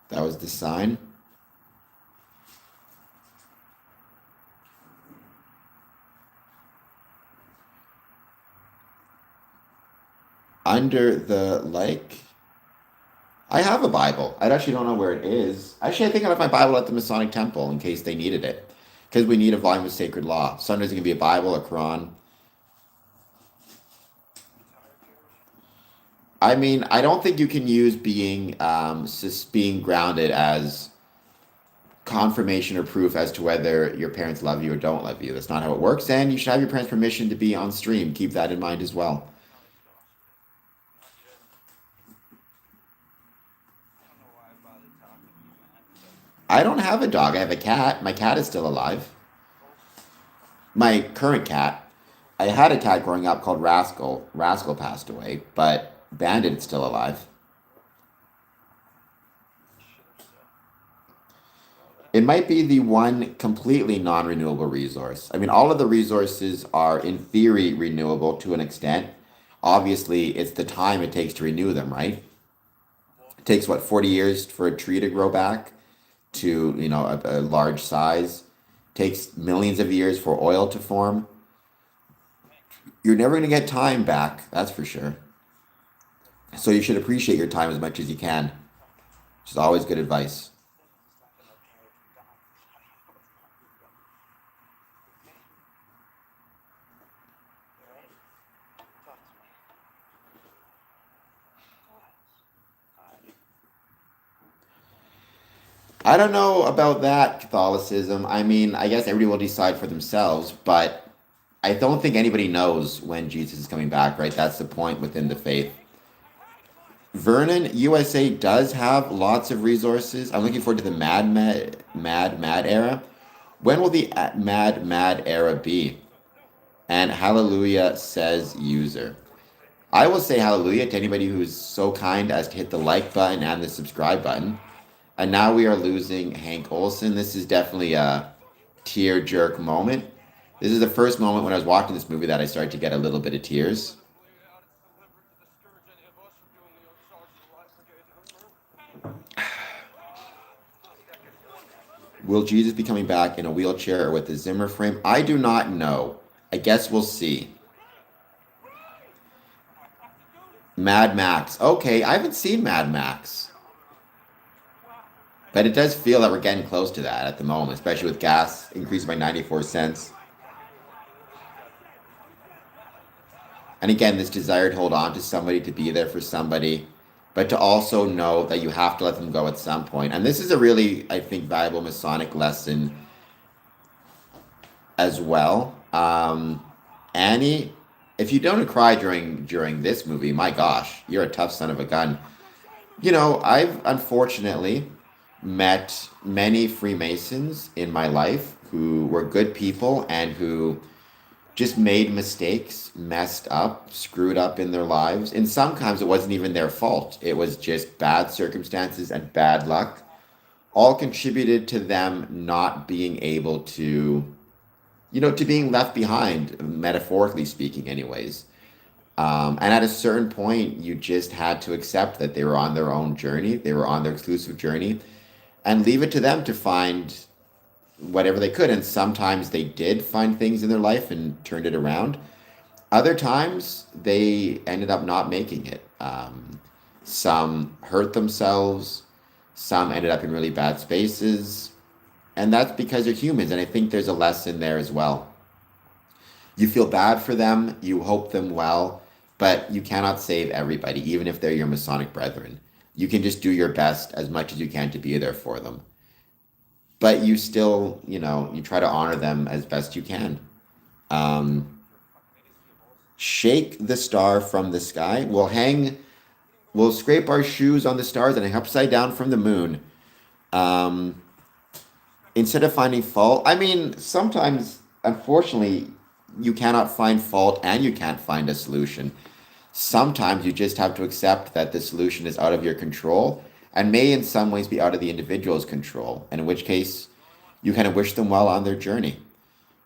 That was the sign. Under the like, I have a Bible. I actually don't know where it is. Actually, I think I left my Bible at the Masonic Temple in case they needed it. Because we need a volume of sacred law. Sometimes it can be a Bible, a Quran. I mean, I don't think you can use being grounded as confirmation or proof as to whether your parents love you or don't love you. That's not how it works. And you should have your parents' permission to be on stream. Keep that in mind as well. I don't have a dog. I have a cat. My cat is still alive. My current cat. I had a cat growing up called Rascal. Rascal passed away, but Bandit is still alive. It might be the one completely non-renewable resource. I mean, all of the resources are in theory renewable to an extent. Obviously, it's the time it takes to renew them, right? It takes, 40 years for a tree to grow back to, a large size. Takes millions of years for oil to form. You're never going to get time back, that's for sure. So you should appreciate your time as much as you can, which is always good advice. I don't know about that, Catholicism. I mean, I guess everybody will decide for themselves, but I don't think anybody knows when Jesus is coming back, right? That's the point within the faith. Vernon, USA does have lots of resources. I'm looking forward to the Mad era. When will the Mad era be? And hallelujah, says user. I will say hallelujah to anybody who's so kind as to hit the like button and the subscribe button. And now we are losing Hank Olson. This is definitely a tear jerk moment. This is the first moment when I was watching this movie that I started to get a little bit of tears. Will Jesus be coming back in a wheelchair or with a Zimmer frame? I do not know. I guess we'll see. Mad Max. Okay, I haven't seen Mad Max. But it does feel that we're getting close to that at the moment, especially with gas increasing by 94 cents. And again, this desire to hold on to somebody, to be there for somebody, but to also know that you have to let them go at some point. And this is a really, I think, valuable Masonic lesson as well. Annie, if you don't cry during this movie, my gosh, you're a tough son of a gun. You know, I've unfortunately met many Freemasons in my life who were good people and who just made mistakes, messed up, screwed up in their lives. And sometimes it wasn't even their fault. It was just bad circumstances and bad luck. All contributed to them not being able to, to being left behind, metaphorically speaking anyways. And at a certain point, you just had to accept that they were on their own journey. They were on their exclusive journey and leave it to them to find whatever they could. And sometimes they did find things in their life and turned it around. Other times they ended up not making it. Some hurt themselves. Some ended up in really bad spaces. And that's because they're humans. And I think there's a lesson there as well. You feel bad for them. You hope them well. But you cannot save everybody, even if they're your Masonic brethren. You can just do your best as much as you can to be there for them. But you still, you try to honor them as best you can. Shake the star from the sky. We'll scrape our shoes on the stars and hang upside down from the moon. Instead of finding fault, I mean, sometimes, unfortunately, you cannot find fault and you can't find a solution. Sometimes you just have to accept that the solution is out of your control and may in some ways be out of the individual's control, and in which case you kind of wish them well on their journey.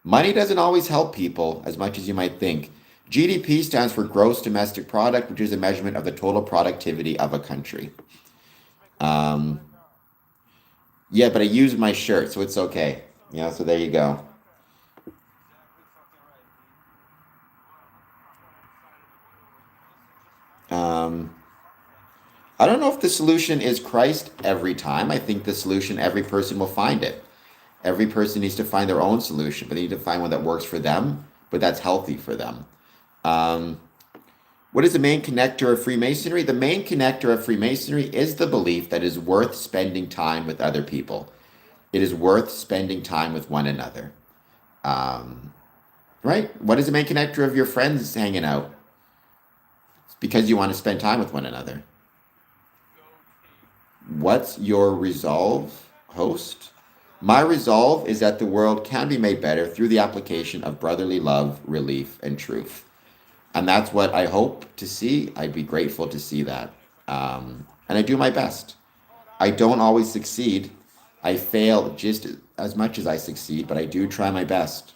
Money doesn't always help people as much as you might think. GDP stands for gross domestic product, which is a measurement of the total productivity of a country. Yeah, but I used my shirt, so it's okay. So there you go. I don't know if the solution is Christ every time. I think the solution, every person will find it. Every person needs to find their own solution, but they need to find one that works for them, but that's healthy for them. What is the main connector of Freemasonry? The main connector of Freemasonry is the belief that it is worth spending time with other people. It is worth spending time with one another. Right? What is the main connector of your friends hanging out? It's because you want to spend time with one another. What's your resolve, host? My resolve is that the world can be made better through the application of brotherly love, relief, and truth. And that's what I hope to see. I'd be grateful to see that. And I do my best. I don't always succeed. I fail just as much as I succeed, but I do try my best.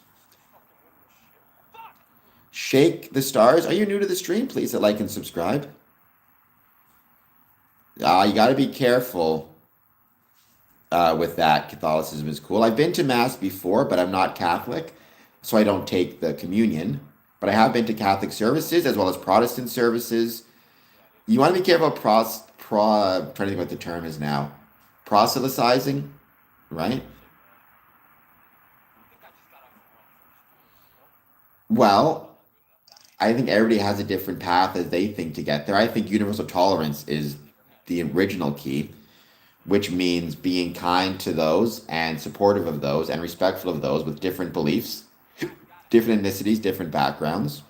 Shake the stars. Are you new to the stream? Please hit like and subscribe. You got to be careful with that. Catholicism is cool. I've been to Mass before, but I'm not Catholic, so I don't take the communion. But I have been to Catholic services as well as Protestant services. You want to be careful about I'm trying to think what the term is now. Proselytizing, right? Well, I think everybody has a different path as they think to get there. I think universal tolerance is the original key, which means being kind to those and supportive of those and respectful of those with different beliefs, different ethnicities, different backgrounds.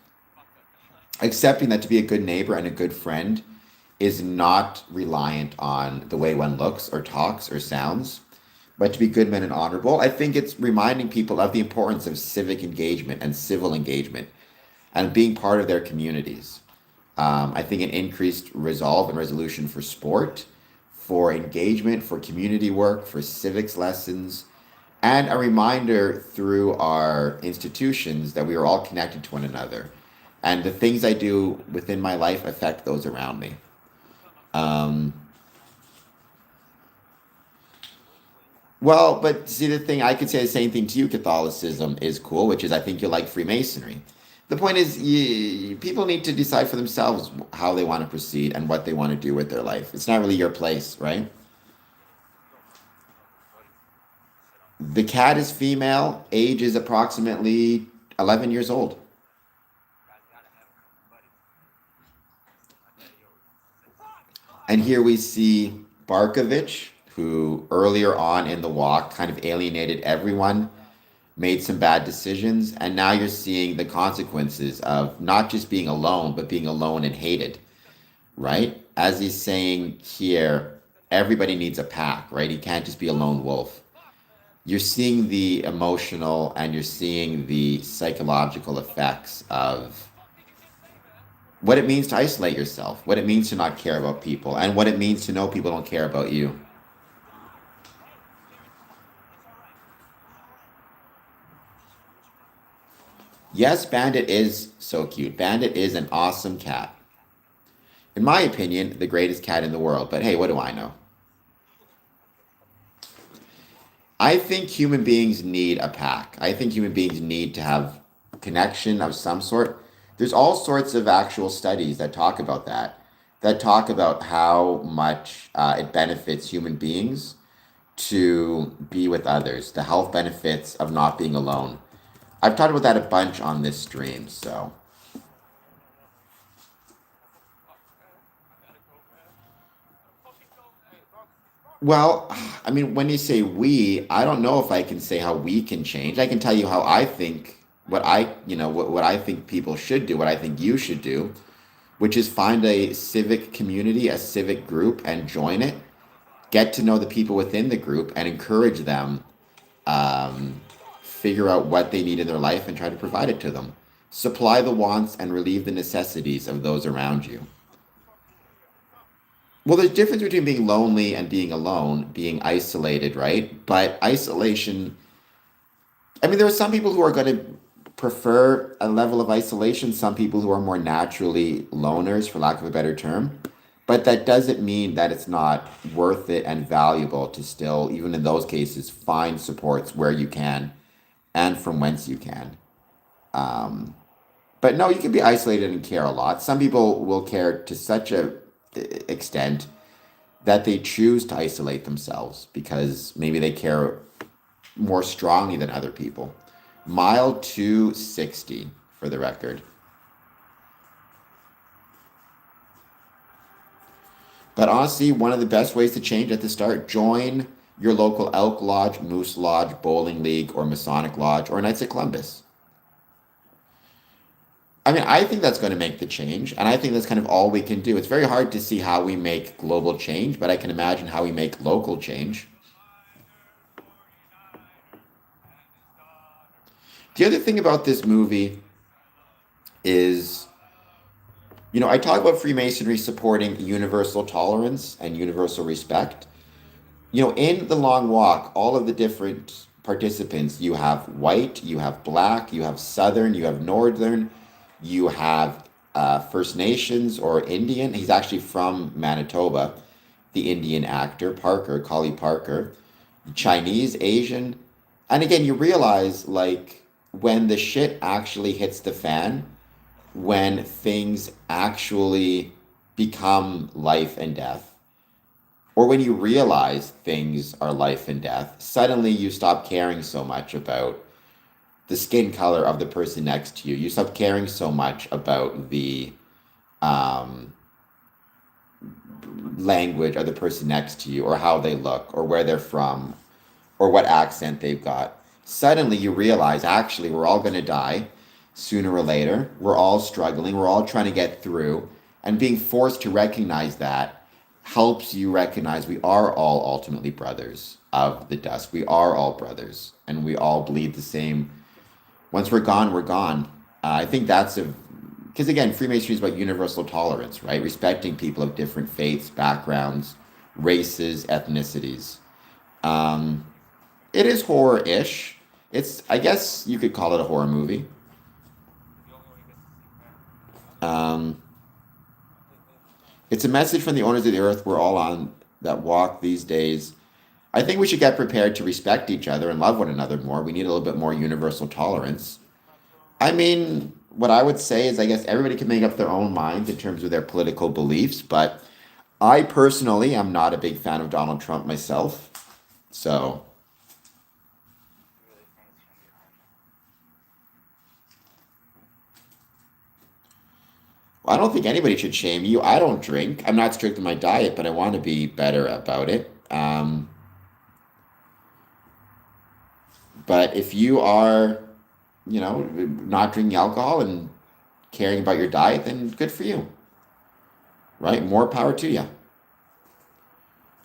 Accepting that to be a good neighbor and a good friend is not reliant on the way one looks or talks or sounds, but to be good men and honorable. I think it's reminding people of the importance of civic engagement and civil engagement and being part of their communities. I think an increased resolve and resolution for sport, for engagement, for community work, for civics lessons, and a reminder through our institutions that we are all connected to one another. And the things I do within my life affect those around me. Um, well, but see, the thing, I could say the same thing to you. Catholicism is cool, which is I think you like Freemasonry. The point is, people need to decide for themselves how they want to proceed and what they want to do with their life. It's not really your place, right? The cat is female, age is approximately 11 years old. And here we see Barkovich, who earlier on in the walk kind of alienated everyone, made some bad decisions, and now you're seeing the consequences of not just being alone, but being alone and hated, right? As he's saying here, everybody needs a pack, right? He can't just be a lone wolf. You're seeing the emotional and you're seeing the psychological effects of what it means to isolate yourself, what it means to not care about people, and what it means to know people don't care about you. Yes, Bandit is so cute. Bandit is an awesome cat. In my opinion, the greatest cat in the world. But hey, what do I know? I think human beings need a pack. I think human beings need to have connection of some sort. There's all sorts of actual studies that talk about that talk about how much it benefits human beings to be with others, the health benefits of not being alone. I've talked about that a bunch on this stream, so. Well, I mean, when you say we, I don't know if I can say how we can change. I can tell you how I think, what I think people should do, what I think you should do, which is find a civic community, a civic group, and join it. Get to know the people within the group and encourage them. Figure out what they need in their life and try to provide it to them. Supply the wants and relieve the necessities of those around you. Well, there's a difference between being lonely and being alone, being isolated, right? But isolation, I mean, there are some people who are going to prefer a level of isolation, some people who are more naturally loners, for lack of a better term. But that doesn't mean that it's not worth it and valuable to still, even in those cases, find supports where you can and from whence you can. But no, you can be isolated and care a lot. Some people will care to such a extent that they choose to isolate themselves because maybe they care more strongly than other people. Mile 260 for the record. But honestly, one of the best ways to change at the start, join your local Elk Lodge, Moose Lodge, Bowling League, or Masonic Lodge, or Knights of Columbus. I mean, I think that's going to make the change, and I think that's kind of all we can do. It's very hard to see how we make global change, but I can imagine how we make local change. The other thing about this movie is, I talk about Freemasonry supporting universal tolerance and universal respect. In the long walk, all of the different participants, you have white, you have black, you have southern, you have northern, you have First Nations or Indian. He's actually from Manitoba, the Indian actor, Parker, Collie Parker, Chinese, Asian. And again, you realize, like, when the shit actually hits the fan, when things actually become life and death, or when you realize things are life and death, suddenly you stop caring so much about the skin color of the person next to you. You stop caring so much about the um, language of the person next to you, or how they look, or where they're from, or what accent they've got. Suddenly you realize, actually, we're all going to die sooner or later. We're all struggling. We're all trying to get through. And being forced to recognize that helps you recognize we are all ultimately brothers of the dust. We are all brothers, and we all bleed the same. Once we're gone, we're gone. I think that's because again, Freemasonry is about universal tolerance, right? Respecting people of different faiths, backgrounds, races, ethnicities. Um, it is horror-ish. I guess you could call it a horror movie. Um, it's a message from the owners of the earth we're all on that walk these days. I think we should get prepared to respect each other and love one another more. We need a little bit more universal tolerance. I mean, what I would say is I guess everybody can make up their own minds in terms of their political beliefs, but I personally am not a big fan of Donald Trump myself. So, well, I don't think anybody should shame you. I don't drink. I'm not strict on my diet, but I want to be better about it. But if you are, not drinking alcohol and caring about your diet, then good for you, right? More power to you.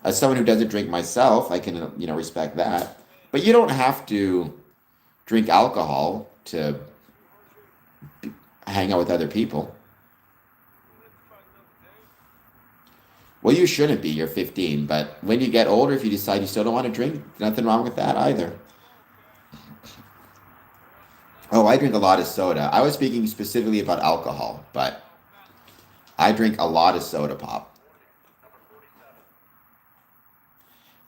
As someone who doesn't drink myself, I can, respect that. But you don't have to drink alcohol to hang out with other people. Well, you shouldn't be. You're 15. But when you get older, if you decide you still don't want to drink, nothing wrong with that either. Oh, I drink a lot of soda. I was speaking specifically about alcohol, but I drink a lot of soda pop.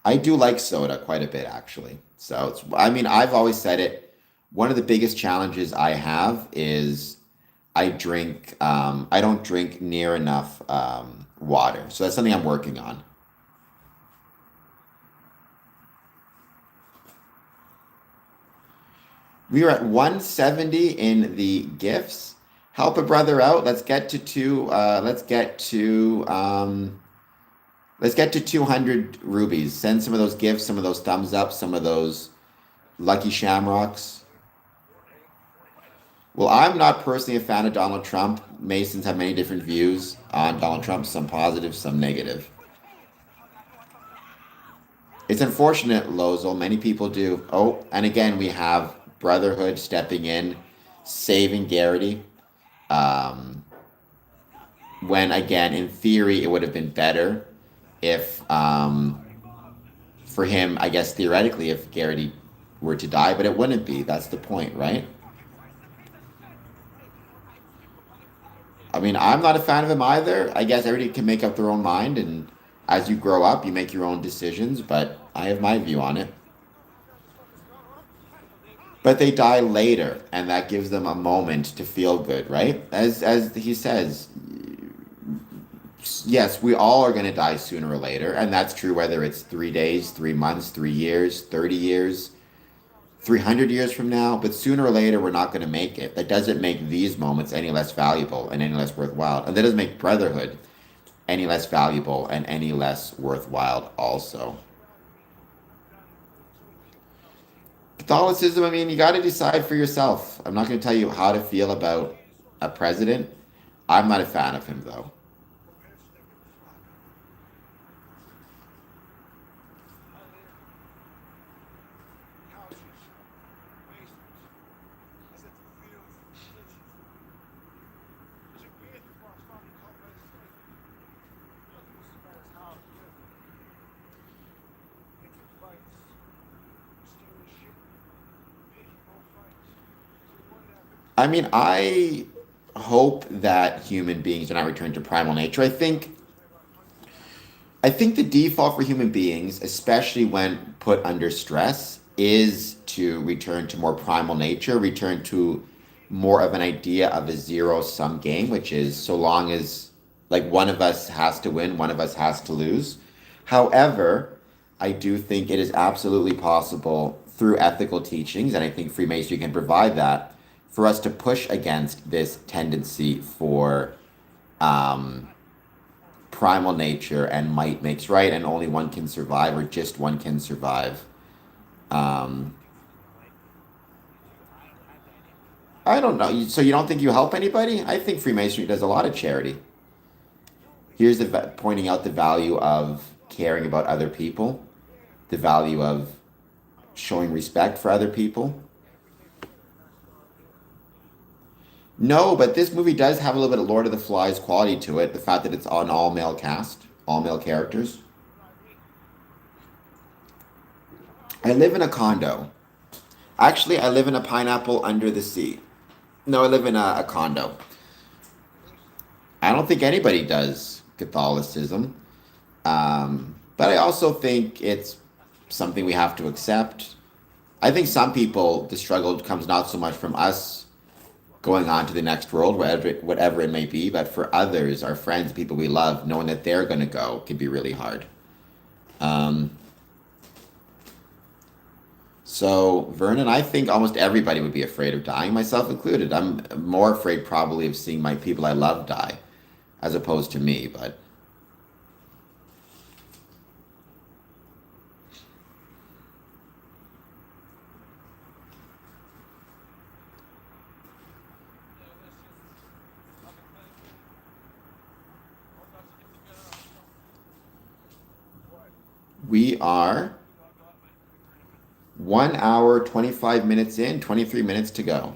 I do like soda quite a bit, actually. So, I've always said it. One of the biggest challenges I have is I don't drink near enough water. So that's something I'm working on. We are at 170 in the gifts. Help a brother out. Let's get to 200 rubies. Send some of those gifts, some of those thumbs up, some of those lucky shamrocks. Well, I'm not personally a fan of Donald Trump. Masons have many different views on Donald Trump, some positive, some negative. It's unfortunate, Lozel. Many people do. Oh, and again, we have Brotherhood stepping in, saving Garrity. When, again, in theory, it would have been better if, for him, I guess, theoretically, if Garrity were to die, but it wouldn't be. That's the point, right? I'm not a fan of him either. I guess everybody can make up their own mind, and as you grow up, you make your own decisions, but I have my view on it. But they die later, and that gives them a moment to feel good, right? As he says, yes, we all are going to die sooner or later, and that's true whether it's 3 days, 3 months, 3 years, 30 years, 300 years from now, but sooner or later we're not going to make it. That doesn't make these moments any less valuable and any less worthwhile. And that doesn't make brotherhood any less valuable and any less worthwhile also. Catholicism, you got to decide for yourself. I'm not going to tell you how to feel about a president. I'm not a fan of him, though. I hope that human beings do not return to primal nature. I think the default for human beings, especially when put under stress, is to return to more primal nature, return to more of an idea of a zero-sum game, which is so long as Like one of us has to win, one of us has to lose. However, I do think it is absolutely possible through ethical teachings, and I think Freemasonry can provide that, for us to push against this tendency for um, primal nature and might makes right, and only one can survive, or just one can survive. Um, I don't know. So you don't think you help anybody? I think Freemasonry does a lot of charity. Here's pointing out the value of caring about other people, the value of showing respect for other people. No, but this movie does have a little bit of Lord of the Flies quality to it. The fact that it's an all male cast, all male characters. I live in a condo. Actually, I live in a pineapple under the sea. No, I live in a condo. I don't think anybody does Catholicism. But I also think it's something we have to accept. I think some people, the struggle comes not so much from us going on to the next world, whatever it may be, but for others, our friends, people we love, knowing that they're going to go can be really hard. So, Vernon, I think almost everybody would be afraid of dying, myself included. I'm more afraid probably of seeing my people I love die, as opposed to me, but... We are 1 hour, 25 minutes in, 23 minutes to go.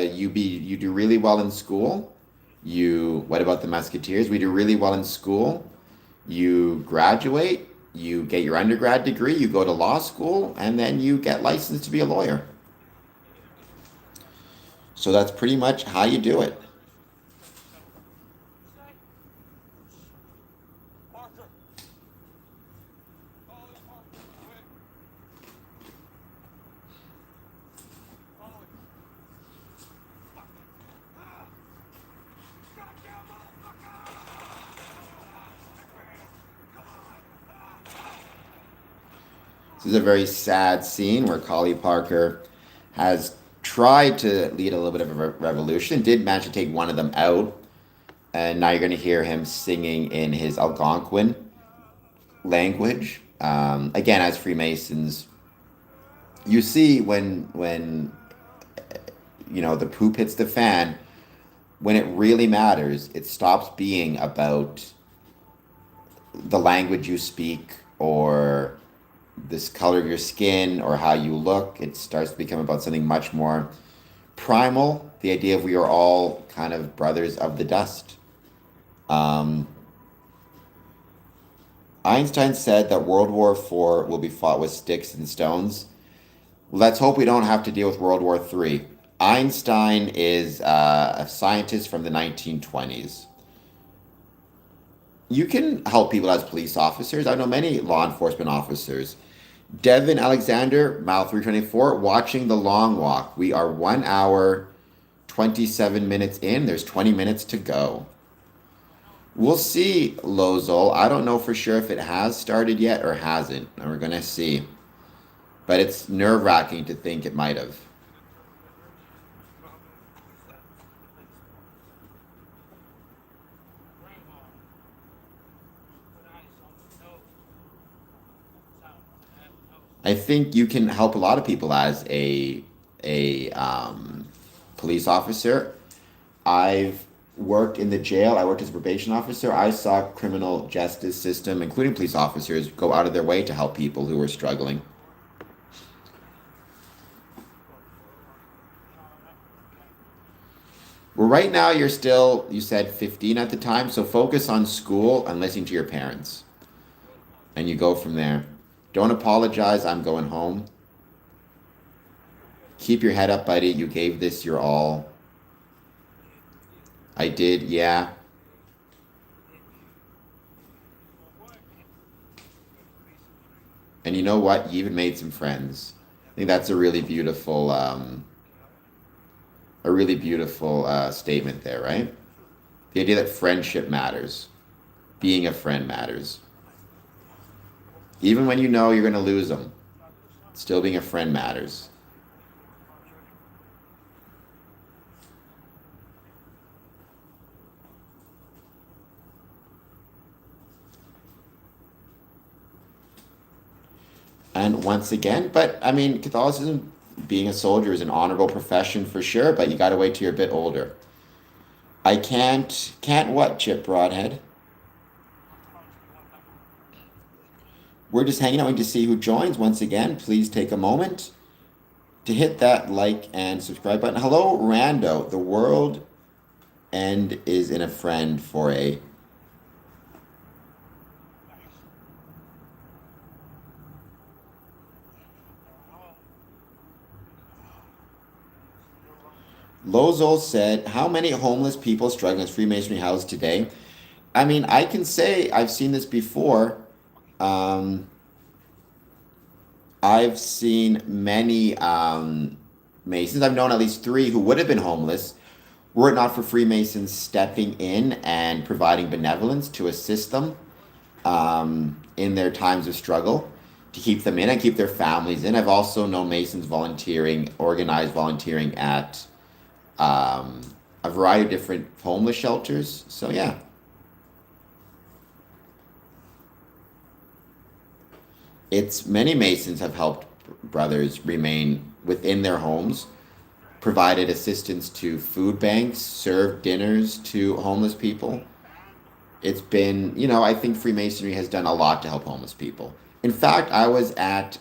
You do really well in school. What about the Musketeers? We do really well in school. You graduate, you get your undergrad degree, you go to law school, and then you get licensed to be a lawyer. So that's pretty much how you do it. This is a very sad scene where Collie Parker has tried to lead a little bit of a revolution, did manage to take one of them out, and now you're going to hear him singing in his Algonquin language. Again, as Freemasons, you see when the poop hits the fan, when it really matters, it stops being about the language you speak or this color of your skin or how you look. It starts to become about something much more primal, the idea of we are all kind of brothers of the dust. Einstein said that World War IV will be fought with sticks and stones. Let's hope we don't have to deal with World War III. Einstein is a scientist from the 1920s. You can help people as police officers. I know many law enforcement officers. Devin Alexander, Mile 324, watching The Long Walk. We are 1 hour, 27 minutes in. There's 20 minutes to go. We'll see, Lozol. I don't know for sure if it has started yet or hasn't. And we're going to see. But it's nerve-wracking to think it might have. I think you can help a lot of people as a police officer. I've worked in the jail. I worked as a probation officer. I saw criminal justice system, including police officers, go out of their way to help people who were struggling. Well, right now you said 15 at the time, so focus on school and listening to your parents. And you go from there. Don't apologize, I'm going home. Keep your head up, buddy. You gave this your all. I did, yeah. And you know what? You even made some friends. I think that's a really beautiful, statement there, right? The idea that friendship matters, being a friend matters. Even when you know you're going to lose them, still being a friend matters. And once again, but I mean, Catholicism, being a soldier is an honorable profession for sure, but you got to wait till you're a bit older. I can't what, Chip Broadhead? We're just hanging out to see who joins. Once again, please take a moment to hit that like and subscribe button. Hello, Rando. The world end is in a friend for a. Lozol said, how many homeless people struggling as Freemasonry houses today? I mean, I can say I've seen this before. I've seen many Masons. I've known at least 3 who would have been homeless were it not for Freemasons stepping in and providing benevolence to assist them in their times of struggle, to keep them in and keep their families in. I've also known Masons organized volunteering at a variety of different homeless shelters. So yeah. It's many Masons have helped brothers remain within their homes, provided assistance to food banks, served dinners to homeless people. It's been, I think Freemasonry has done a lot to help homeless people. In fact, I was at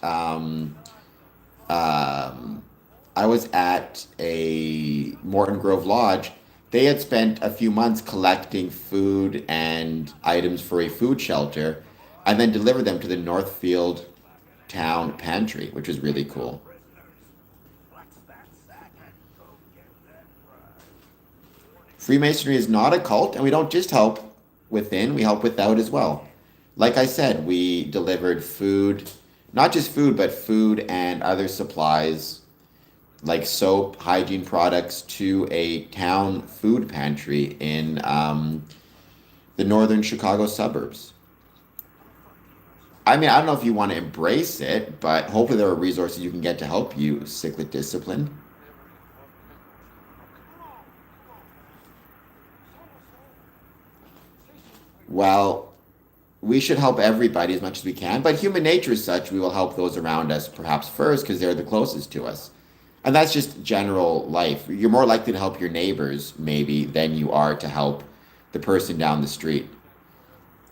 a Morton Grove Lodge. They had spent a few months collecting food and items for a food shelter and then delivered them to the Northfield Town Pantry, which is really cool. Freemasonry is not a cult, and we don't just help within, we help without as well. Like I said, we delivered food, not just food, but food and other supplies like soap, hygiene products to a town food pantry in the northern Chicago suburbs. I mean, I don't know if you want to embrace it, but hopefully there are resources you can get to help you cyclic discipline. Well, we should help everybody as much as we can, but human nature is such, we will help those around us perhaps first because they're the closest to us. And that's just general life. You're more likely to help your neighbors, maybe, than you are to help the person down the street.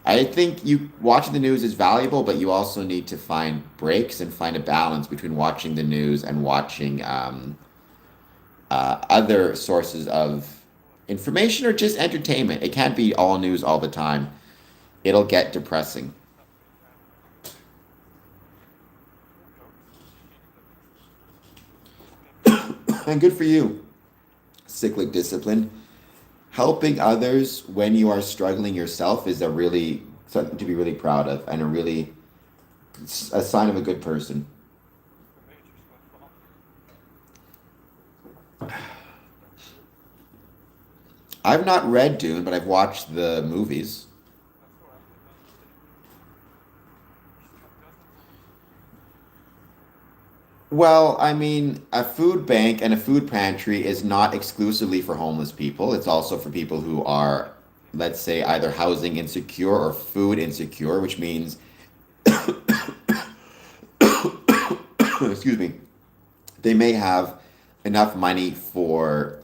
I think watching the news is valuable, but you also need to find breaks and find a balance between watching the news and watching other sources of information or just entertainment. It can't be all news all the time. It'll get depressing. And good for you, cyclic discipline. Helping others when you are struggling yourself is something to be really proud of and a sign of a good person. I've not read Dune, but I've watched the movies. Well, I mean, a food bank and a food pantry is not exclusively for homeless people. It's also for people who are, let's say, either housing insecure or food insecure, which means, excuse me, they may have enough money for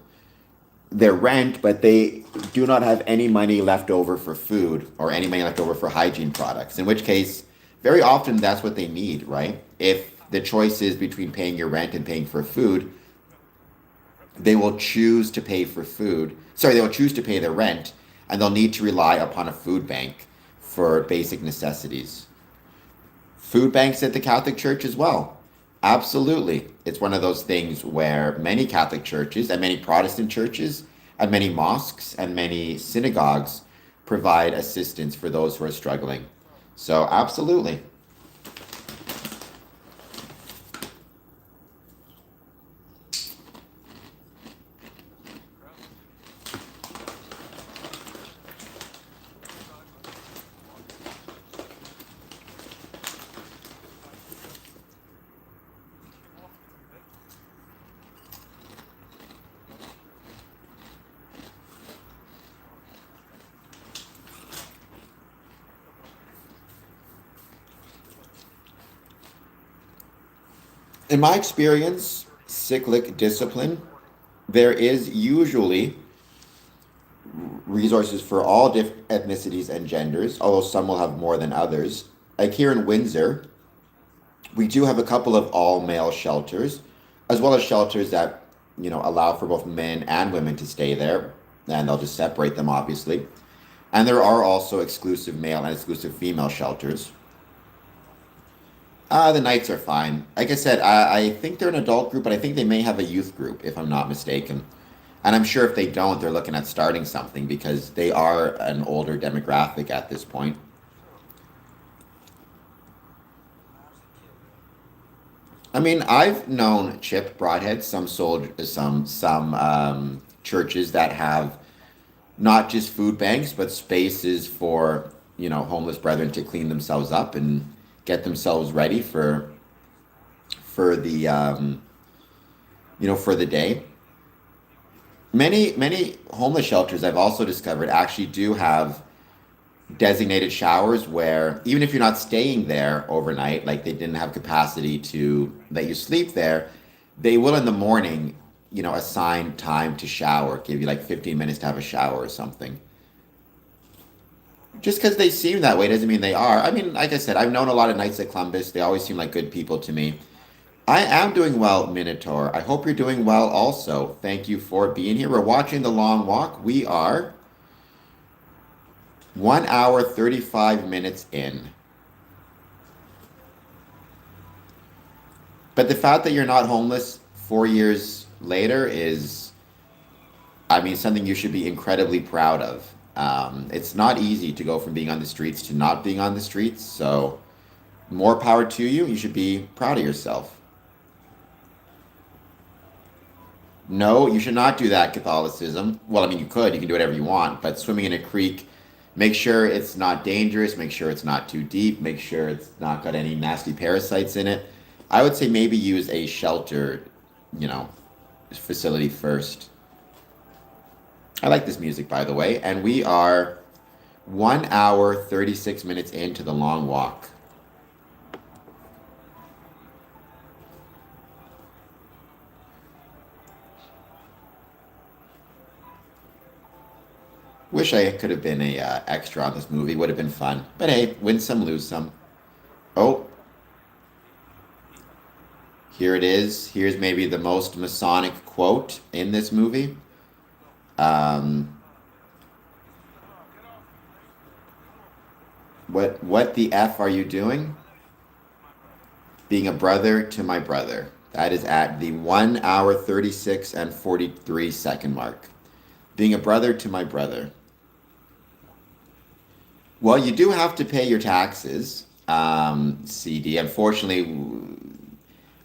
their rent, but they do not have any money left over for food or any money left over for hygiene products, in which case, very often that's what they need, right? If the choice is between paying your rent and paying for food, they will choose to pay for food. Sorry, they will choose to pay their rent, and they'll need to rely upon a food bank for basic necessities. Food banks at the Catholic Church as well. Absolutely. It's one of those things where many Catholic churches and many Protestant churches and many mosques and many synagogues provide assistance for those who are struggling. So absolutely. In my experience, cyclic discipline, there is usually resources for all different ethnicities and genders, although some will have more than others. Like here in Windsor, we do have a couple of all male shelters, as well as shelters that, allow for both men and women to stay there, and they'll just separate them, obviously. And there are also exclusive male and exclusive female shelters. The nights are fine. Like I said, I think they're an adult group, but I think they may have a youth group, if I'm not mistaken. And I'm sure if they don't, they're looking at starting something because they are an older demographic at this point. I mean, I've known Chip Broadhead, some churches that have not just food banks, but spaces for homeless brethren to clean themselves up and get themselves ready for the for the day. Many homeless shelters I've also discovered actually do have designated showers where even if you're not staying there overnight, like they didn't have capacity to let you sleep there, they will in the morning, assign time to shower, give you like 15 minutes to have a shower or something. Just because they seem that way doesn't mean they are. I mean, like I said, I've known a lot of Knights of Columbus. They always seem like good people to me. I am doing well, Minotaur. I hope you're doing well also. Thank you for being here. We're watching The Long Walk. We are 1 hour, 35 minutes in. But the fact that you're not homeless 4 years later is, I mean, something you should be incredibly proud of. It's not easy to go from being on the streets to not being on the streets. So more power to you. You should be proud of yourself. No, you should not do that, Catholicism. Well, I mean, you could. You can do whatever you want. But swimming in a creek, make sure it's not dangerous. Make sure it's not too deep. Make sure it's not got any nasty parasites in it. I would say maybe use a shelter, facility first. I like this music, by the way. And we are 1 hour, 36 minutes into The Long Walk. Wish I could have been a extra on this movie. Would have been fun. But hey, win some, lose some. Oh. Here it is. Here's maybe the most Masonic quote in this movie. What the F are you doing? Being a brother to my brother. That is at the 1 hour, 36 and 43 second mark. Being a brother to my brother. Well, you do have to pay your taxes, CD. Unfortunately,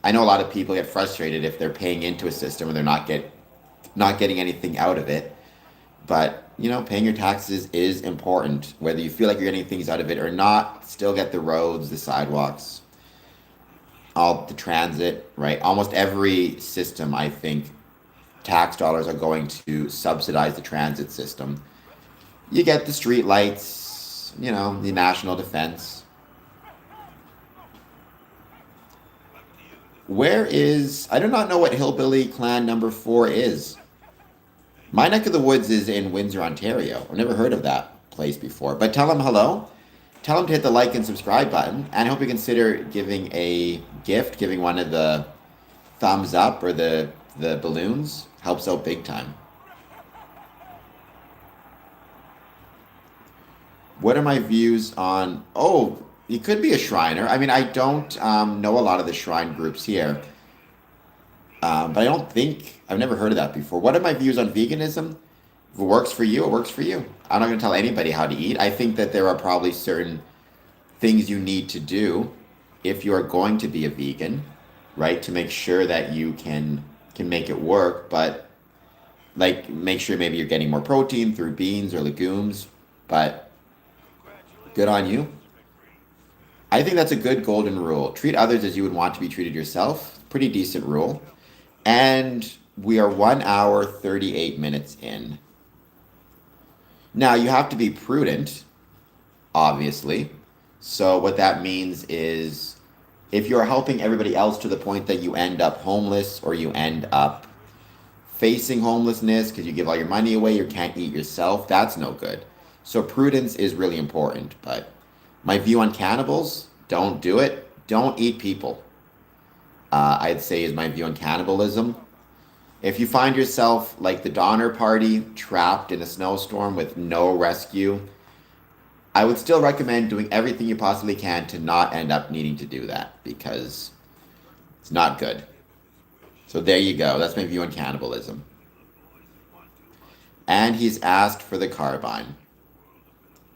I know a lot of people get frustrated if they're paying into a system and they're not getting anything out of it. But, paying your taxes is important. Whether you feel like you're getting things out of it or not, still get the roads, the sidewalks, all the transit, right? Almost every system, I think, tax dollars are going to subsidize the transit system. You get the street lights, the national defense. I do not know what Hillbilly Clan number 4 is. My neck of the woods is in Windsor, Ontario. I've never heard of that place before. But tell them hello. Tell them to hit the like and subscribe button. And I hope you consider giving a gift, giving one of the thumbs up or the balloons. Helps out big time. What are my views on... Oh, you could be a Shriner. I mean, I don't know a lot of the Shrine groups here. But I don't think... I've never heard of that before. What are my views on veganism? If it works for you, it works for you. I'm not going to tell anybody how to eat. I think that there are probably certain things you need to do if you are going to be a vegan, right? To make sure that you can make it work. But, make sure maybe you're getting more protein through beans or legumes. But good on you. I think that's a good golden rule. Treat others as you would want to be treated yourself. Pretty decent rule. And we are 1 hour, 38 minutes in. Now, you have to be prudent, obviously. So what that means is if you're helping everybody else to the point that you end up homeless or you end up facing homelessness because you give all your money away, you can't eat yourself, that's no good. So prudence is really important. But my view on cannibals, don't do it. Don't eat people. I'd say is my view on cannibalism. If you find yourself like the Donner Party, trapped in a snowstorm with no rescue, I would still recommend doing everything you possibly can to not end up needing to do that, because it's not good. So there you go. That's my view on cannibalism. And he's asked for the carbine.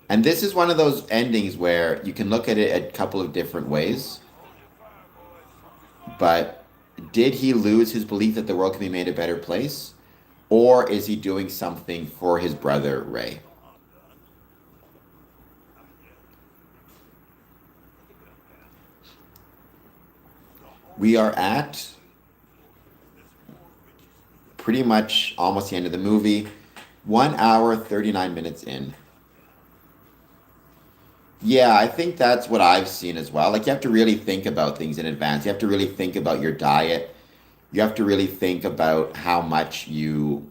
And this is one of those endings where you can look at it a couple of different ways. But did he lose his belief that the world can be made a better place? Or is he doing something for his brother, Ray? We are at pretty much almost the end of the movie. 1 hour, 39 minutes in. Yeah, I think that's what I've seen as well. Like, you have to really think about things in advance. You have to really think about your diet. You have to really think about how much you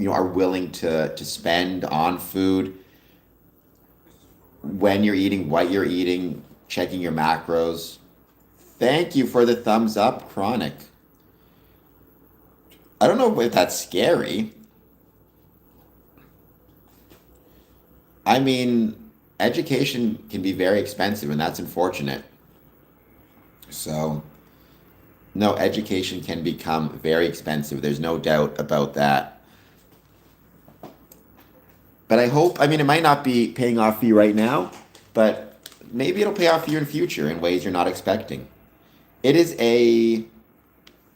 are willing to spend on food, when you're eating, what you're eating, checking your macros. Thank you for the thumbs up, Chronic. I don't know if that's scary. I mean, education can be very expensive, and that's unfortunate. So, no, education can become very expensive. There's no doubt about that. But I hope, I mean, it might not be paying off for you right now, but maybe it'll pay off for you in future in ways you're not expecting. It is a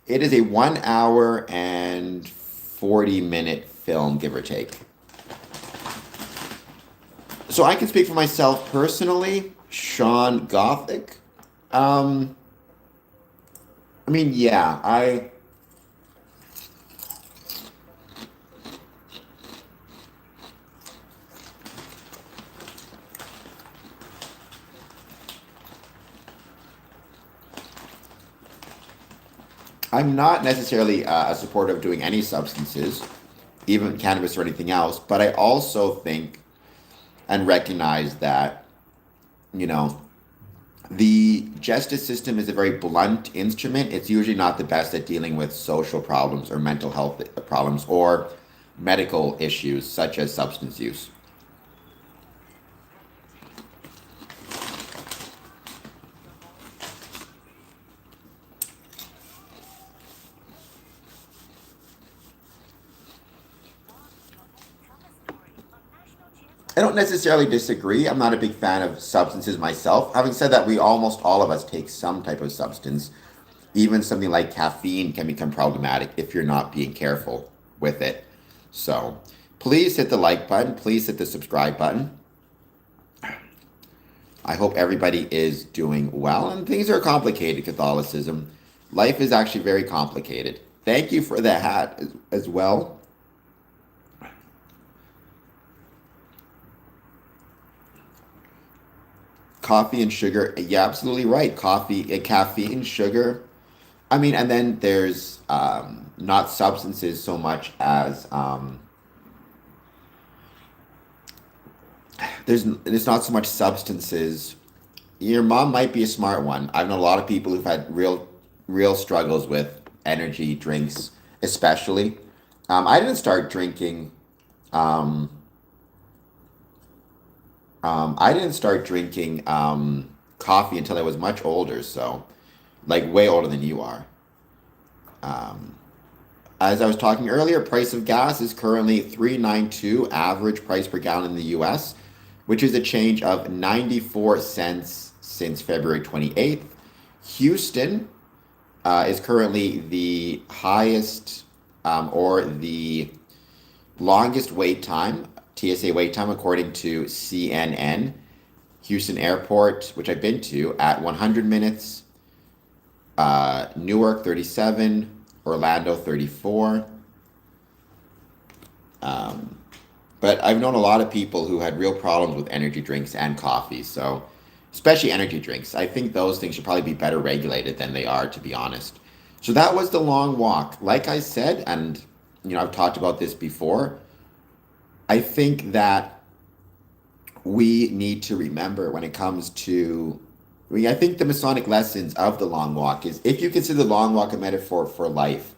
1 hour and 40-minute film, give or take. So I can speak for myself personally, Sean Gothic. I mean, yeah, I'm not necessarily a supporter of doing any substances, even cannabis or anything else, but I also think and recognize that, the justice system is a very blunt instrument. It's usually not the best at dealing with social problems or mental health problems or medical issues such as substance use. I don't necessarily disagree. I'm not a big fan of substances myself. Having said that, almost all of us take some type of substance. Even something like caffeine can become problematic if you're not being careful with it. So please hit the like button. Please hit the subscribe button. I hope everybody is doing well. And things are complicated, Catholicism. Life is actually very complicated. Thank you for the hat as well. Coffee and sugar. Yeah, absolutely right. Coffee, caffeine, sugar. I mean, and then there's not substances so much as there's not so much substances. Your mom might be a smart one. I've known a lot of people who've had real struggles with energy drinks, especially. I didn't start drinking. I didn't start drinking coffee until I was much older, so like way older than you are. As I was talking earlier, price of gas is currently $3.92 average price per gallon in the U.S., which is a change of 94 cents since February 28th. Houston is currently the highest or the longest wait time, TSA wait time, according to CNN. Houston Airport, which I've been to, at 100 minutes. Newark, 37. Orlando, 34. But I've known a lot of people who had real problems with energy drinks and coffee. So especially energy drinks. I think those things should probably be better regulated than they are, to be honest. So that was the long walk. Like I said, and I've talked about this before, I think that we need to remember when it comes to, I think the Masonic lessons of the long walk is, if you consider the long walk a metaphor for life,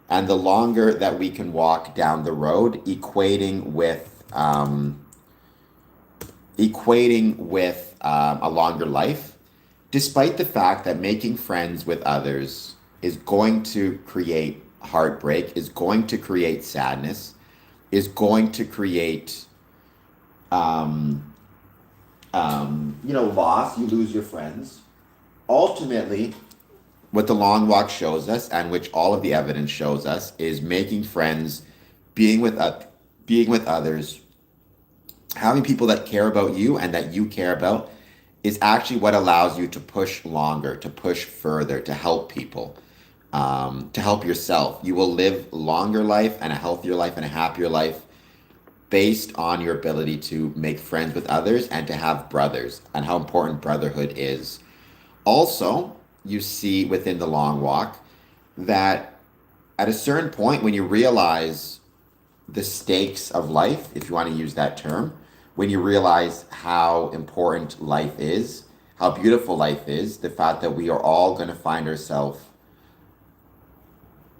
and the longer that we can walk down the road, equating with a longer life, despite the fact that making friends with others is going to create heartbreak, is going to create sadness, is going to create loss. You lose your friends. Ultimately, what the long walk shows us, and which all of the evidence shows us, is making friends, being with others, having people that care about you and that you care about, is actually what allows you to push longer, to push further, to help people, to help yourself. You will live longer life and a healthier life and a happier life based on your ability to make friends with others and to have brothers, and how important brotherhood is. Also, you see within the long walk that at a certain point, when you realize the stakes of life, if you want to use that term, when you realize how important life is, how beautiful life is, the fact that we are all going to find ourselves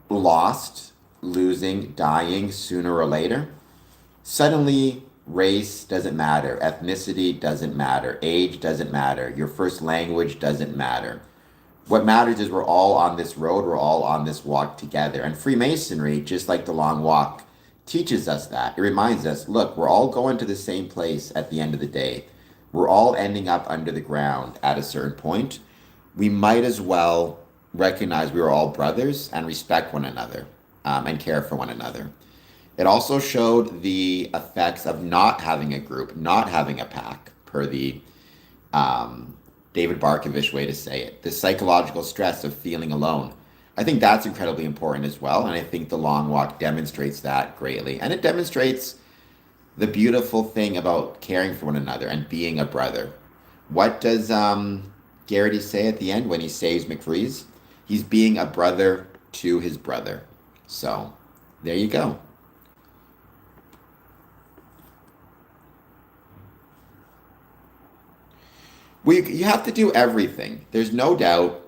lost, losing, dying sooner or later, suddenly race doesn't matter, ethnicity doesn't matter, age doesn't matter, your first language doesn't matter. What matters is we're all on this road, we're all on this walk together. And Freemasonry, just like the long walk, teaches us that. It reminds us, look, we're all going to the same place at the end of the day. We're all ending up under the ground at a certain point. We might as well recognize we are all brothers and respect one another, and care for one another. It also showed the effects of not having a group, not having a pack, per the David Barkovich way to say it. The psychological stress of feeling alone. I think that's incredibly important as well, and I think the long walk demonstrates that greatly. And it demonstrates the beautiful thing about caring for one another and being a brother. What does Garrity say at the end when he saves McFreeze? He's being a brother to his brother. So, there you go. You have to do everything. There's no doubt.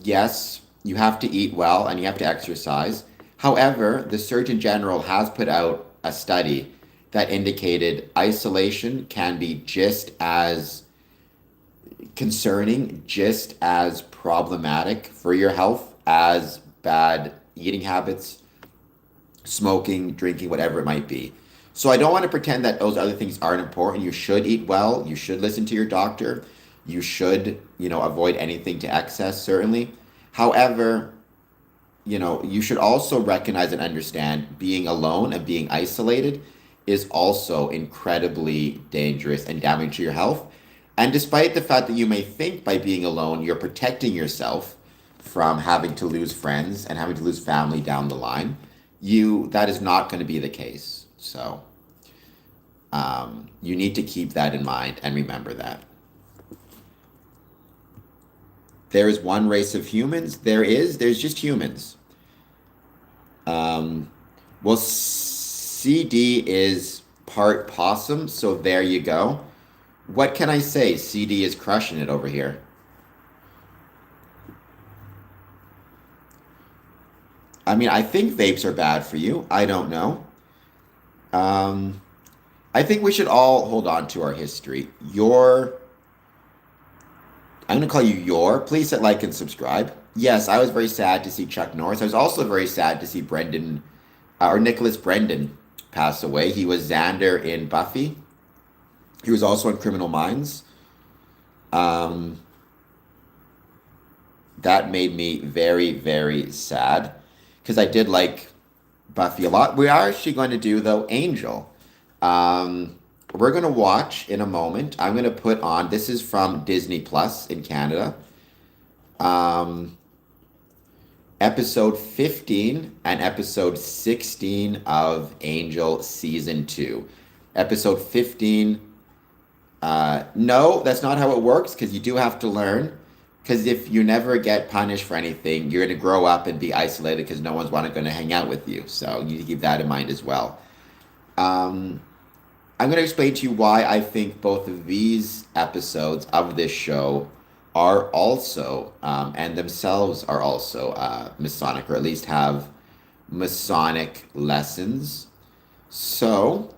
Yes, you have to eat well and you have to exercise. However, the Surgeon General has put out a study that indicated isolation can be just as concerning, just as problematic for your health as bad eating habits, smoking, drinking, whatever it might be. So I don't want to pretend that those other things aren't important. You should eat well. You should listen to your doctor. You should, avoid anything to excess, certainly. However, you should also recognize and understand being alone and being isolated is also incredibly dangerous and damaging to your health. And despite the fact that you may think by being alone, you're protecting yourself from having to lose friends and having to lose family down the line, that is not going to be the case. So you need to keep that in mind and remember that. There is one race of humans. There's just humans. Well, CD is part possum, so there you go. What can I say? CD is crushing it over here. I mean, I think vapes are bad for you. I don't know. I think we should all hold on to our history. I'm going to call you please hit like and subscribe. Yes, I was very sad to see Chuck Norris. I was also very sad to see Nicholas Brendan pass away. He was Xander in Buffy. He was also in Criminal Minds. That made me very, very sad because I did like Buffy a lot. We are actually going to do, though, Angel. We're going to watch in a moment. I'm going to put on, this is from Disney Plus in Canada, episode 15 and episode 16 of Angel Season 2. Episode 15, No, that's not how it works because you do have to learn. Because if you never get punished for anything, you're going to grow up and be isolated because no one's going to hang out with you. So you need to keep that in mind as well. Um, I'm going to explain to you why I think both of these episodes of this show are also, and themselves are also Masonic, or at least have Masonic lessons. So,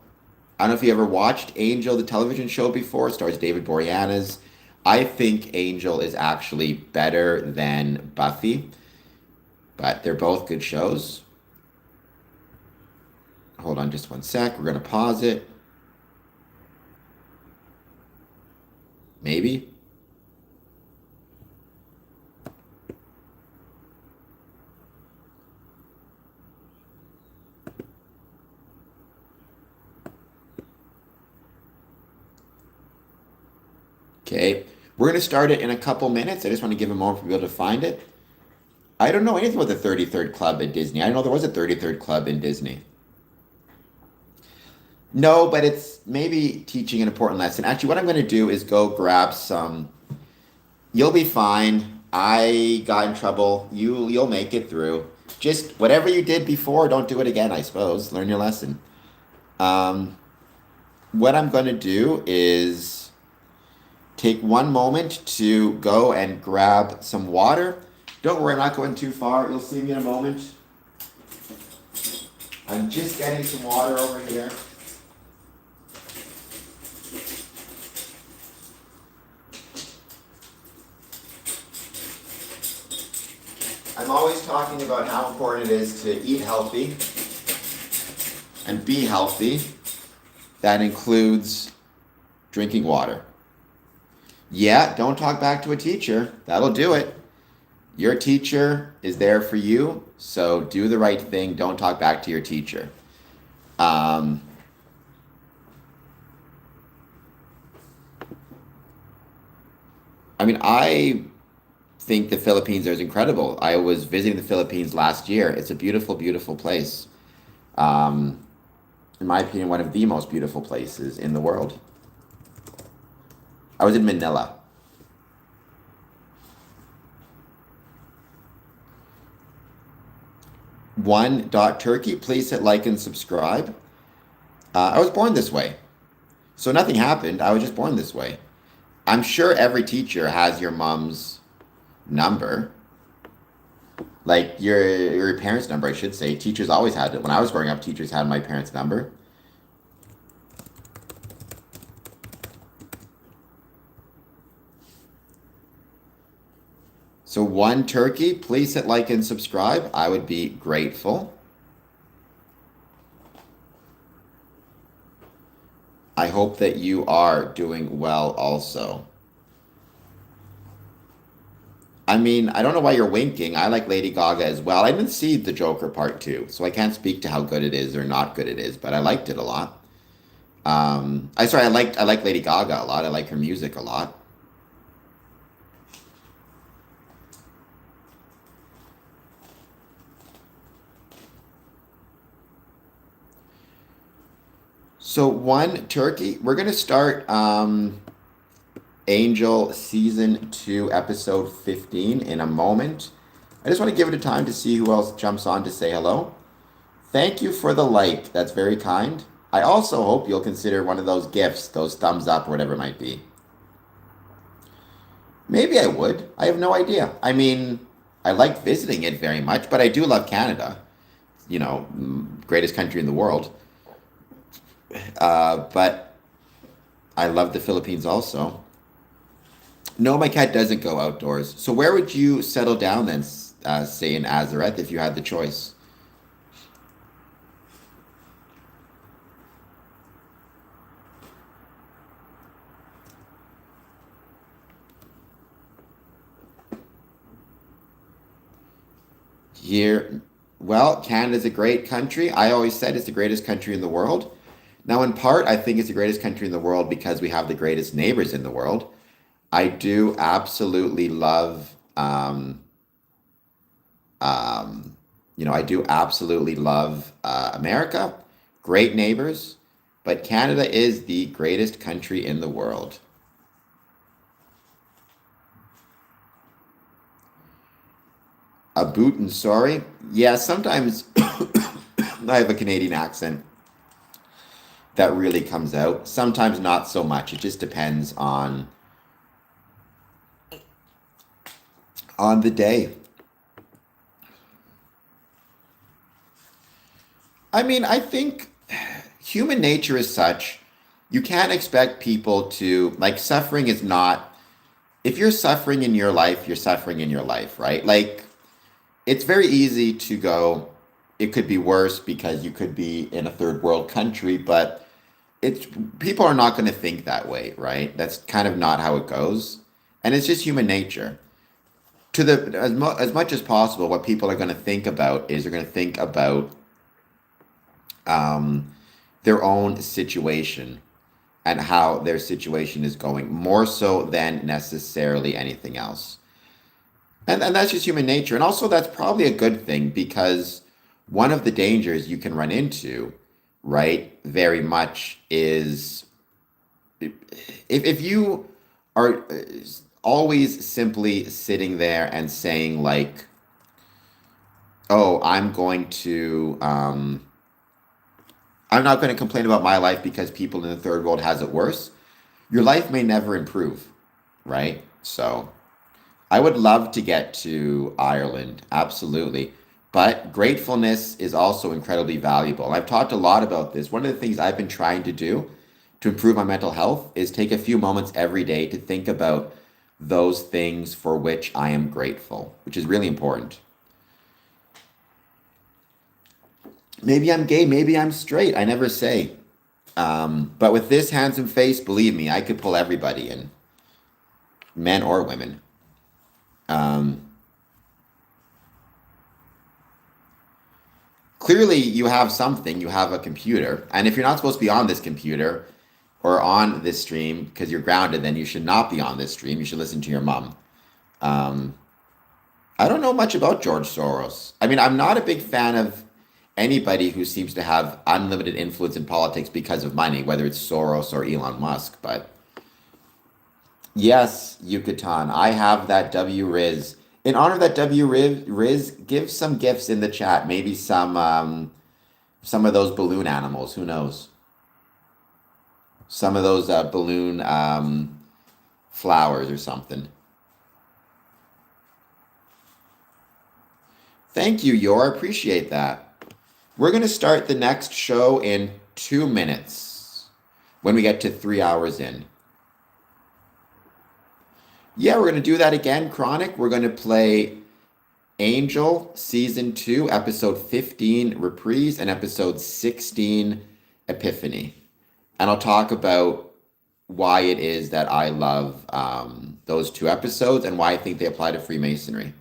I don't know if you ever watched Angel, the television show before. It stars David Boreanaz. I think Angel is actually better than Buffy, but they're both good shows. Hold on just one sec. We're going to pause it. Maybe. Okay. We're going to start it in a couple minutes. I just want to give a moment for people to find it. I don't know anything about the 33rd Club at Disney. I didn't know there was a 33rd Club in Disney. No, but it's maybe teaching an important lesson. Actually, what I'm going to do is go grab some. You'll be fine. I got in trouble. You'll make it through. Just whatever you did before, don't do it again, I suppose. Learn your lesson. What I'm going to do is take one moment to go and grab some water. Don't worry, I'm not going too far. You'll see me in a moment. I'm just getting some water over here. I'm always talking about how important it is to eat healthy and be healthy. That includes drinking water. Yeah, don't talk back to a teacher. That'll do it. Your teacher is there for you, so do the right thing. Don't talk back to your teacher. I mean, I think the Philippines is incredible. I was visiting the Philippines last year. It's a beautiful, beautiful place. In my opinion, one of the most beautiful places in the world. I was in Manila. Turkey, please hit like and subscribe. I was born this way. So nothing happened. I was just born this way. I'm sure every teacher has your mom's number. Like your parents' number, I should say. Teachers always had it. When I was growing up, teachers had my parents' number. So Turkey, please hit like and subscribe. I would be grateful. I hope that you are doing well also. I mean, I don't know why you're winking. I like Lady Gaga as well. I didn't see the Joker Part 2, so I can't speak to how good it is or not good it is, but I liked it a lot. I like Lady Gaga a lot. I like her music a lot. So Turkey, we're going to start Angel Season 2, Episode 15 in a moment. I just want to give it a time to see who else jumps on to say hello. Thank you for the like. That's very kind. I also hope you'll consider one of those gifts, those thumbs up or whatever it might be. Maybe I would. I have no idea. I mean, I like visiting it very much, but I do love Canada. You know, greatest country in the world. But I love the Philippines also. No, my cat doesn't go outdoors. So where would you settle down then, say in Azareth, if you had the choice? Here, well, Canada's a great country. I always said it's the greatest country in the world. Now, in part, I think it's the greatest country in the world because we have the greatest neighbors in the world. I do absolutely love, I do absolutely love America. Great neighbors. but Canada is the greatest country in the world. A boot and sorry? Yeah, sometimes I have a Canadian accent that really comes out. Sometimes not so much. It just depends on the day. I mean, I think human nature is such, you can't expect people to, like, suffering is not, if you're suffering in your life, you're suffering in your life, right? Like, it's very easy to go, it could be worse because you could be in a third world country, but it's people are not going to think that way, right? That's kind of not how it goes. And it's just human nature. To the as much as possible, what people are going to think about is they're going to think about um, their own situation and how their situation is going, more so than necessarily anything else. And that's just human nature. And also, that's probably a good thing because one of the dangers you can run into, right, very much is if you are always simply sitting there and saying, like, oh, I'm not going to complain about my life because people in the third world has it worse, your life may never improve, right? So I would love to get to Ireland, absolutely. But gratefulness is also incredibly valuable. I've talked a lot about this. One of the things I've been trying to do to improve my mental health is take a few moments every day to think about those things for which I am grateful, which is really important. Maybe I'm gay, maybe I'm straight. I never say. But with this handsome face, believe me, I could pull everybody in, men or women. Um, Clearly, you have something. You have a computer, and if you're not supposed to be on this computer or on this stream because you're grounded, then you should not be on this stream. You should listen to your mom. Um, I don't know much about George Soros. I mean, I'm not a big fan of anybody who seems to have unlimited influence in politics because of money, whether it's Soros or Elon Musk. But yes, Yucatan, I have that W Riz. In honor of that Riz, give some gifts in the chat. Maybe some of those balloon animals. Who knows? Some of those balloon flowers or something. Thank you, Yor. Appreciate that. We're going to start the next show in 2 minutes when we get to 3 hours in. Yeah, we're going to do that again, Chronic. We're going to play Angel, Season 2, Episode 15, Reprise, and Episode 16, Epiphany. And I'll talk about why it is that I love those 2 episodes and why I think they apply to Freemasonry.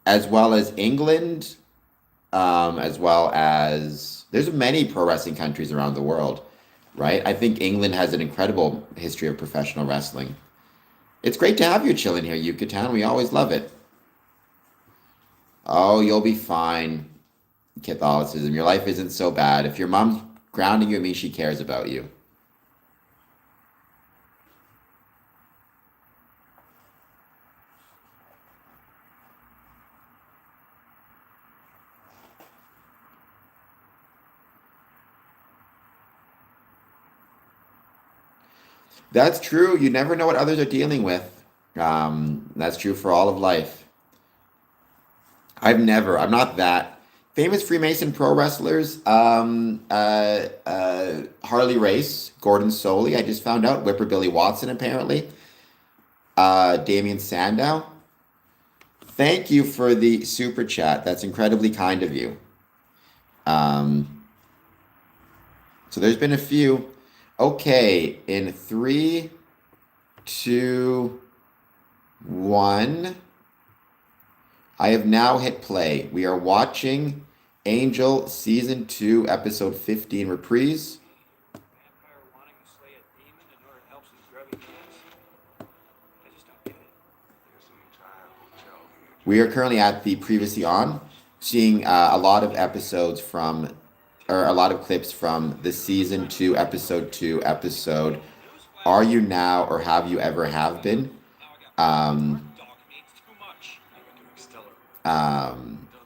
As well as England, as well as... There's many pro wrestling countries around the world, right? I think England has an incredible history of professional wrestling. It's great to have you chilling here, Yucatan. We always love it. Oh, you'll be fine, Catholicism. Your life isn't so bad. If your mom's grounding you, it means she cares about you. That's true. You never know what others are dealing with. That's true for all of life. I'm not that. Famous Freemason pro wrestlers, Harley Race, Gordon Soley, I just found out, Whipper Billy Watson, apparently, Damian Sandow. Thank you for the super chat. That's incredibly kind of you. So there's been a few. Okay, in 3, 2, 1, I have now hit play. We are watching Angel Season 2, Episode 15, Reprise. Vampire wanting to slay a demon in order to help some grubby kids? I just don't get it. There's an entire hotel here. We are currently at the previously on, seeing a lot of episodes from or a lot of clips from the season 2, episode 2, episode Are You Now or Have You Ever Have Been? Um,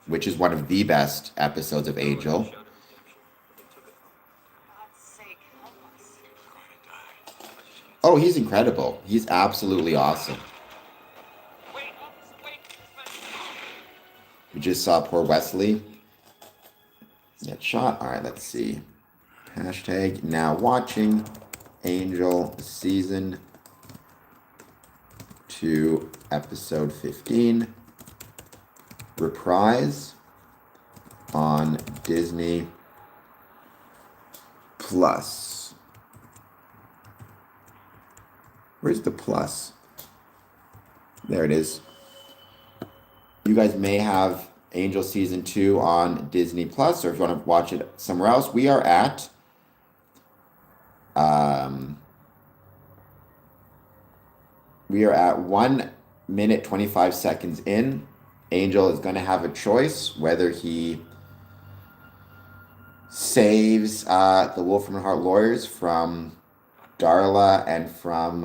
which is one of the best episodes of Angel. For God's sake, help us. Oh, he's incredible. He's absolutely awesome. We just saw poor Wesley get shot. All right, let's see. Hashtag now watching Angel season 2, episode 15. Reprise on Disney Plus. Where's the plus? There it is. You guys may have Angel season 2 on Disney Plus, or if you want to watch it somewhere else, we are at 1 minute 25 seconds in. Angel is going to have a choice whether he saves the Wolf from Heart lawyers from Darla and from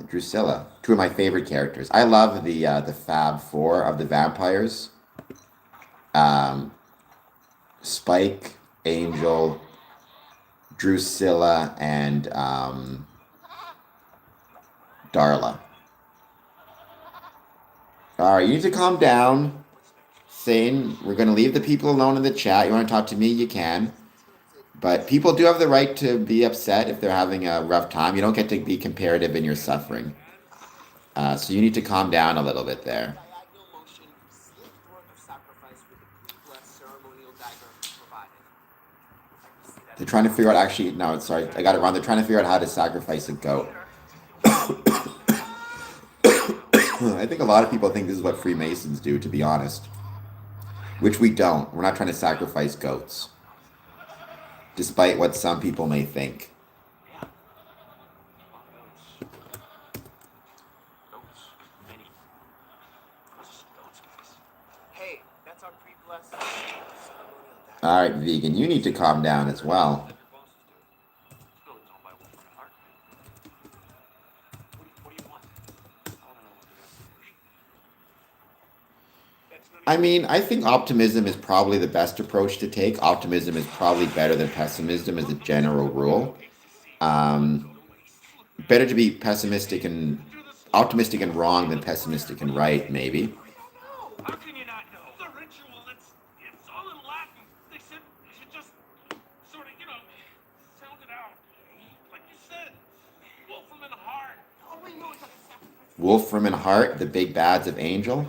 Drusilla, 2 of my favorite characters. I love the Fab Four of the vampires. Spike, Angel, Drusilla, and Darla. All right, you need to calm down. Sane, we're going to leave the people alone in the chat. You want to talk to me, you can. But people do have the right to be upset if they're having a rough time. You don't get to be comparative in your suffering. So you need to calm down a little bit there. They're trying to figure out, actually, no, sorry, I got it wrong. They're trying to figure out how to sacrifice a goat. I think a lot of people think this is what Freemasons do, to be honest. Which we don't. We're not trying to sacrifice goats. Despite what some people may think. Hey, that's our pre-blessed. Alright, vegan, you need to calm down as well. I mean, I think optimism is probably the best approach to take. Optimism is probably better than pessimism as a general rule. Better to be pessimistic and optimistic and wrong than pessimistic and right, maybe. How can you not know? The ritual, it's all in Latin. They said you should just sort of, sound it out. Like you said, Wolfram and Hart. Wolfram and Hart, the big bads of Angel.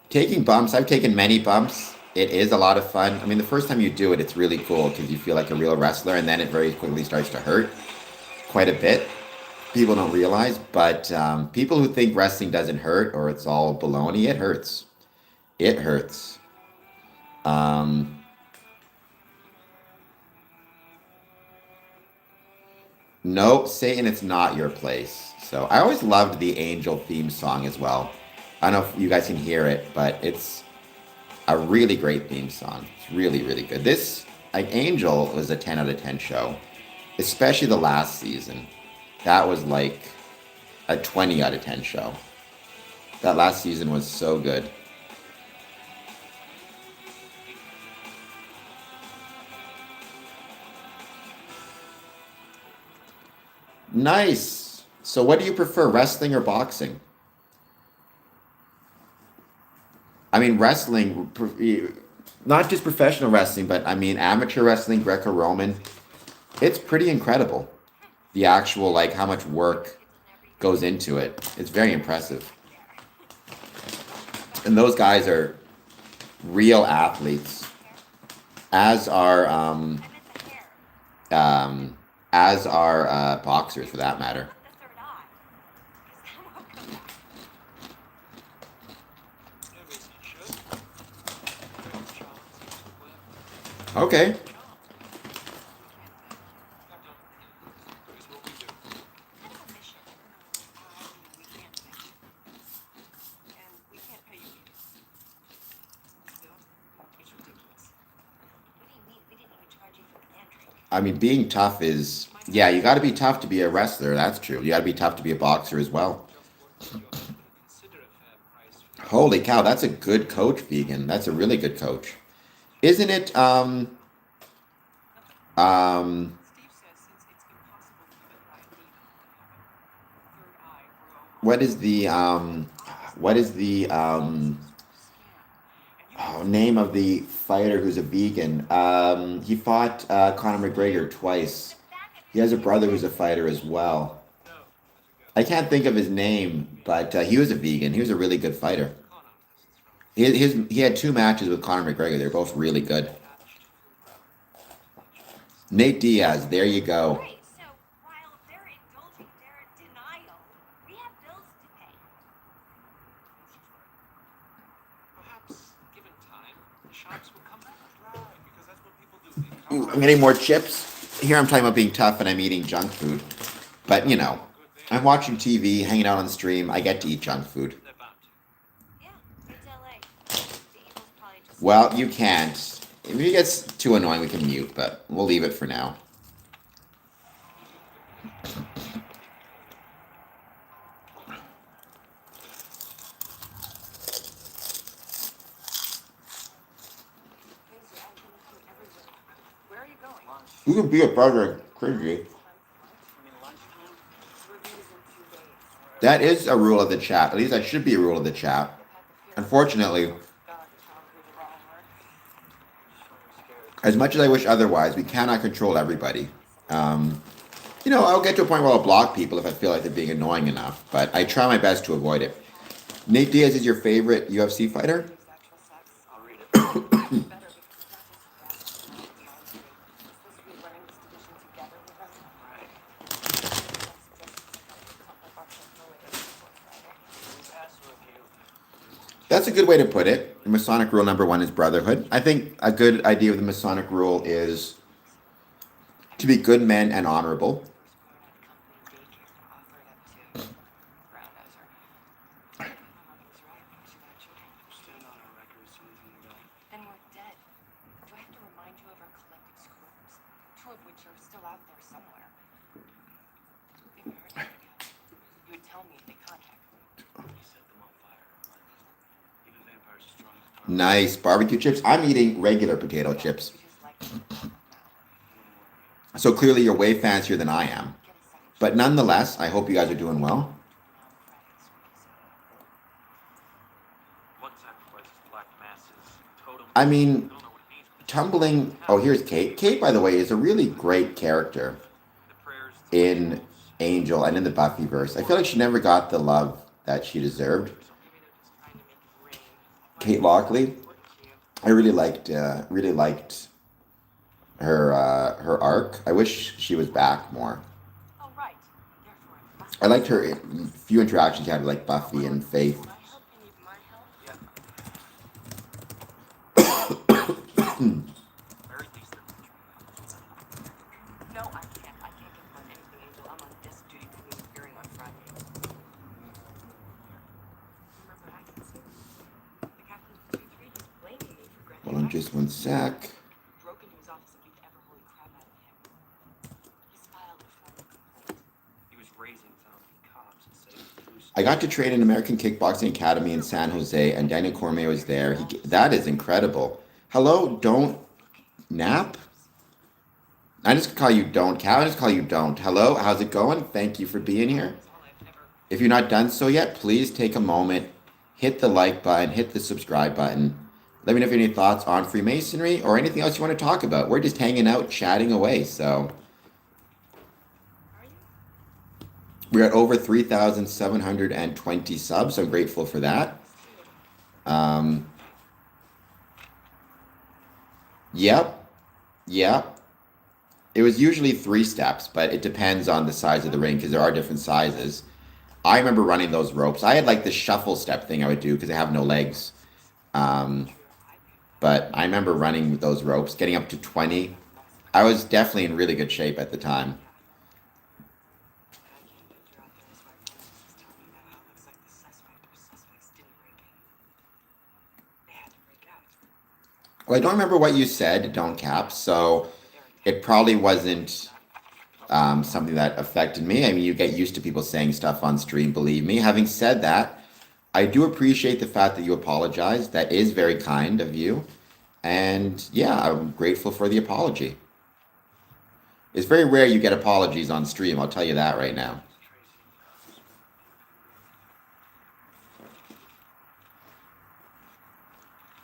Taking bumps, I've taken many bumps. It is a lot of fun. I mean, the first time you do it, it's really cool because you feel like a real wrestler, and then it very quickly starts to hurt quite a bit. People don't realize, but people who think wrestling doesn't hurt or it's all baloney, it hurts. It hurts. No, Satan, it's not your place. So I always loved the Angel theme song as well. I don't know if you guys can hear it, but it's a really great theme song. It's really, really good. This, like, Angel was a 10 out of 10 show, especially the last season. That was like a 20 out of 10 show. That last season was so good. Nice. So what do you prefer, wrestling or boxing? I mean, wrestling, not just professional wrestling, but I mean, amateur wrestling, Greco-Roman. It's pretty incredible. The actual, like, how much work goes into it. It's very impressive. And those guys are real athletes, as are boxers, for that matter. Okay. I mean, being tough is, yeah, you got to be tough to be a wrestler. That's true. You got to be tough to be a boxer as well. Holy cow, that's a good coach, Vegan. That's a really good coach. Isn't it, um, what is what is name of the fighter who's a vegan? He fought Conor McGregor twice. He has a brother who's a fighter as well. I can't think of his name, but he was a vegan. He was a really good fighter. He had two matches with Conor McGregor. They're both really good. Nate Diaz, there you go. Right, so while they're indulging their denial, we have bills to pay. Perhaps, given time, the shops will come back. Right, because that's what people do. They Ooh, come I'm getting more chips. Here I'm talking about being tough and I'm eating junk food. But, I'm watching TV, hanging out on the stream. I get to eat junk food. they're bound to. Yeah, it's LA. The evil's probably just. Well, you can't. If it gets too annoying, we can mute, but we'll leave it for now. Where are you going? You can be a brother, cringy. I mean, lunchtime? Reviews in 2 days. That is a rule of the chat. At least that should be a rule of the chat. Unfortunately, God, probably the wrong word. as much as I wish otherwise, we cannot control everybody. I'll get to a point where I'll block people if I feel like they're being annoying enough, but I try my best to avoid it. Nate Diaz is your favorite UFC fighter? I'll read it. Better because it's not just the supposed to be running this division together with them. Pass review. That's a good way to put it. The Masonic rule number 1 is brotherhood. I think a good idea of the Masonic rule is to be good men and honorable. Stand on our record as soon as we go. Then we're dead. Do I have to remind you of our collective scrolls? 2 of which are still out there somewhere. If we heard anything else, you would tell me if they contact me. We set them on fire. Even vampires are strong as Nice. Barbecue chips. I'm eating regular potato chips. We just like it now. So clearly you're way fancier than I am. But nonetheless, I hope you guys are doing well. One sacrifices black masses. Totem. I mean, I don't know what it means, but tumbling. Oh, here's Kate. Kate, by the way, is a really great character the prayers, the in rituals. Angel and in the Buffyverse. I feel like she never got the love that she deserved. Maybe they're just trying to make it rain. Kate Lockley. Wouldn't you? I really liked her arc. I wish she was back more. Oh, right. Therefore, it must I liked her few interactions she had with like Buffy and Faith. my help. You need my help? Yeah. Or at least No, I can't. I can't confirm anything, Angel. I'm on desk duty to meet a hearing on Friday. Remember, I can see the captain of 2-3, he's blaming me for Greg. Hold on just one sec. Broke into his office and beat the ever holy crap out of him. He's filed a formal complaint. he was raising zombie cops and said he was I got to train in American Kickboxing Academy in San Jose, and Daniel Cormier was there. That is incredible. Hello, don't nap? I just call you don't. Cal, I just call you don't. Hello, how's it going? Thank you for being here. all I've ever. If you're not done so yet, please take a moment, hit the like button, hit the subscribe button. Let me know if you have any thoughts on Freemasonry or anything else you want to talk about. We're just hanging out, chatting away. So Are you? we're at over 3,720 subs. I'm grateful for that. Yep. It was usually 3 steps, but it depends on the size of the ring because there are different sizes. I remember running those ropes. I had like the shuffle step thing I would do because I have no legs. But I remember running those ropes, getting up to 20. I was definitely in really good shape at the time. Well, I don't remember what you said, don't cap. So it probably wasn't something that affected me. I mean, you get used to people saying stuff on stream, believe me. Having said that, I do appreciate the fact that you apologized. That is very kind of you. And yeah, I'm grateful for the apology. It's very rare you get apologies on stream, I'll tell you that right now.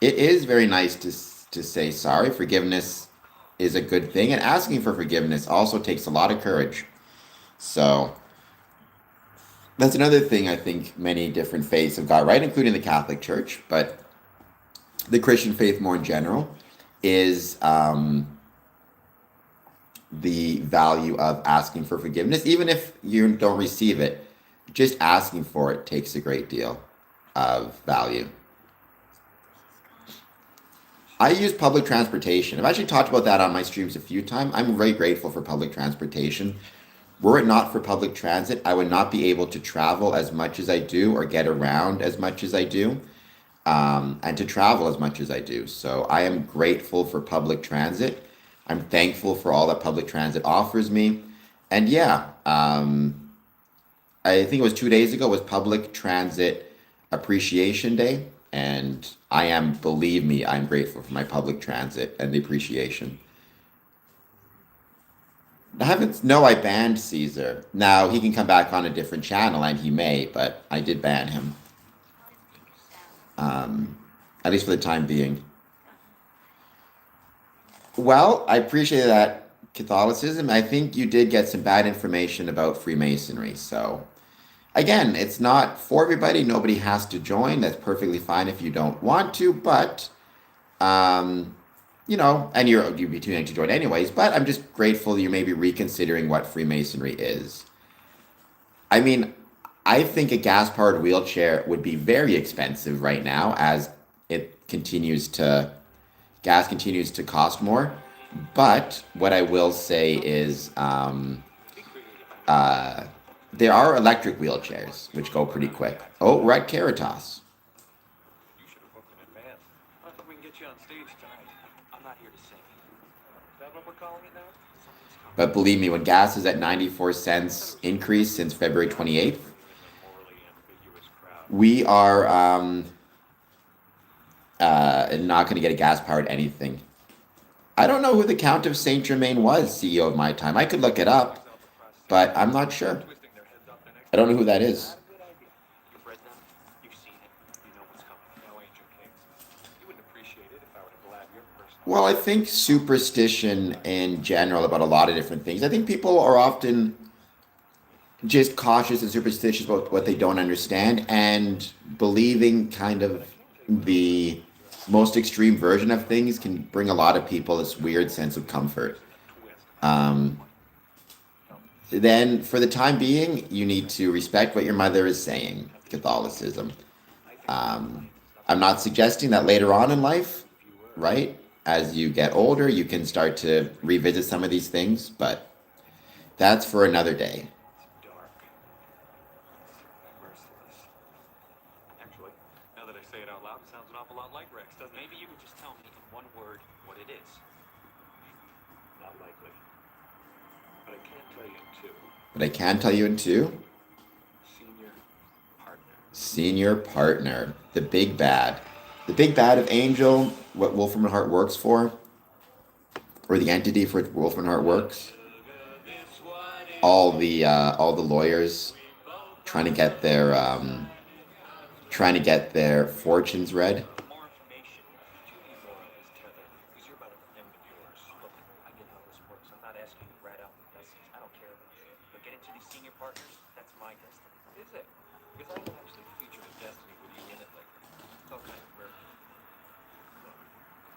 It is very nice to say sorry. Forgiveness is a good thing, and asking for forgiveness also takes a lot of courage. So that's another thing I think many different faiths have got right, including the Catholic Church, but the Christian faith more in general is the value of asking for forgiveness. Even if you don't receive it, just asking for it takes a great deal of value. I use public transportation. I've actually talked about that on my streams a few times. I'm very grateful for public transportation. Were it not for public transit, I would not be able to travel as much as I do or get around as much as I do, and to travel as much as I do. So I am grateful for public transit. I'm thankful for all that public transit offers me. And yeah, I think it was 2 days ago was Public Transit Appreciation Day. And I am, believe me, I'm grateful for my public transit and the appreciation. I banned Caesar. Now, he can come back on a different channel, and he may, but I did ban him. At least for the time being. Well, I appreciate that, Catholicism. I think you did get some bad information about Freemasonry, so... Again, it's not for everybody. Nobody has to join. That's perfectly fine if you don't want to, but, and you'd be too young to join anyways, but I'm just grateful you may be reconsidering what Freemasonry is. I mean, I think a gas-powered wheelchair would be very expensive right now as gas continues to cost more. But what I will say is, there are electric wheelchairs, which go pretty quick. Oh, we're at Caritas. You should have booked in advance. I think we can get you on stage tonight. I'm not here to sing. Is that what we're calling it now? Something's coming. But believe me, when gas is at 94 cents increase since February 28th, Morally ambiguous crowd. we are not going to get a gas-powered anything. I don't know who the Count of Saint Germain was, CEO of my time. I could look it up, but I'm not sure. Twisting their heads up their necks. I don't know who that is. Good idea. You've read them. You've seen it. You know what's coming. Now ain't your case. You wouldn't appreciate it if I were to blab your personal. Well, I think superstition in general about a lot of different things. I think people are often just cautious and superstitious about what they don't understand, and believing kind of the most extreme version of things can bring a lot of people this weird sense of comfort. Then, for the time being, you need to respect what your mother is saying, Catholicism. I'm not suggesting that later on in life, right, as you get older, you can start to revisit some of these things, but that's for another day. Dark. Merciless. Actually, now that I say it out loud, it sounds an awful lot like Rex, doesn't it? Maybe you could just tell me in one word what it is. Not likely. But I can't tell you in two. But I can tell you in two. Senior partner. Senior partner. The big bad. The big bad of Angel, what Wolfram and Hart works for, or the entity for which Wolfram and Hart works. All the lawyers trying to get their fortunes read. More information. Judy Moore is tethered. Because you're about a friend of yours. Look, I get how this works. I'm not asking you to rat out the blessings. I don't care about you. But getting to these senior partners, that's my destiny. Is it? Because I will actually feature a destiny with you in it later. It's all kind of weird. Look,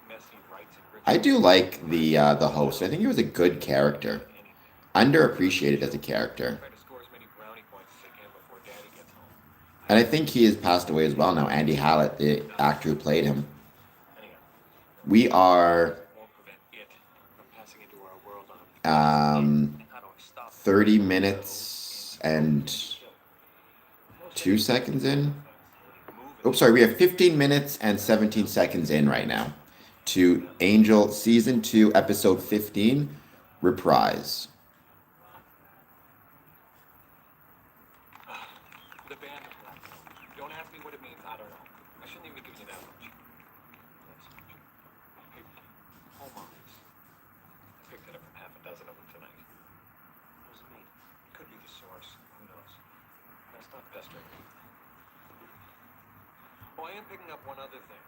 messy rights and rituals. I do like the host. I think he was a good character. Underappreciated as a character. Try to score as many brownie points as I can before Daddy gets home. And I think he has passed away as well now. Andy Hallett, the actor who played him. Anyhow, We are won't prevent it from passing into our world on. um, How do I stop? 30 minutes and 2 seconds in. Oh, sorry, we have 15 minutes and 17 seconds in right now to Angel Season 2, Episode 15, reprise. The band of black. Don't ask me what it means. I don't know. I shouldn't even be giving you that much. That's true. Hey, home office. I picked it up from half a dozen of them tonight. What does it mean? Could be the source. Who knows? That's not pestering me. Oh, I am picking up one other thing.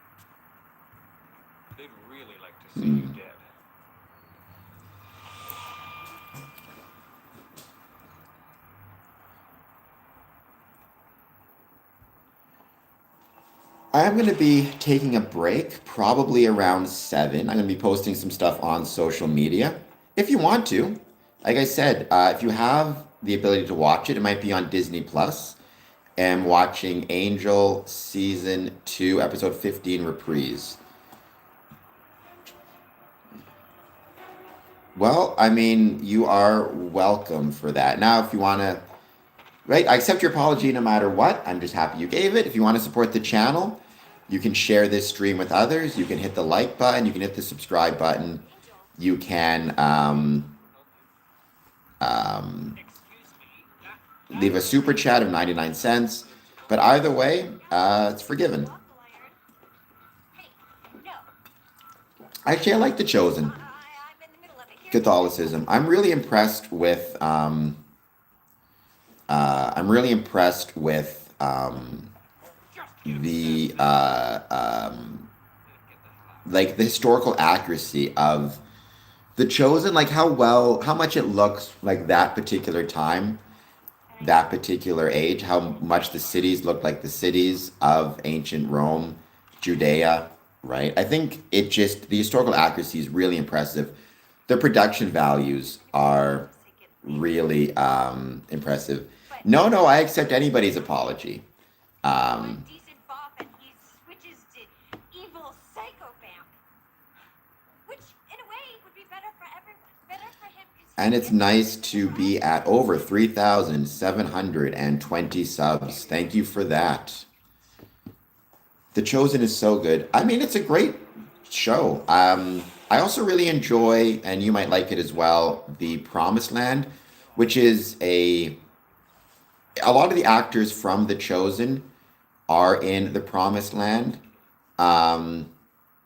They'd really like to see you dead. I'm going to be taking a break probably around 7. I'm going to be posting some stuff on social media. If you want to, like I said, if you have the ability to watch it, it might be on Disney Plus. I'm watching Angel Season 2, Episode 15 reprise. Well, I mean, you are welcome for that. Now, if you want to, right, I accept your apology no matter what. I'm just happy you gave it. If you want to support the channel, you can share this stream with others. You can hit the like button. You can hit the subscribe button. You can leave a super chat of 99 cents. But either way, it's forgiven. Actually, I like The Chosen. Catholicism. I'm really impressed with the like the historical accuracy of The Chosen, like how much it looks like that particular time, that particular age, how much the cities look like the cities of ancient Rome, Judea, right? I think the historical accuracy is really impressive. The production values are really impressive. No, I accept anybody's apology. Decent bop and he switches to evil psychopath. Which, in a way, would be better for everyone. Better for him. And it's nice to be at over 3,720 subs. Thank you for that. The Chosen is so good. I mean, it's a great show. I also really enjoy, and you might like it as well, The Promised Land, which is a lot of the actors from The Chosen are in The Promised Land. What am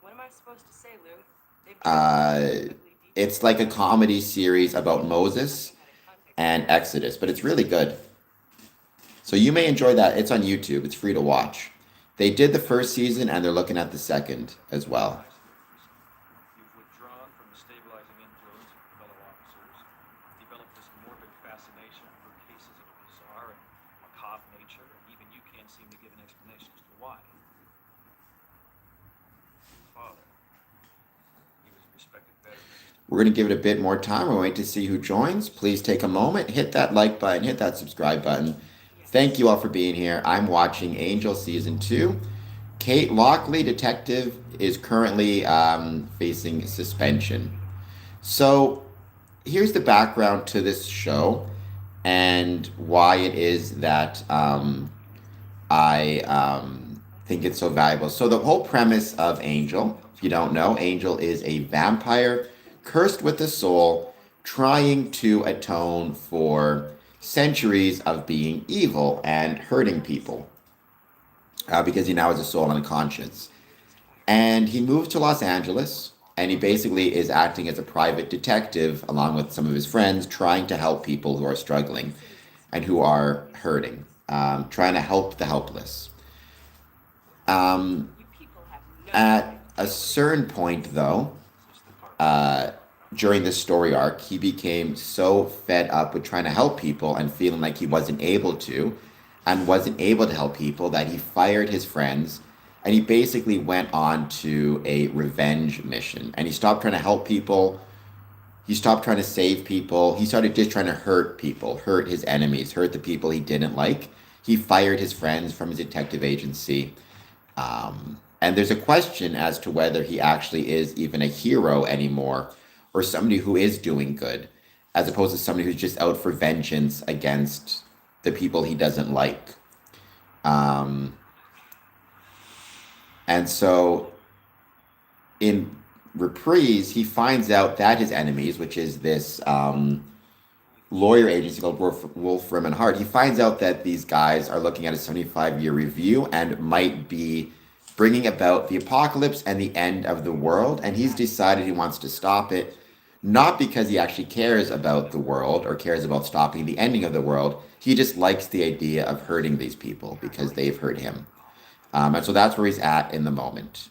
I supposed to say, Lou? It's like a comedy series about Moses and Exodus, but it's really good. So you may enjoy that. It's on YouTube. It's free to watch. They did the first season, and they're looking at the second as well. You've withdrawn from the stabilizing influence of your fellow officers, developed this morbid fascination for cases of a bizarre and macabre nature, and even you can't seem to give an explanation as to why. Father, he was respected better than We're going to give it a bit more time. We'll wait to see who joins. Please take a moment, hit that like button, hit that subscribe button. Thank you all for being here. I'm watching Angel Season 2. Kate Lockley, detective, is currently facing suspension. So here's the background to this show and why it is that I think it's so valuable. So the whole premise of Angel, if you don't know, Angel is a vampire cursed with a soul trying to atone for centuries of being evil and hurting people because he now has a soul and a conscience. And he moves to Los Angeles, and he basically is acting as a private detective along with some of his friends, trying to help people who are struggling and who are hurting, trying to help the helpless. At a certain point, though, during this story arc, he became so fed up with trying to help people and feeling like he wasn't able to help people that he fired his friends, and he basically went on to a revenge mission. And he stopped trying to help people. He stopped trying to save people. He started just trying to hurt people, hurt his enemies, hurt the people he didn't like. He fired his friends from his detective agency. And there's a question as to whether he actually is even a hero anymore, or somebody who is doing good, as opposed to somebody who's just out for vengeance against the people he doesn't like. And so reprise, he finds out that his enemies, which is this lawyer agency called Wolfram and Hart, he finds out that these guys are looking at a 75-year review and might be bringing about the apocalypse and the end of the world. And he's decided he wants to stop it, not because he actually cares about the world or cares about stopping the ending of the world. He just likes the idea of hurting these people because they've hurt him. And so that's where he's at in the moment.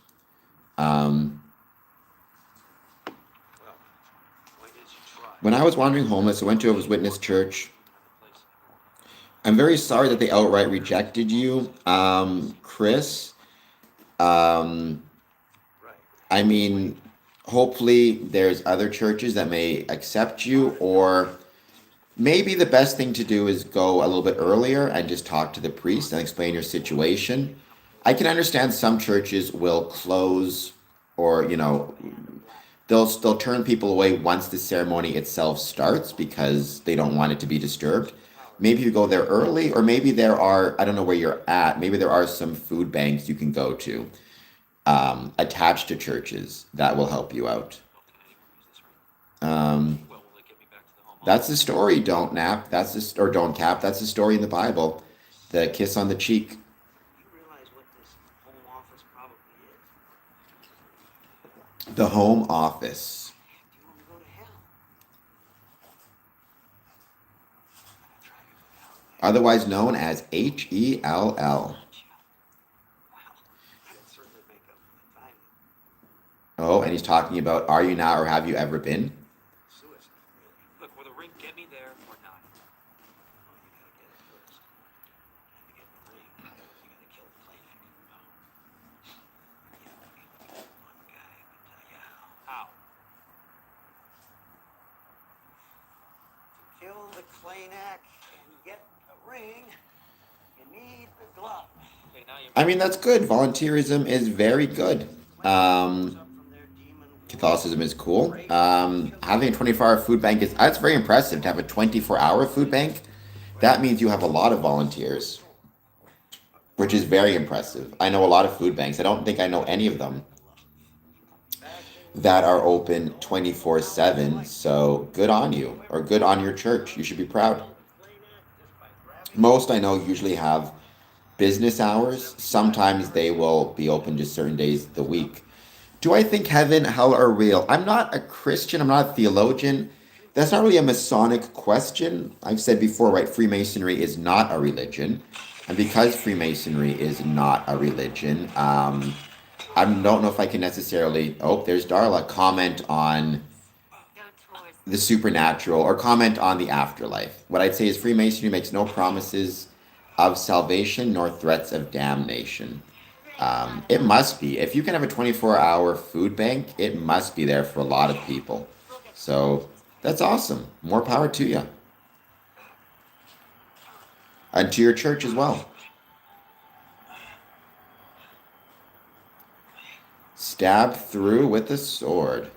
When I was wandering homeless, I went to Jehovah's Witness church. I'm very sorry that they outright rejected you, Chris. I mean, hopefully there's other churches that may accept you, or maybe the best thing to do is go a little bit earlier and just talk to the priest and explain your situation. I can understand some churches will close, or they'll turn people away once the ceremony itself starts because they don't want it to be disturbed. Maybe you go there early, or maybe there are, I don't know where you're at, maybe there are some food banks you can go to attached to churches that will help you out. That's the story, don't nap. Or don't cap. That's the story in the Bible. The kiss on the cheek. You realize what this home office probably is? The home office. Do you want to go to hell? Otherwise known as HELL. Wow. That'd certainly make up for the time. Oh, and he's talking about, are you now or have you ever been? Suicide, really. Look, will the ring get me there or not? Oh, you gotta get it first. And to get the ring, you gotta kill the playback. One guy can tell you how. To kill the Claynack and get the ring, you need the glove. Okay, now I mean, that's good. Volunteerism is very good. Catholicism is cool. Having a 24-hour food bank that's very impressive. To have a 24-hour food bank, that means you have a lot of volunteers, which is very impressive. I know a lot of food banks. I don't think I know any of them that are open 24/7. So good on you, or good on your church. You should be proud. Most I know usually have business hours. Sometimes they will be open just certain days of the week. Do I think heaven, hell are real? I'm not a Christian. I'm not a theologian. That's not really a Masonic question. I've said before, right? Freemasonry is not a religion. And because Freemasonry is not a religion, I don't know if I can necessarily, there's Darla, comment on the supernatural or comment on the afterlife. What I'd say is Freemasonry makes no promises of salvation nor threats of damnation. It must be. If you can have a 24-hour food bank, it must be there for a lot of people. So that's awesome. More power to you. And to your church as well. Stab through with a sword.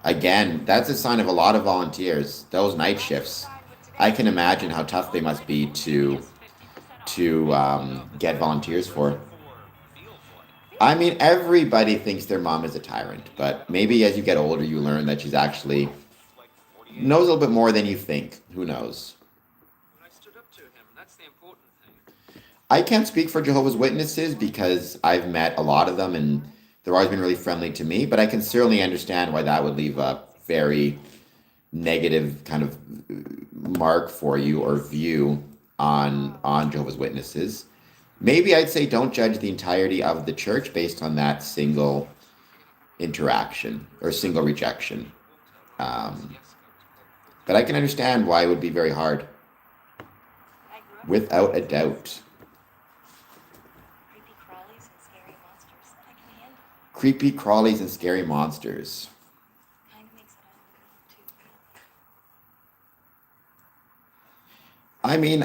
Again, that's a sign of a lot of volunteers. Those night shifts. I can imagine how tough they must be to get volunteers for. I mean, everybody thinks their mom is a tyrant, but maybe as you get older, you learn that she's actually knows a little bit more than you think. Who knows? I stood up to him, and that's the important thing. I can't speak for Jehovah's Witnesses because I've met a lot of them and they've always been really friendly to me, but I can certainly understand why that would leave a very negative kind of mark for you or view on Jehovah's Witnesses. Maybe I'd say don't judge the entirety of the church based on that single interaction or single rejection. But I can understand why it would be very hard. Without a doubt. Creepy crawlies and scary monsters. I can handle. Creepy crawlies and scary monsters. Kind of makes it uncomfortable too. I mean,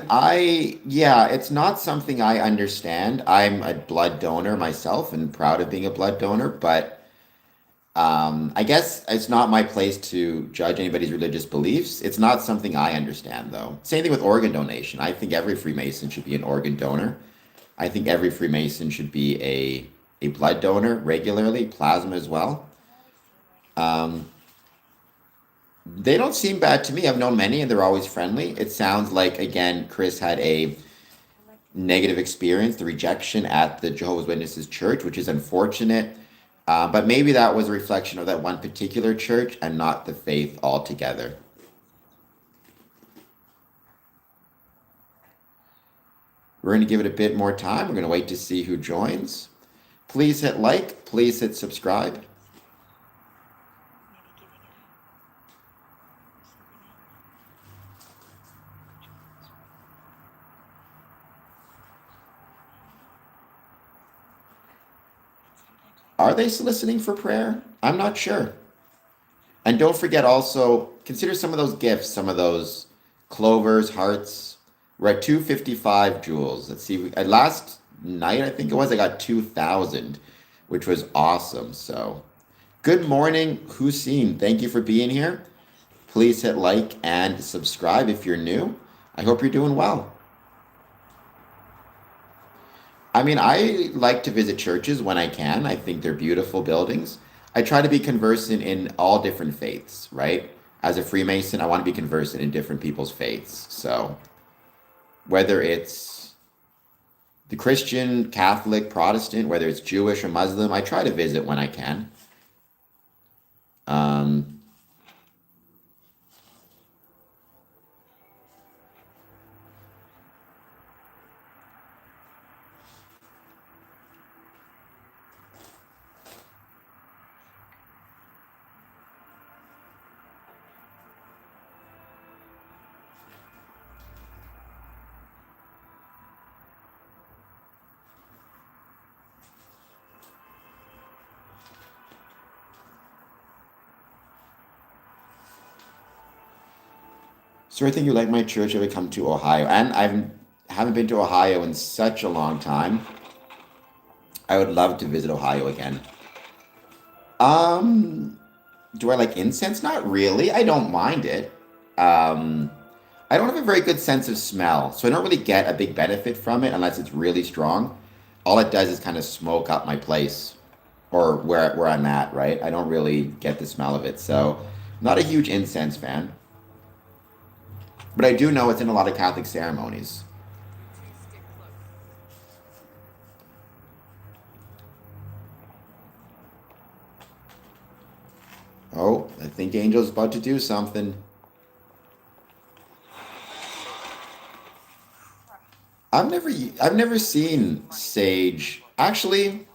it's not something I understand. I'm a blood donor myself and proud of being a blood donor, but I guess it's not my place to judge anybody's religious beliefs. It's not something I understand, though. Same thing with organ donation. I think every Freemason should be an organ donor. I think every Freemason should be a blood donor regularly, plasma as well. Um, they don't seem bad to me. I've known many and they're always friendly. It sounds like, again, Chris had a negative experience, the rejection at the Jehovah's Witnesses church, which is unfortunate. But maybe that was a reflection of that one particular church and not the faith altogether. We're going to give it a bit more time. We're going to wait to see who joins. Please hit like. Please hit subscribe. Maybe giving it up. Are they soliciting for prayer? I'm not sure. And don't forget also, consider some of those gifts, some of those clovers, hearts. We're at 255 joules. Let's see. Last night, I think it was, I got 2,000, which was awesome. So, good morning, Hussein. Thank you for being here. Please hit like and subscribe if you're new. I hope you're doing well. I mean, I like to visit churches when I can. I think they're beautiful buildings. I try to be conversant in all different faiths, right? As a Freemason, I want to be conversant in different people's faiths. So, whether it's the Christian, Catholic, Protestant, whether it's Jewish or Muslim, I try to visit when I can. So I think you like my church. I would come to Ohio, and haven't been to Ohio in such a long time. I would love to visit Ohio again. Do I like incense? Not really. I don't mind it. I don't have a very good sense of smell, so I don't really get a big benefit from it unless it's really strong. All it does is kind of smoke up my place or where I'm at, right? I don't really get the smell of it, so not a huge incense fan. But I do know it's in a lot of Catholic ceremonies. Stick close. Oh, I think Angel's about to do something. I've never seen sage. Actually,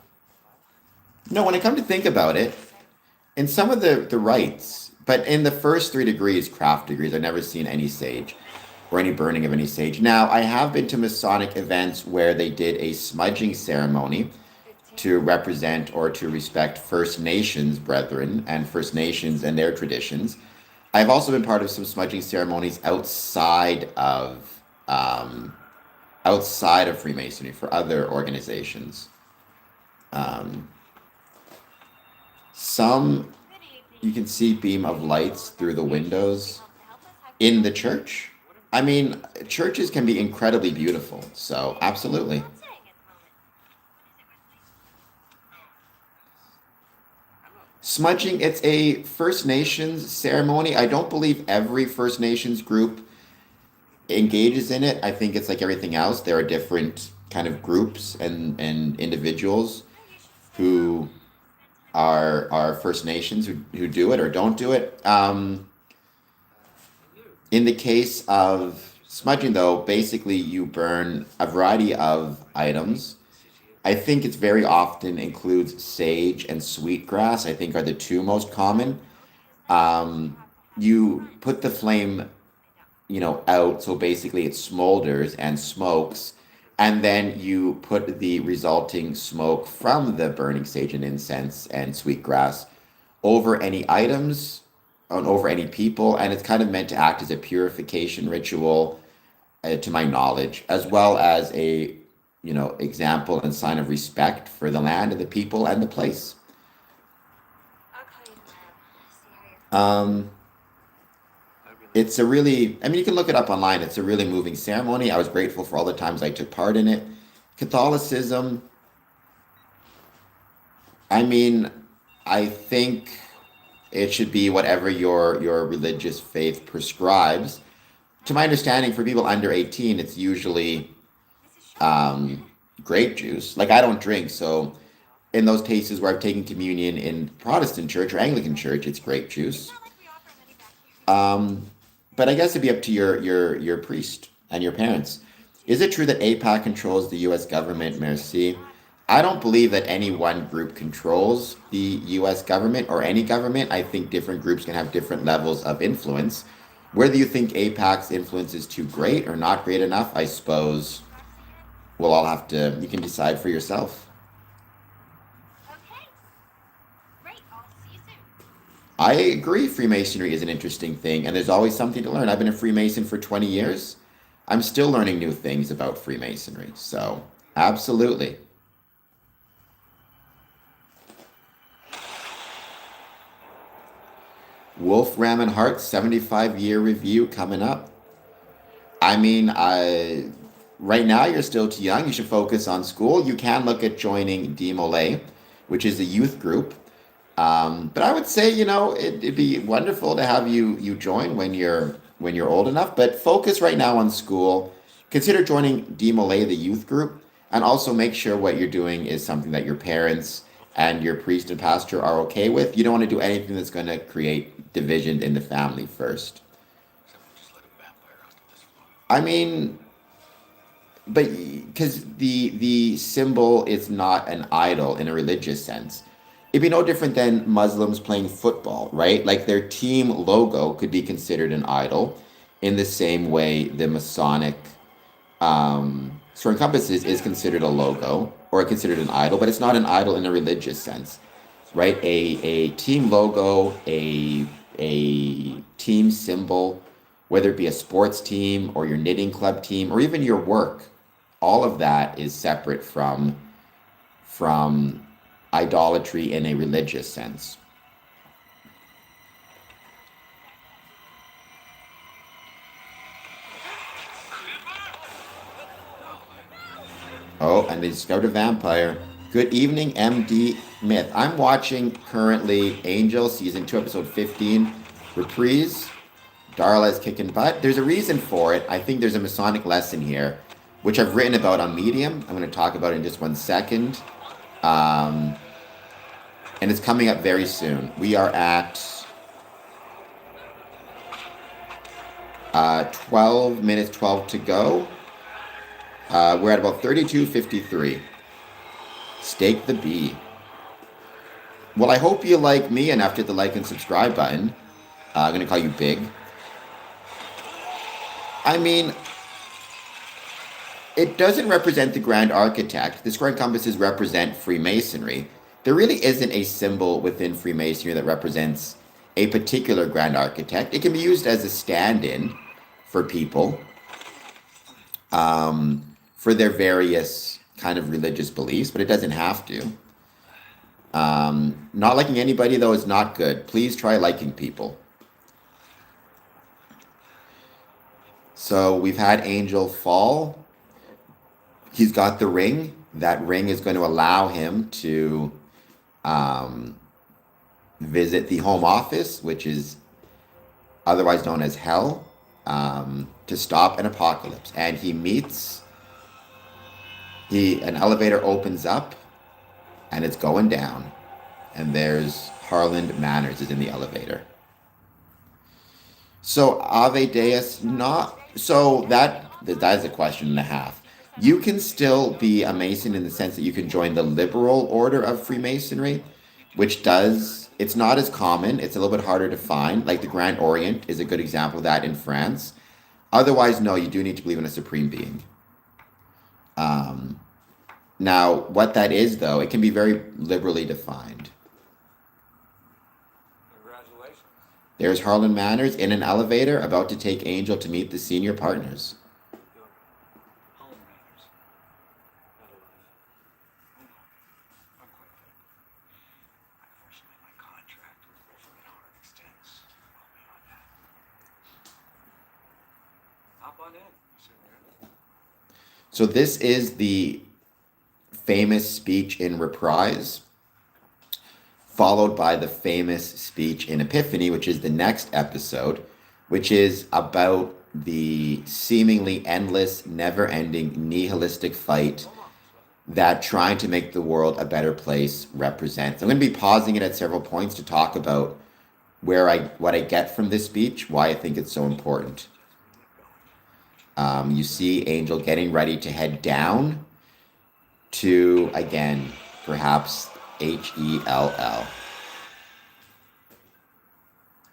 no, when I come to think about it, in some of the rites, but in the first 3 degrees, craft degrees, I've never seen any sage or any burning of any sage. Now, I have been to Masonic events where they did a smudging ceremony to represent or to respect First Nations brethren and First Nations and their traditions. I've also been part of some smudging ceremonies outside of Freemasonry for other organizations. Some you can see beam of lights through the windows in the church. I mean, churches can be incredibly beautiful, so absolutely. Smudging, it's a First Nations ceremony. I don't believe every First Nations group engages in it. I think it's like everything else. There are different kind of groups and individuals who are First Nations who do it or don't do it. In the case of smudging, though, basically you burn a variety of items. I think it's very often includes sage and sweetgrass, I think are the two most common. You put the flame, out, so basically it smolders and smokes, and then you put the resulting smoke from the burning sage and incense and sweetgrass over any items, over any people, and it's kind of meant to act as a purification ritual, to my knowledge, as well as a example and sign of respect for the land and the people and the place. I'll call you tomorrow. See how you're It's a really, I mean, you can look it up online. It's a really moving ceremony. I was grateful for all the times I took part in it. Catholicism, I mean, I think it should be whatever your religious faith prescribes. To my understanding, for people under 18, it's usually um, grape juice. Like I don't drink, so in those cases where I've taken communion in Protestant church or Anglican church, it's grape It's juice. not like we offer many back here. But I guess it'd be up to your priest and your parents. Is it true that APAC controls the U.S. government, Merci? I don't believe that any one group controls the U.S. government or any government. I think different groups can have different levels of influence. Whether you think APAC's influence is too great or not great enough, I suppose we'll all have to, you can decide for yourself. Okay. Great. I'll see you soon. I agree Freemasonry is an interesting thing, and there's always something to learn. I've been a Freemason for 20 years. I'm still learning new things about Freemasonry. So, absolutely. Wolfram and Hart 75-year review coming up. I mean, right now you're still too young. You should focus on school. You can look at joining DMOLA, which is a youth group. But I would say, it'd be wonderful to have you join when you're old enough. But focus right now on school. Consider joining DMOLA, the youth group, and also make sure what you're doing is something that your parents and your priest and pastor are okay with. You don't want to do anything that's going to create division in the family first. I mean, but because the symbol is not an idol in a religious sense. It'd be no different than Muslims playing football, right? Like their team logo could be considered an idol in the same way the Masonic Soaring Compasses is considered a logo or considered an idol, but it's not an idol in a religious sense, right? A team logo, a team symbol, whether it be a sports team or your knitting club team or even your work, all of that is separate from idolatry in a religious sense. Oh, and they discovered a vampire. Good evening, MD Myth. I'm watching currently Angel season 2, episode 15, reprise. Darla's kicking butt. There's a reason for it. I think there's a Masonic lesson here, which I've written about on Medium. I'm going to talk about it in just 1 second. And it's coming up very soon. We are at 12 minutes, 12 to go. We're at about 32:53. Stake the bee. Well, I hope you like me enough to hit the like and subscribe button. I'm going to call you Big. I mean, it doesn't represent the Grand Architect. The square compasses represent Freemasonry. There really isn't a symbol within Freemasonry that represents a particular Grand Architect. It can be used as a stand-in for people for their various kind of religious beliefs, but it doesn't have to. Not liking anybody, though, is not good. Please try liking people. So we've had Angel fall. He's got the ring. That ring is going to allow him to visit the home office, which is otherwise known as hell, to stop an apocalypse. And he meets, an elevator opens up, and it's going down. And there's Harland Manners is in the elevator. So Ave Deus, not so that is a question and a half. You can still be a Mason in the sense that you can join the liberal order of Freemasonry, which it's not as common. It's a little bit harder to find. Like the Grand Orient is a good example of that in France. Otherwise, no, you do need to believe in a supreme being. Now, what that is, though, it can be very liberally defined. Congratulations. There's Harlan Manners in an elevator about to take Angel to meet the senior partners. Home matters. Not alive. Oh no. I'm quite fit. Unfortunately, my contract with Wolfram and Hart extends well beyond that. Hop on in. So this is the famous speech in Reprise, followed by the famous speech in Epiphany, which is the next episode, which is about the seemingly endless, never-ending, nihilistic fight that trying to make the world a better place represents. I'm going to be pausing it at several points to talk about what I get from this speech, why I think it's so important. You see Angel getting ready to head down to, again, perhaps Hell.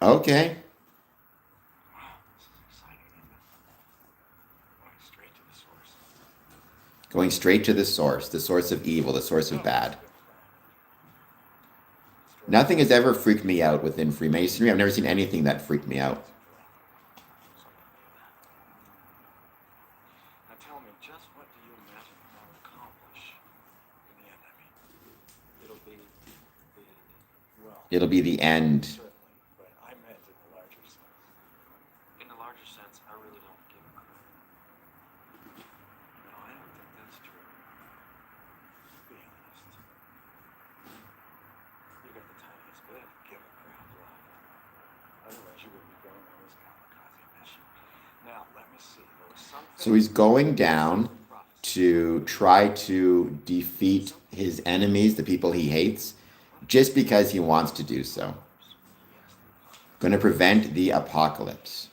Okay. Going straight to the source of evil, the source of bad. Nothing has ever freaked me out within Freemasonry. I've never seen anything that freaked me out. Now tell me, just what do you imagine they'll accomplish in the end? I mean, it'll be It'll be the end. certainly, but I meant in the larger sense. In the larger sense, I really don't give a crap. No, I don't think that's true. Be honest. You got the tiniest bit of give a crap left. Otherwise, you would be going on this kamikaze mission. Now, let me see. There was something. So he's going down to try to defeat his enemies, the people he hates, just because he wants to do so. Going to prevent the apocalypse.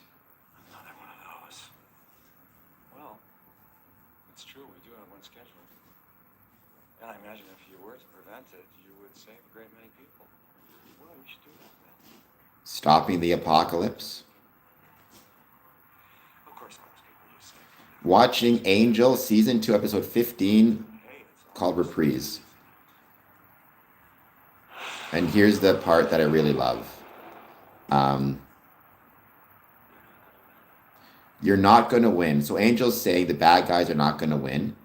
Another one of those. Well, it's true, we do have one scheduled. And I imagine if you were to prevent it, you would save a great many people. Well, we should do that then. Stopping the apocalypse. Of course, most people you save. Watching Angel, Season 2, Episode 15, Hey, it's all called Reprise. And here's the part that I really love. You're not going to win. So Angel's saying the bad guys are not going to win.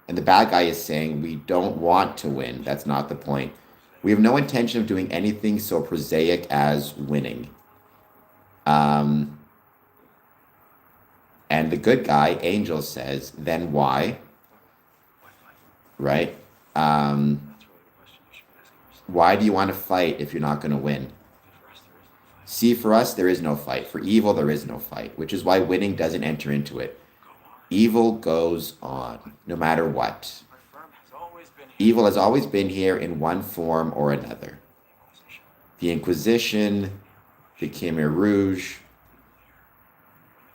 And the bad guy is saying we don't want to win. That's not the point. We have no intention of doing anything so prosaic as winning. And the good guy, Angel, says, then why? Right? that's really the question you should be asking yourself. Why do you want to fight if you're not going to win? For us, there is no fight. See, for us, there is no fight. For evil, there is no fight, which is why winning doesn't enter into it. Go on. Evil goes on, no matter what. Our firm has always been here. Evil has always been here in one form or another. Inquisition. The Inquisition, the Khmer Rouge.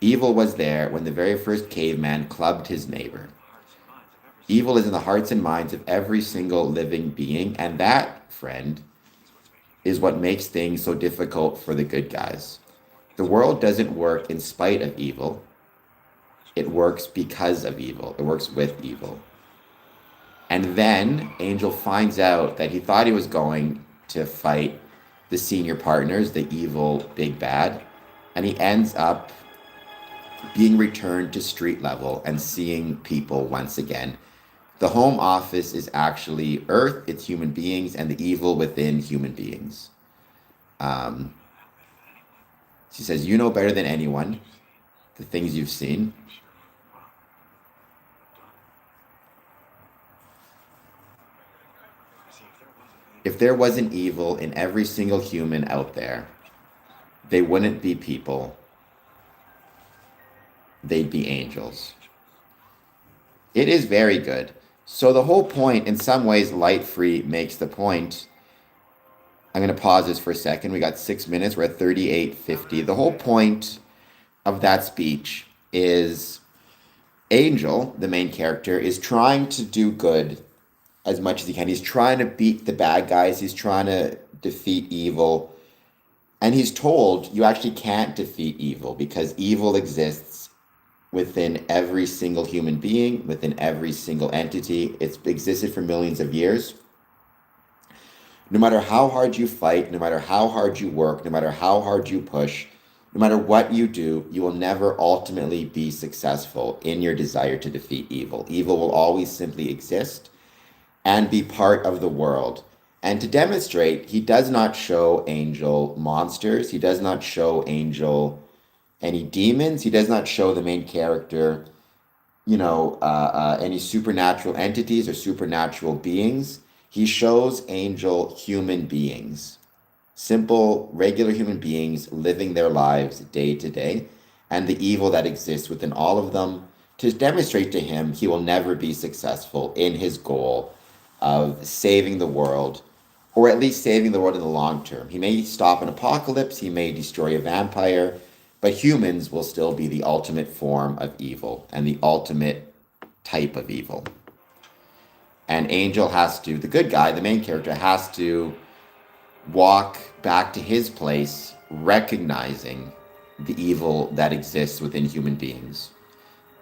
Evil was there when the very first caveman clubbed his neighbor. Hearts and minds of every Evil is in the hearts and minds of every single living being, and that, friend, is what makes things so difficult for the good guys. The world doesn't work in spite of evil. It works because of evil. It works with evil. And then Angel finds out that he thought he was going to fight the senior partners, the evil big bad, and he ends up being returned to street level and seeing people once again. The home office is actually Earth, it's human beings, and the evil within human beings. She says, you know better than anyone the things you've seen. If there wasn't evil in every single human out there, they wouldn't be people. They'd be angels. It is very good. So the whole point, in some ways, Light Free makes the point. I'm going to pause this for a second. We got 6 minutes. We're at 38:50. The whole point of that speech is Angel, the main character, is trying to do good as much as he can. He's trying to beat the bad guys. He's trying to defeat evil. And he's told you actually can't defeat evil because evil exists within every single human being, within every single entity. It's existed for millions of years. No matter how hard you fight, no matter how hard you work, no matter how hard you push, no matter what you do, you will never ultimately be successful in your desire to defeat evil. Evil will always simply exist and be part of the world. And to demonstrate, he does not show Angel monsters. He does not show Angel any demons. He does not show the main character any supernatural entities or supernatural beings. He shows Angel human beings, simple, regular human beings living their lives day to day, and the evil that exists within all of them to demonstrate to him he will never be successful in his goal of saving the world, or at least saving the world in the long term. He may stop an apocalypse, he may destroy a vampire, but humans will still be the ultimate form of evil and the ultimate type of evil. And Angel has to, the good guy, the main character, has to walk back to his place, recognizing the evil that exists within human beings,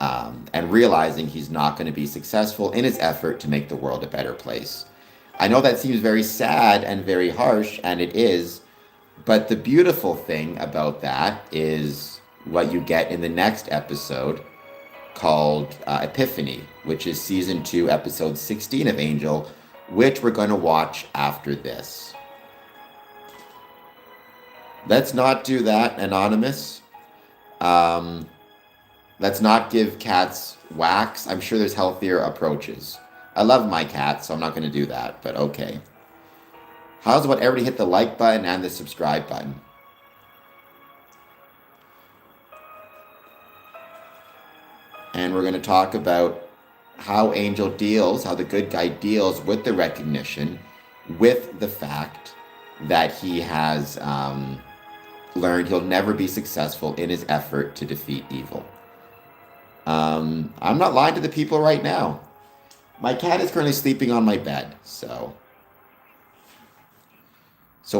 and realizing he's not going to be successful in his effort to make the world a better place. I know that seems very sad and very harsh, and it is, but the beautiful thing about that is what you get in the next episode called Epiphany, which is season 2, episode 16 of Angel, which we're going to watch after this. Let's not do that, Anonymous. Let's not give cats wax. I'm sure there's healthier approaches. I love my cat, so I'm not going to do that, but okay. How's about everybody hit the like button and the subscribe button? And we're going to talk about how Angel deals, how the good guy deals with the recognition, with the fact that he has learned he'll never be successful in his effort to defeat evil. I'm not lying to the people right now. My cat is currently sleeping on my bed, so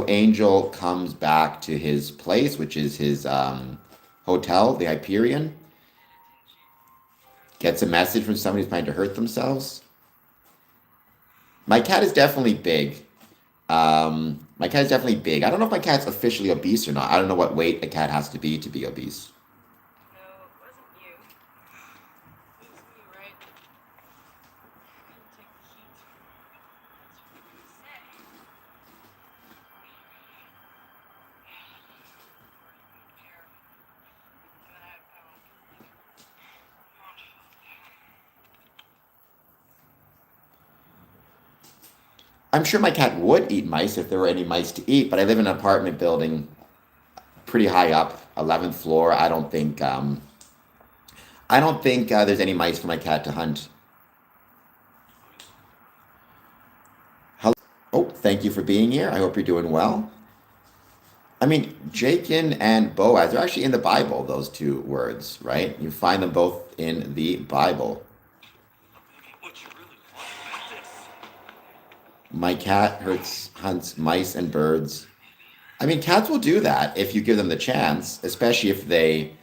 Angel comes back to his place, which is his hotel, the Hyperion. Gets a message from somebody who's trying to hurt themselves. My cat is definitely big. My cat is definitely big. I don't know if my cat's officially obese or not. I don't know what weight a cat has to be obese. No, it wasn't you. It was me, right? I couldn't take the heat. That's what you say. I'm sure my cat would eat mice if there were any mice to eat, but I live in an apartment building pretty high up, 11th floor. I don't think there's any mice for my cat to hunt. Hello. Oh, thank you for being here. I hope you're doing well. I mean, Jachin and Boaz, they're actually in the Bible, those two words, right? You find them both in the Bible. What you really want is this. My cat hunts mice and birds. I mean, cats will do that if you give them the chance, especially if they,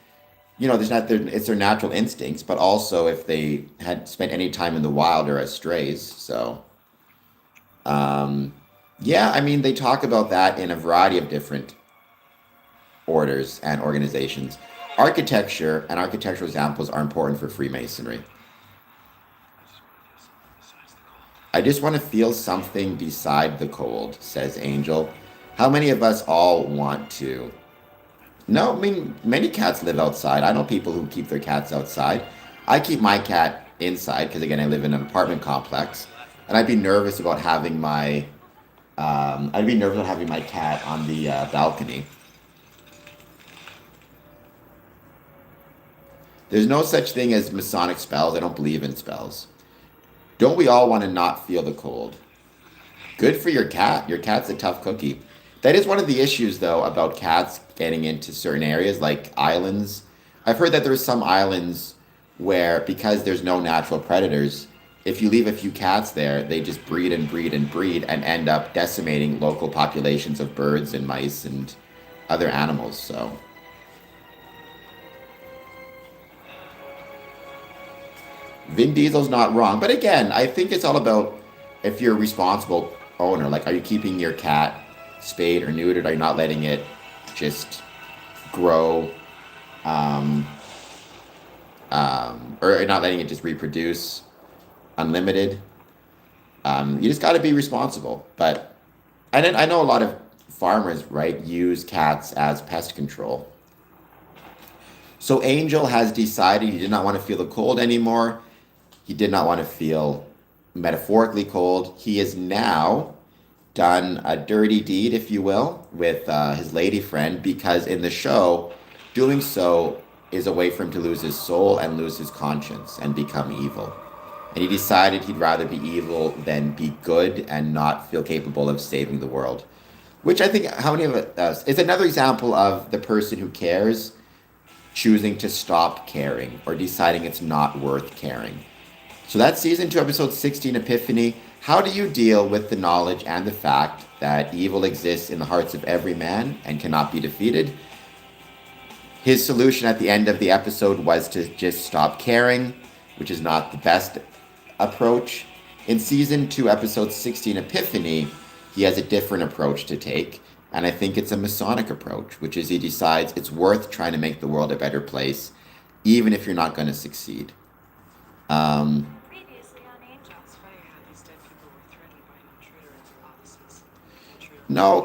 it's their natural instincts, but also if they had spent any time in the wild or as strays. So, yeah, I mean, they talk about that in a variety of different orders and organizations. Architecture and architectural examples are important for Freemasonry. I just want to feel something beside the cold, says Angel. How many of us all want to? No, I mean, many cats live outside. I know people who keep their cats outside. I keep my cat inside because, again, I live in an apartment complex. And I'd be nervous about having my cat on the balcony. There's no such thing as Masonic spells. I don't believe in spells. Don't we all want to not feel the cold? Good for your cat. Your cat's a tough cookie. That is one of the issues, though, about cats getting into certain areas, like islands. I've heard that there's some islands where, because there's no natural predators, if you leave a few cats there, they just breed and breed and breed and end up decimating local populations of birds and mice and other animals, so... Vin Diesel's not wrong. But again, I think it's all about if you're a responsible owner. Like, are you keeping your cat spayed or neutered? Are you not letting it just grow? Or are you not letting it just reproduce unlimited? You just got to be responsible. But I know a lot of farmers, right, use cats as pest control. So So Angel has decided he did not want to feel the cold anymore. He did not want to feel metaphorically cold. He has now done a dirty deed, if you will, with his lady friend, because in the show, doing so is a way for him to lose his soul and lose his conscience and become evil. And he decided he'd rather be evil than be good and not feel capable of saving the world. Which I think, how many of us, it's another example of the person who cares choosing to stop caring or deciding it's not worth caring. So that's season 2, episode 16, Epiphany. How do you deal with the knowledge and the fact that evil exists in the hearts of every man and cannot be defeated? His solution at the end of the episode was to just stop caring, which is not the best approach. In season 2, episode 16, Epiphany, he has a different approach to take. And I think it's a Masonic approach, which is he decides it's worth trying to make the world a better place, even if you're not going to succeed. Previously on Angel. It's funny how these dead people were threatened by no traitor into offices. No,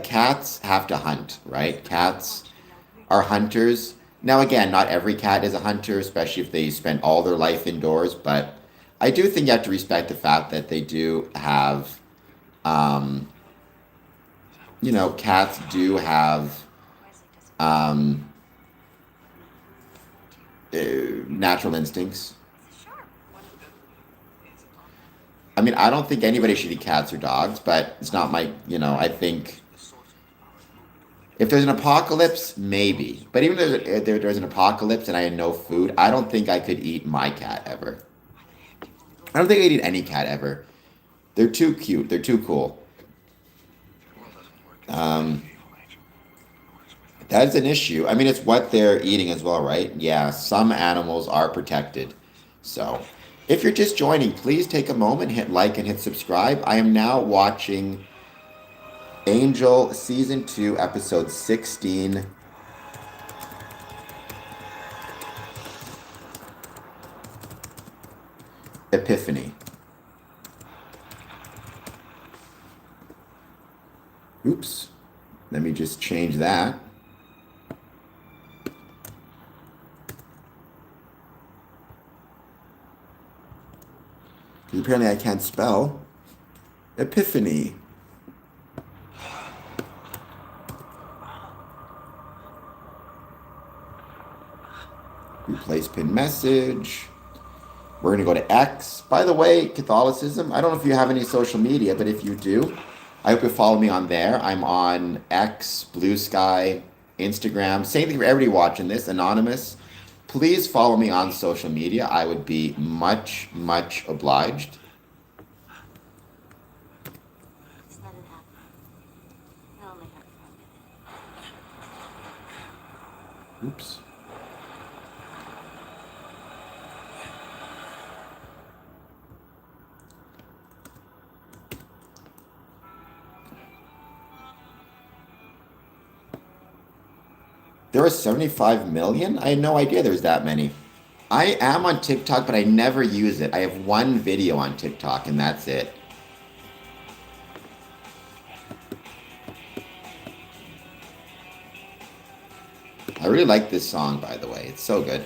cats have to hunt, right? Cats are hunters. Now, again, not every cat is a hunter, especially if they spend all their life indoors. But I do think you have to respect the fact that they do have, cats do have natural instincts. I mean, I don't think anybody should eat cats or dogs, but it's not my, I think if there's an apocalypse, maybe. But even if there's an apocalypse and I had no food, I don't think I could eat my cat ever. I don't think I'd eat any cat ever. They're too cute. They're too cool. That's an issue. I mean, it's what they're eating as well, right? Yeah, some animals are protected. So, if you're just joining, please take a moment, hit like and hit subscribe. I am now watching Angel Season 2, Episode 16. Epiphany. Oops. Let me just change that. Apparently I can't spell. Epiphany. Replace pin message. We're going to go to X. By the way, Catholicism, I don't know if you have any social media, but if you do, I hope you follow me on there. I'm on X, Blue Sky, Instagram. Same thing for everybody watching this, anonymous. Please follow me on social media. I would be much, much obliged. Just let it happen. It'll only hurt for a minute. Oops. There are 75 million? I had no idea there's that many. I am on TikTok, but I never use it. I have one video on TikTok, and that's it. I really like this song, by the way. It's so good.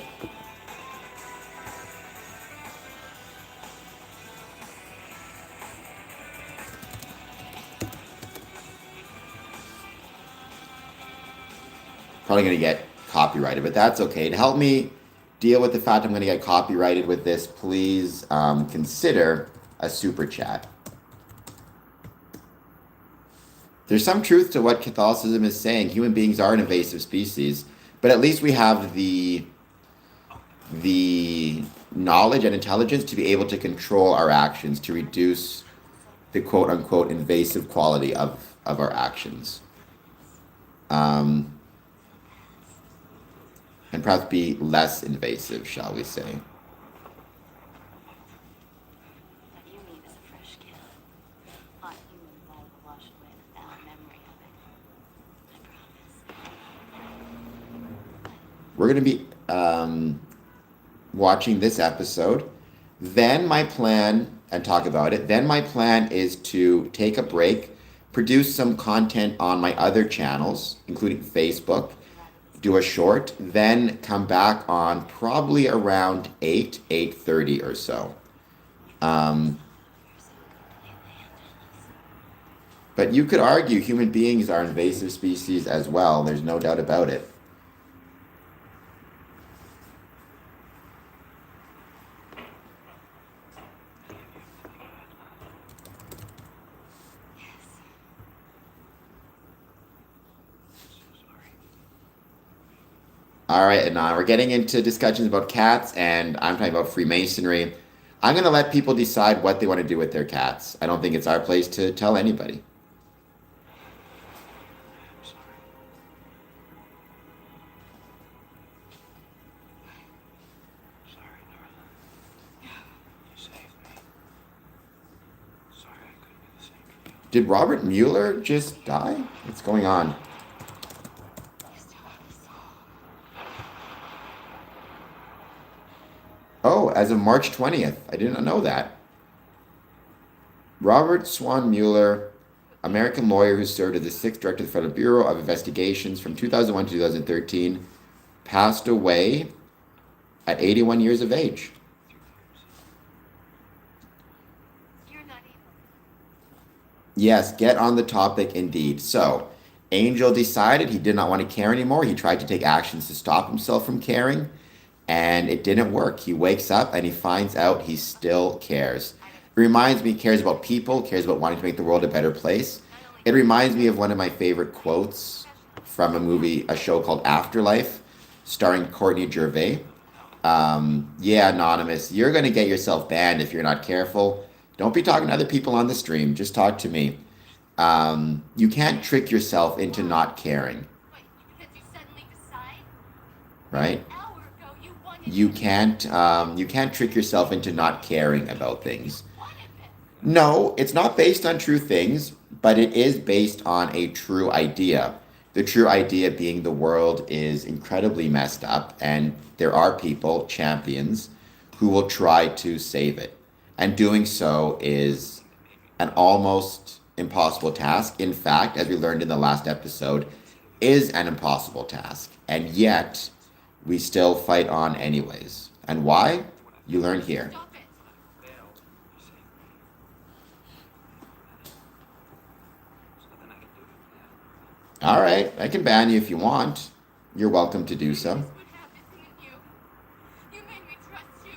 Probably going to get copyrighted, but that's okay. To help me deal with the fact I'm going to get copyrighted with this, please consider a super chat. There's some truth to what Catholicism is saying. Human beings are an invasive species, but at least we have the knowledge and intelligence to be able to control our actions, to reduce the quote-unquote invasive quality of our actions. And perhaps be less invasive, shall we say. What you need is a fresh kill. Hot human blood will wash away the foul memory of it. I promise. We're going to be watching this episode. Then my plan, and talk about it, then my plan is to take a break, produce some content on my other channels, including Facebook, do a short, then come back on probably around 8:30 or so. But you could argue human beings are invasive species as well. There's no doubt about it. All right, Anon, we're getting into discussions about cats, and I'm talking about Freemasonry. I'm going to let people decide what they want to do with their cats. I don't think it's our place to tell anybody. Sorry, darling. You saved me. Sorry I couldn't be the same for you. Did Robert Mueller just die? What's going on? Oh, as of March 20th. I didn't know that. Robert Swan Mueller, American lawyer who served as the 6th Director of the Federal Bureau of Investigations from 2001 to 2013, passed away at 81 years of age. You're not evil. Yes, get on the topic indeed. So, Angel decided he did not want to care anymore. He tried to take actions to stop himself from caring, and it didn't work. He wakes up and he finds out he still cares. It reminds me, he cares about people, cares about wanting to make the world a better place. It reminds me of one of my favorite quotes from a show called Afterlife, starring Courtney Gervais. Yeah, Anonymous, you're going to get yourself banned if you're not careful. Don't be talking to other people on the stream. Just talk to me. You can't trick yourself into not caring, Wait, because you suddenly decide? right? An hour ago you wanted You can't trick yourself into not caring about things. wanted this. No, it's not based on true things, but it is based on a true idea. The true idea being the world is incredibly messed up, and there are people, champions, who will try to save it. And doing so is an almost impossible task. In fact, as we learned in the last episode, is an impossible task. And yet, we still fight on anyways. And why? You learn here. Stop it. There's nothing I can do for that. All right, I can ban you if you want. You're welcome to do so. What happened to you? You made me trust you.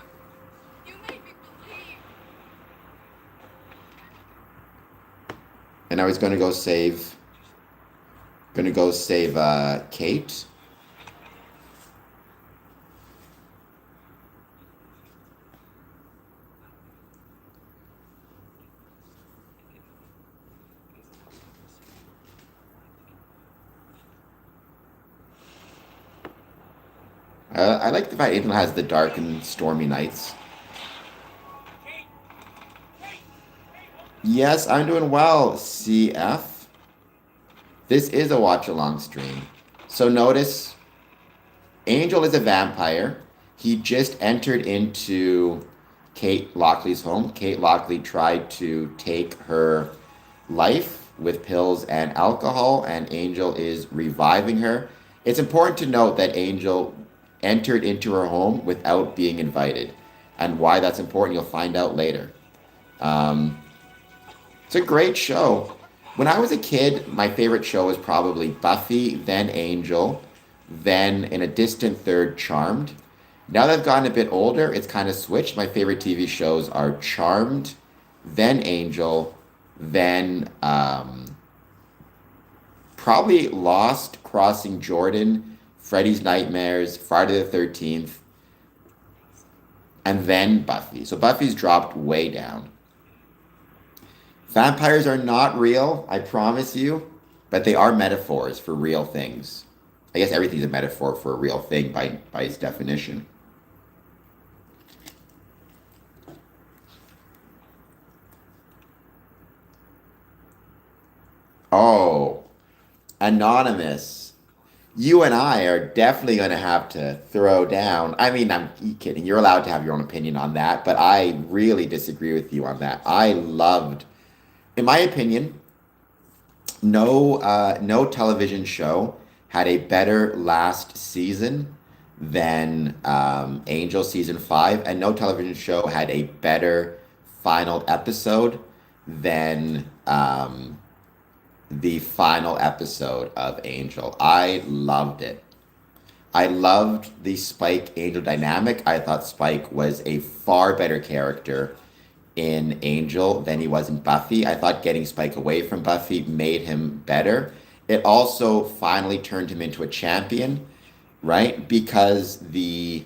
You made me believe. And I was going to go save Kate. I like the fact Angel has the dark and stormy nights. Yes, I'm doing well, CF. This is a watch-along stream. So notice, Angel is a vampire. He just entered into Kate Lockley's home. Kate Lockley tried to take her life with pills and alcohol, and Angel is reviving her. It's important to note that Angel entered into her home without being invited. And why that's important, you'll find out later. It's a great show. When I was a kid, my favorite show was probably Buffy, then Angel, then in a distant third, Charmed. Now that I've gotten a bit older, it's kind of switched. My favorite TV shows are Charmed, then Angel, then probably Lost, Crossing Jordan, Freddy's Nightmares, Friday the 13th, and then Buffy. So Buffy's dropped way down. Vampires are not real, I promise you, but they are metaphors for real things. I guess everything's a metaphor for a real thing by its definition. Oh, Anonymous. You and I are definitely going to have to throw down. I mean, I'm kidding. You're allowed to have your own opinion on that, but I really disagree with you on that. I loved, in my opinion, no television show had a better last season than Angel season 5, and no television show had a better final episode than the final episode of Angel. I loved it. I loved the Spike Angel dynamic. I thought Spike was a far better character in Angel than he was in Buffy. I thought getting Spike away from Buffy made him better. It also finally turned him into a champion, right? Because the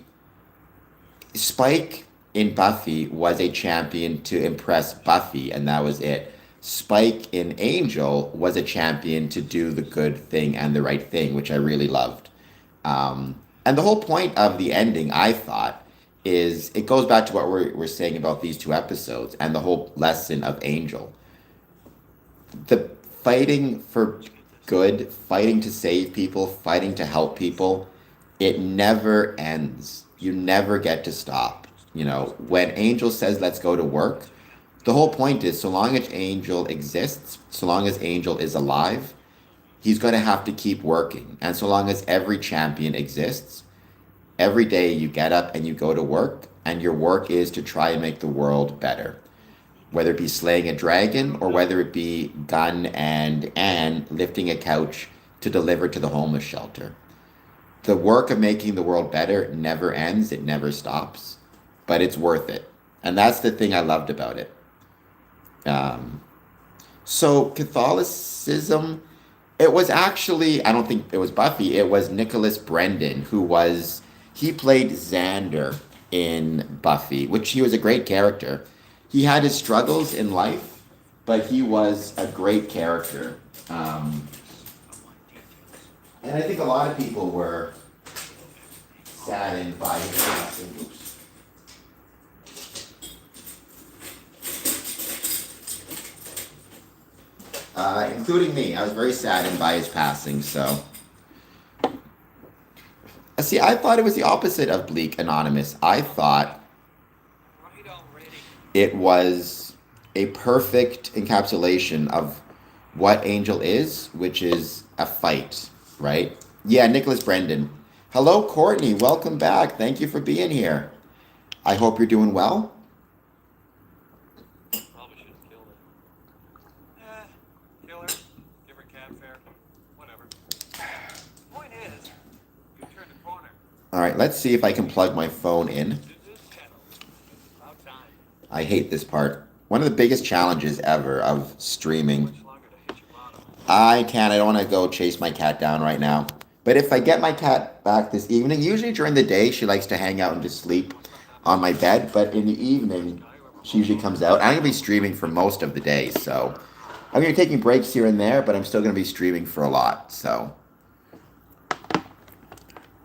Spike in Buffy was a champion to impress Buffy, and that was it. Spike in Angel was a champion to do the good thing and the right thing, which I really loved. And the whole point of the ending, I thought, is it goes back to what we're saying about these two episodes and the whole lesson of Angel. The fighting for good, fighting to save people, fighting to help people, it never ends. You never get to stop. You know, when Angel says, let's go to work, the whole point is so long as Angel exists, so long as Angel is alive, he's going to have to keep working. And so long as every champion exists, every day you get up and you go to work, and your work is to try and make the world better. Whether it be slaying a dragon or whether it be Gunn and Anne lifting a couch to deliver to the homeless shelter. The work of making the world better never ends, it never stops, but it's worth it. And that's the thing I loved about it. So Catholicism, it was actually, I don't think it was Buffy, it was Nicholas Brendan he played Xander in Buffy, which he was a great character. He had his struggles in life, but he was a great character. And I think a lot of people were saddened by his passing. Oops. Including me. I was very saddened by his passing, so. See, I thought it was the opposite of Bleak Anonymous. I thought it was a perfect encapsulation of what Angel is, which is a fight, right? Yeah, Nicholas Brendan. Hello, Courtney. Welcome back. Thank you for being here. I hope you're doing well. Probably should have killed her. Kill her. Give her cab fare. Whatever. Point is, you turned the corner. All right, let's see if I can plug my phone in. This is kettle. About time. I hate this part. One of the biggest challenges ever of streaming. Much longer to hit your bottom. I can't. I don't want to go chase my cat down right now. But if I get my cat back this evening, usually during the day, she likes to hang out and just sleep on my bed. But in the evening, she usually comes out. I'm going to be streaming for most of the day. So I'm going to be taking breaks here and there, but I'm still going to be streaming for a lot. So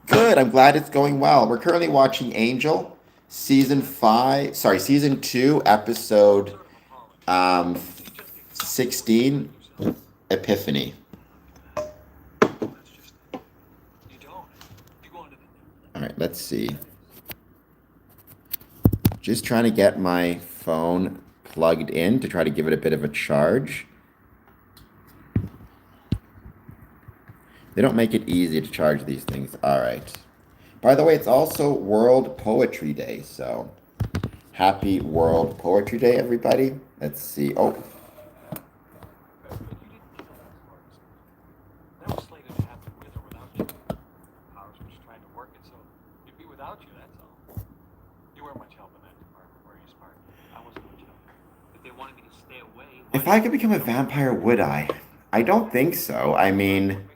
good. I'm glad it's going well. We're currently watching Angel, season 2, episode 16, Epiphany. All right, let's see. Just trying to get my phone plugged in to try to give it a bit of a charge. They don't make it easy to charge these things. All right. By the way, it's also World Poetry Day, so happy World Poetry Day, everybody. Let's see. Oh. That was slated to happen with or without you. Powers was trying to work it so it'd be without you, that's all. You weren't much help in that department, were you, Smart? I wasn't much help. If they wanted me to stay away, If I could become a vampire, would I? I don't think so. I mean,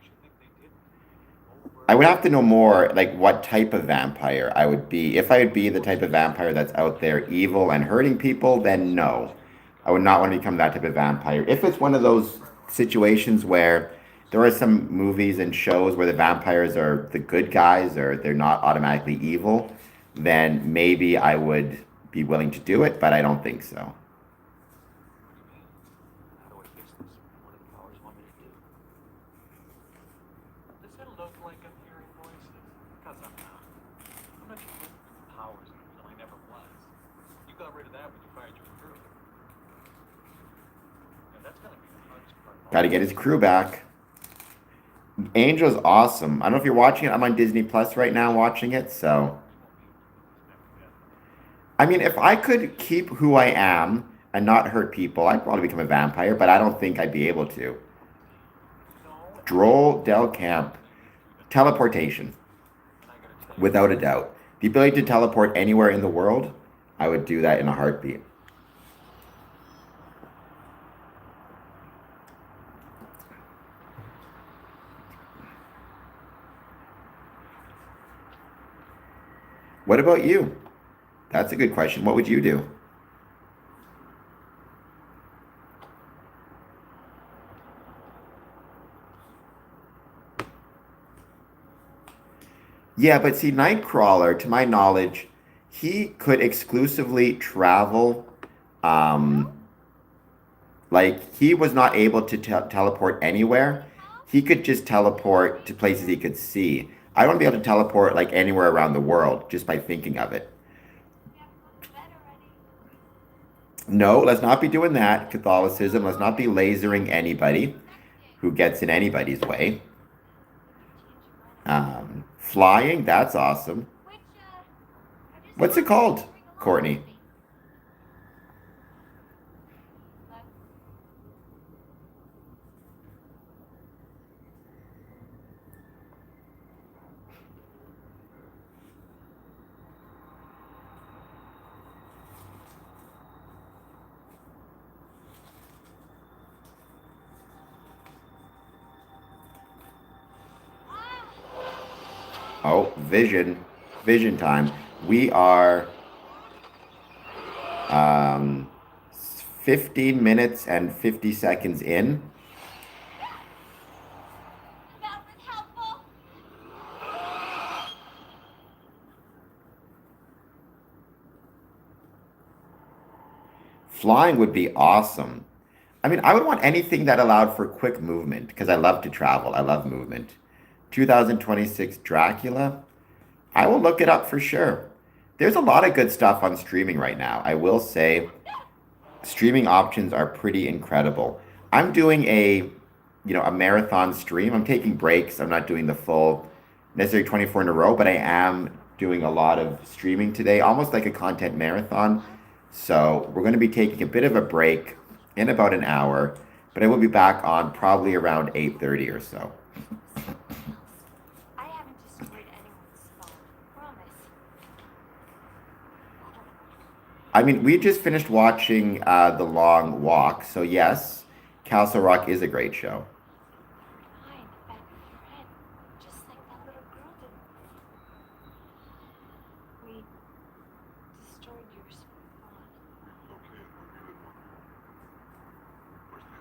I would have to know more, like, what type of vampire I would be. If I would be the type of vampire that's out there evil and hurting people, then no. I would not want to become that type of vampire. If it's one of those situations where there are some movies and shows where the vampires are the good guys or they're not automatically evil, then maybe I would be willing to do it, but I don't think so. How do I fix this? What do the powers want me to do? Does it look like I'm hearing voices? Because I'm not. I'm not just looking for powers until I never was. You got rid of that when you fired your crew. And that's gonna be the hardest part. Got to get his crew back. Angel's awesome. I don't know if you're watching it. I'm on Disney Plus right now watching it. So, I mean, if I could keep who I am and not hurt people, I'd probably become a vampire, but I don't think I'd be able to. Droll Del Camp. Teleportation, without a doubt. The ability to teleport anywhere in the world, I would do that in a heartbeat. What about you? That's a good question. What would you do? Yeah, but see, Nightcrawler, to my knowledge, he could exclusively travel. Um, like, he was not able to teleport anywhere. He could just teleport to places he could see. I want to be able to teleport, like, anywhere around the world just by thinking of it. You have to go to bed already. No, let's not be doing that, Catholicism. Let's not be lasering anybody who gets in anybody's way. Flying, that's awesome. Which, I just What's it called, bring along Courtney? with me. But Oh, vision. Vision time. We are um, 15 minutes and 50 seconds in. that was helpful. Flying would be awesome. I mean, I would want anything that allowed for quick movement because I love to travel. I love movement. 2026 Dracula. I will look it up for sure. There's a lot of good stuff on streaming right now. I will say streaming options are pretty incredible. I'm doing a marathon stream. I'm taking breaks. I'm not doing the full necessary 24 in a row, but I am doing a lot of streaming today, almost like a content marathon. So we're going to be taking a bit of a break in about an hour, but I will be back on probably around 8:30 or so. I haven't destroyed anyone's phone. Promise. I mean, we just finished watching The Long Walk, so yes, Castle Rock is a great show. Fine, back of your head. Just like that little girl did. We destroyed your spawn. Okay, what do you want? What's the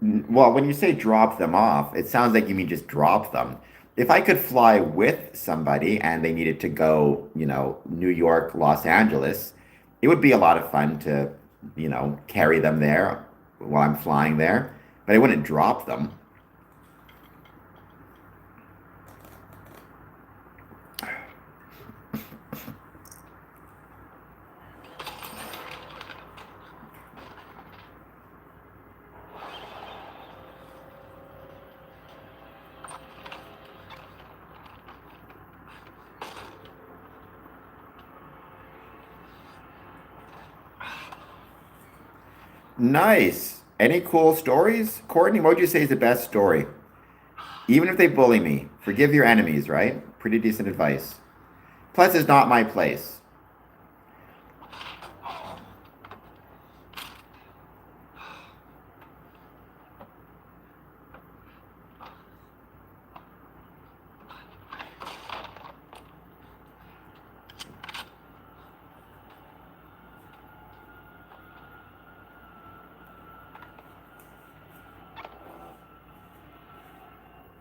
Well, when you say drop them off, it sounds like you mean just drop them. If I could fly with somebody and they needed to go, New York, Los Angeles, it would be a lot of fun to, carry them there while I'm flying there, but I wouldn't drop them. Nice. Any cool stories? Courtney, what would you say is the best story? Even if they bully me, forgive your enemies, right? Pretty decent advice. Plus, it's not my place.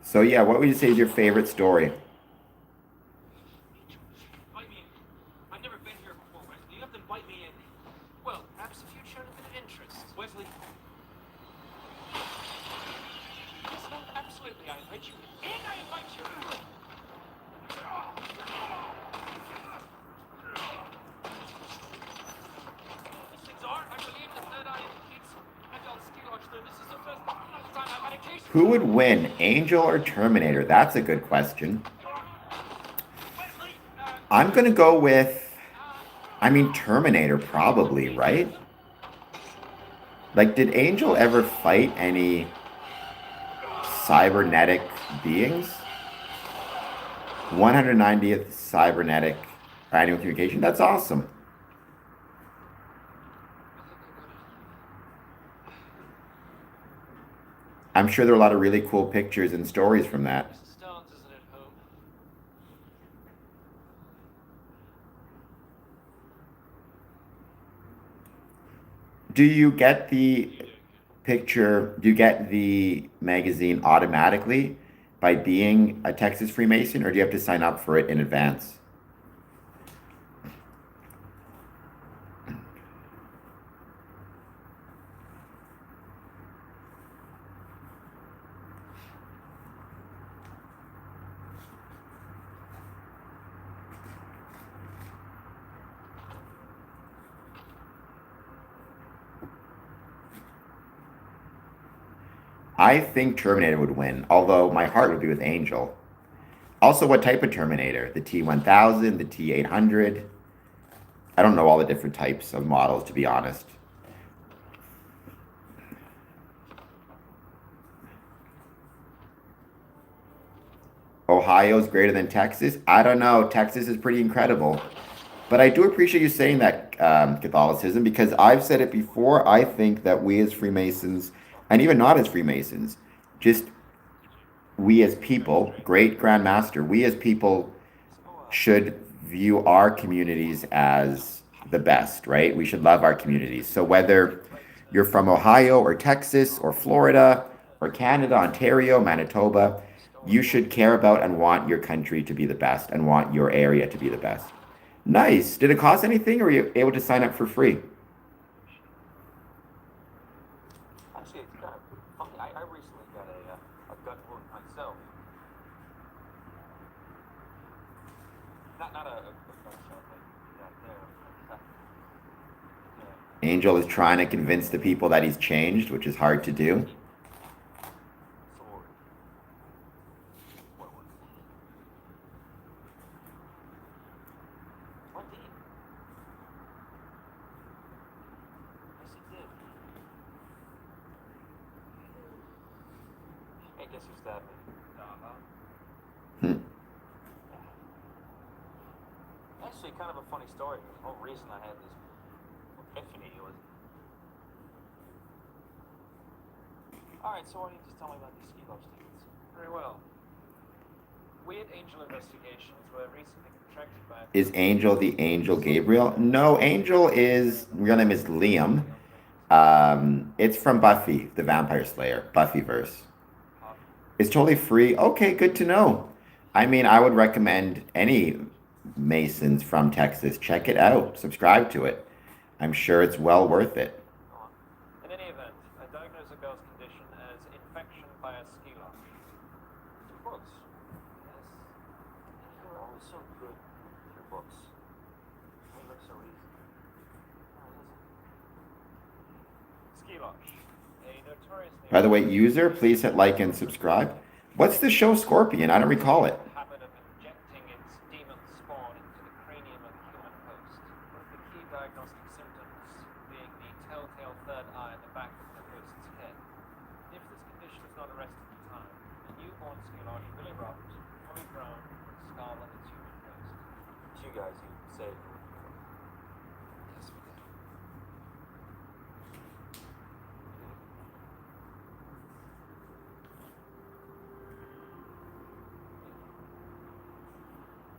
So, yeah, what would you say is your favorite story? Invite me in. I've never been here before, Wesley. You have to invite me in. Well, perhaps if you'd shown up in interest. Wesley. Yes, no, absolutely. I invite you. And I invite you. These things are, I believe, the third eye indicates adult ski lodge, though this is the first time I've had a case. Who would win, Angel or Terminator? That's a good question. Wesley, I'm going to go with, Terminator probably, right? Like, did Angel ever fight any cybernetic beings? 190th cybernetic annual communication. That's awesome. I'm sure there are a lot of really cool pictures and stories from that. Mr. Stones isn't at home. Do you get the do you get the magazine automatically by being a Texas Freemason, or do you have to sign up for it in advance? I think Terminator would win, although my heart would be with Angel. Also, what type of Terminator? The T-1000, the T-800? I don't know all the different types of models, to be honest. Ohio's greater than Texas? I don't know. Texas is pretty incredible. But I do appreciate you saying that, Catholicism, because I've said it before. I think that we as Freemasons, and even not as Freemasons, just we as people, great Grand Master, we as people should view our communities as the best, right? We should love our communities. So whether you're from Ohio or Texas or Florida or Canada, Ontario, Manitoba, you should care about and want your country to be the best and want your area to be the best. Nice. Did it cost anything, or were you able to sign up for free? Actually, it's kind of funny. I recently got a gut wound myself. Not a gunshot like that there. Yeah. Angel is trying to convince the people that he's changed, which is hard to do. Sword. What was it? What did he? Yes, he did. I guess you stabbed me. Hmm. Actually, kind of a funny story. The whole reason I had this epiphany was. Alright, so why don't you just tell me about these ski lodge tickets? Very well. We at Angel Investigations were recently contracted by. Is Angel the Angel Gabriel? No, Angel is, real name is Liam. It's from Buffy, the Vampire Slayer, Buffyverse. It's totally free. Okay, good to know. I would recommend any Masons from Texas. Check it out. Subscribe to it. I'm sure it's well worth it. In any event, I diagnosed the girl's condition as infection by a ski lodge. Books. Yes. You were always so good with your books. They look so easy. Oh, listen. Ski lodge. A notorious. By the way, user, please hit like and subscribe. What's the show Scorpion? I don't recall it. Habit of injecting its demon spawn into the cranium of the human host, with the key diagnostic symptoms being the telltale third eye at the back of the host's head. If this condition is not arrested in time, a newborn ski lodge Billy Roberts, fully grown, skull and its human host. It's you guys, you saved. Yes, we did.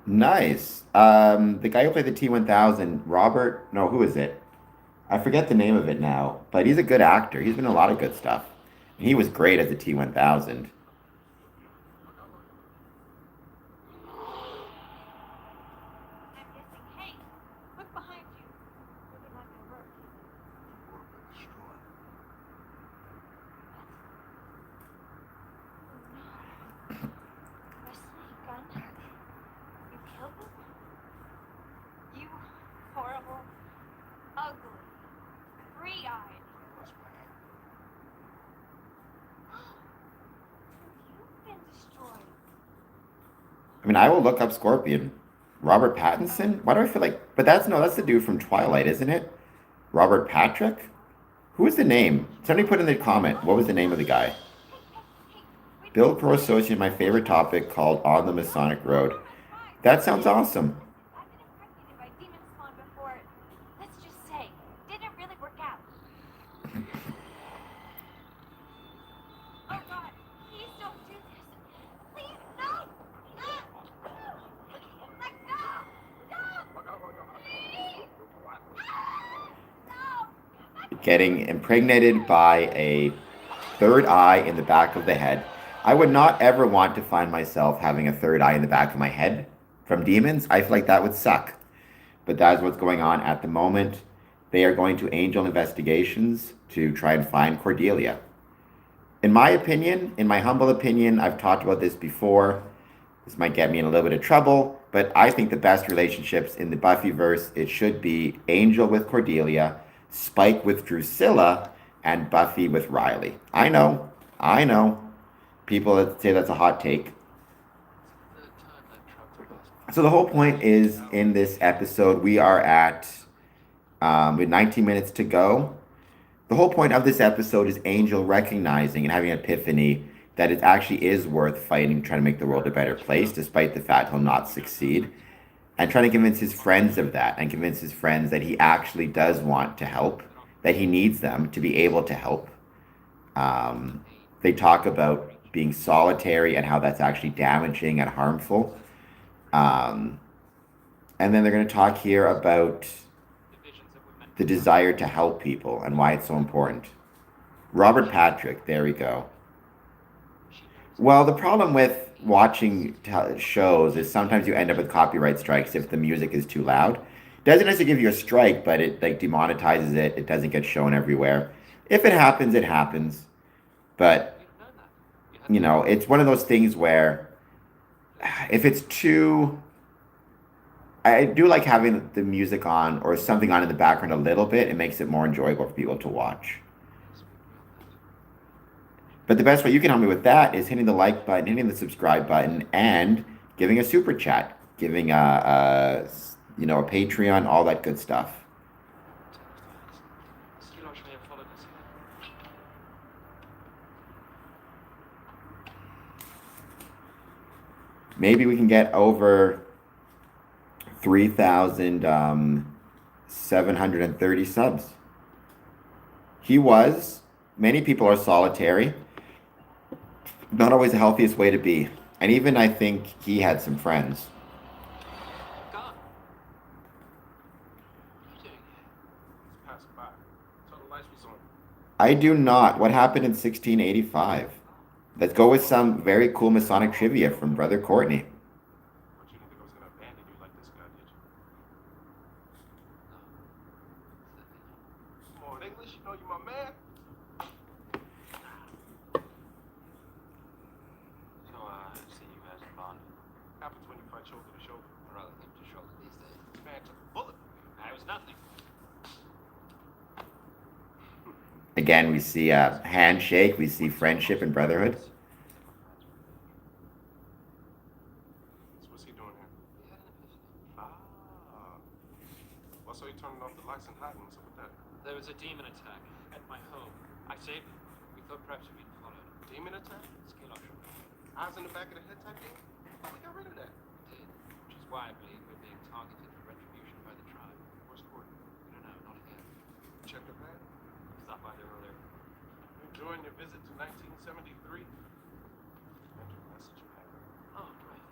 Nice. The guy who played the T-1000, Robert, no, who is it? I forget the name of it now, but he's a good actor. He's been in a lot of good stuff. And he was great as the T-1000. I'm missing. Hey, look behind you. Looking like a rook. mean, I will look up Scorpion. Robert Pattinson? Why do I feel like? But that's the dude from Twilight, isn't it? Robert Patrick? Who is the name? Somebody put in the comment. What was the name of the guy? Wait, Bill Crow associated my favorite topic called On the Masonic Road. That sounds awesome. I've been impregnated by demon spawn before. Let's just say, didn't really work out. Oh God, please don't do this. Please, no! No! Let go! No! Please! No! Getting impregnated by a third eye in the back of the head. I would not ever want to find myself having a third eye in the back of my head from demons. I feel like that would suck. But that's what's going on at the moment. They are going to angel investigations to try and find Cordelia. In my opinion, in my humble opinion, I've talked about this before. This might get me in a little bit of trouble, but I think the best relationships in the Buffyverse, it should be Angel with Cordelia, Spike with Drusilla, and Buffy with Riley. I know. People that say that's a hot take. So the whole point is, in this episode, we are at with 19 minutes to go. The whole point of this episode is Angel recognizing and having an epiphany that it actually is worth fighting, trying to make the world a better place, despite the fact he'll not succeed. And trying to convince his friends of that, and convince his friends that he actually does want to help, that he needs them to be able to help. They talk about being solitary and how that's actually damaging and harmful. And then they're going to talk here about the desire to help people and why it's so important. Robert Patrick, there we go. Well, the problem with watching shows is sometimes you end up with copyright strikes if the music is too loud. Doesn't necessarily give you a strike, but it like demonetizes it. It doesn't get shown everywhere. If it happens, it happens. But you know, it's one of those things where if it's too, I do like having the music on or something on in the background a little bit. It makes it more enjoyable for people to watch. But the best way you can help me with that is hitting the like button, hitting the subscribe button, and giving a super chat, giving a Patreon, all that good stuff. Maybe we can get over 3,730 subs. Many people are solitary. Not always the healthiest way to be. And even I think he had some friends. I do not. What happened in 1685? Let's go with some very cool Masonic trivia from Brother Courtney. But you didn't think I was gonna abandon you like this guy, did you? Come on, English, you know you my man. So, see you guys in bond. Happens when you fight shoulder to shoulder. I'd rather think to shoulder these days. This man took a bullet. I was nothing. Again, we see a handshake, we see friendship and brotherhood. So what's he doing here? We had an epiphany. Ah. Well, so he turning off the lights and hiding. What's up with that? There was a demon attack at my home. I saved him. We thought perhaps we'd been followed. Demon attack? Eyes in the back of the head type thing? We got rid of that. We did, which is why I believe we're being targeted for retribution by the tribe. Where's Courtney? No, not here. Check the pad. Stopped by there earlier. Enjoying your visit to 1973? Mental message pad. Oh, great.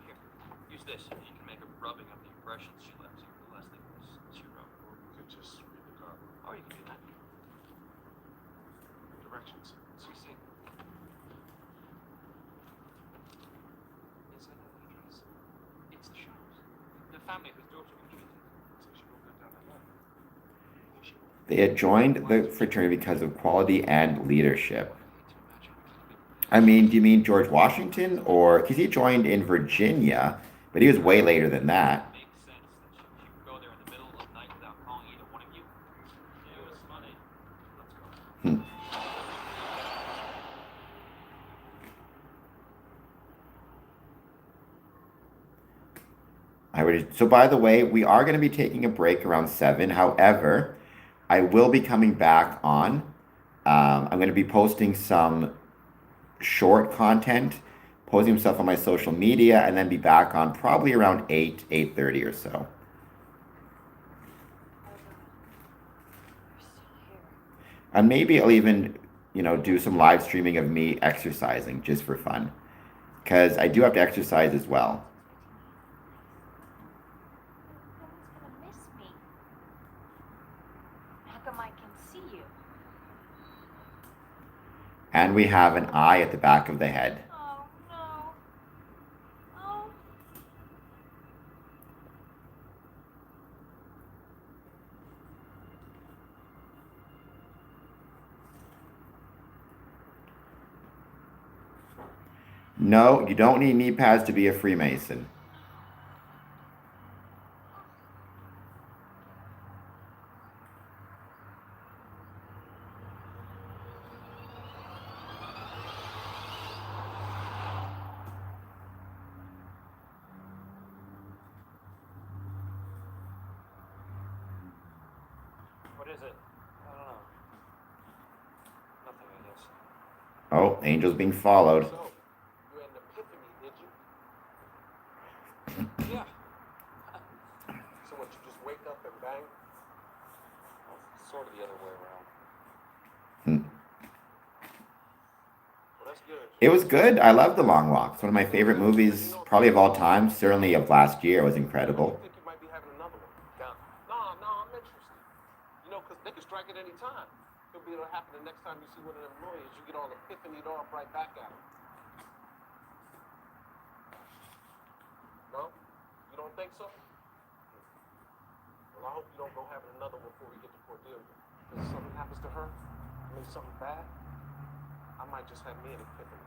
Here, use this. You can make a rubbing of the impressions she left you. The less they miss, she wrote. Or you could just read the card. Or you can do that. Directions. So you see. Yes, I know the address. It's the Sharps. The family whose daughter we treated. So she won't go down that line. She won't. They had joined the fraternity because of quality and leadership. I mean, do you mean George Washington? Or, because he joined in Virginia, but he was way later than that. Makes sense that she would go there in the middle of the night without calling either one of you. It was funny. Let's go. So by the way, we are going to be taking a break around 7. However, I will be coming back on. I'm going to be posting some short content, posting stuff on my social media, and then be back on probably around 8, 8:30 or so. And maybe I'll even, do some live streaming of me exercising just for fun. Because I do have to exercise as well. No one's gonna miss me. How come I can see you? And we have an eye at the back of the head. Oh no. Oh. No, you don't need knee pads to be a Freemason. What is it? I don't know. Nothing, I guess. Oh, Angel's being followed. So, you had an epiphany, did you? Yeah. So what, you just wake up and bang? Well, sort of the other way around. Well, that's good. It was good. I love The Long Walk. It's one of my favorite movies, probably of all time. Certainly of last year. It was incredible. I think you might be having another one. Yeah. No, I'm interested. Because they can strike at any time. Could be it'll happen the next time you see one of them lawyers. You get all epiphanied off right back at them. No? You don't think so? Well, I hope you don't go having another one before we get to Cordelia. Because if something happens to her, something bad, I might just have me an epiphany.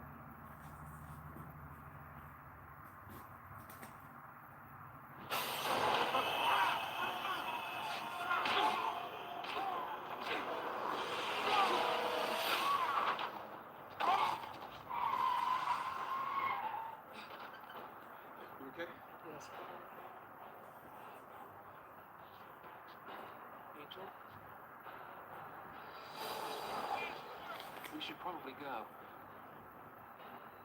You okay? Yes. Angel? We should probably go.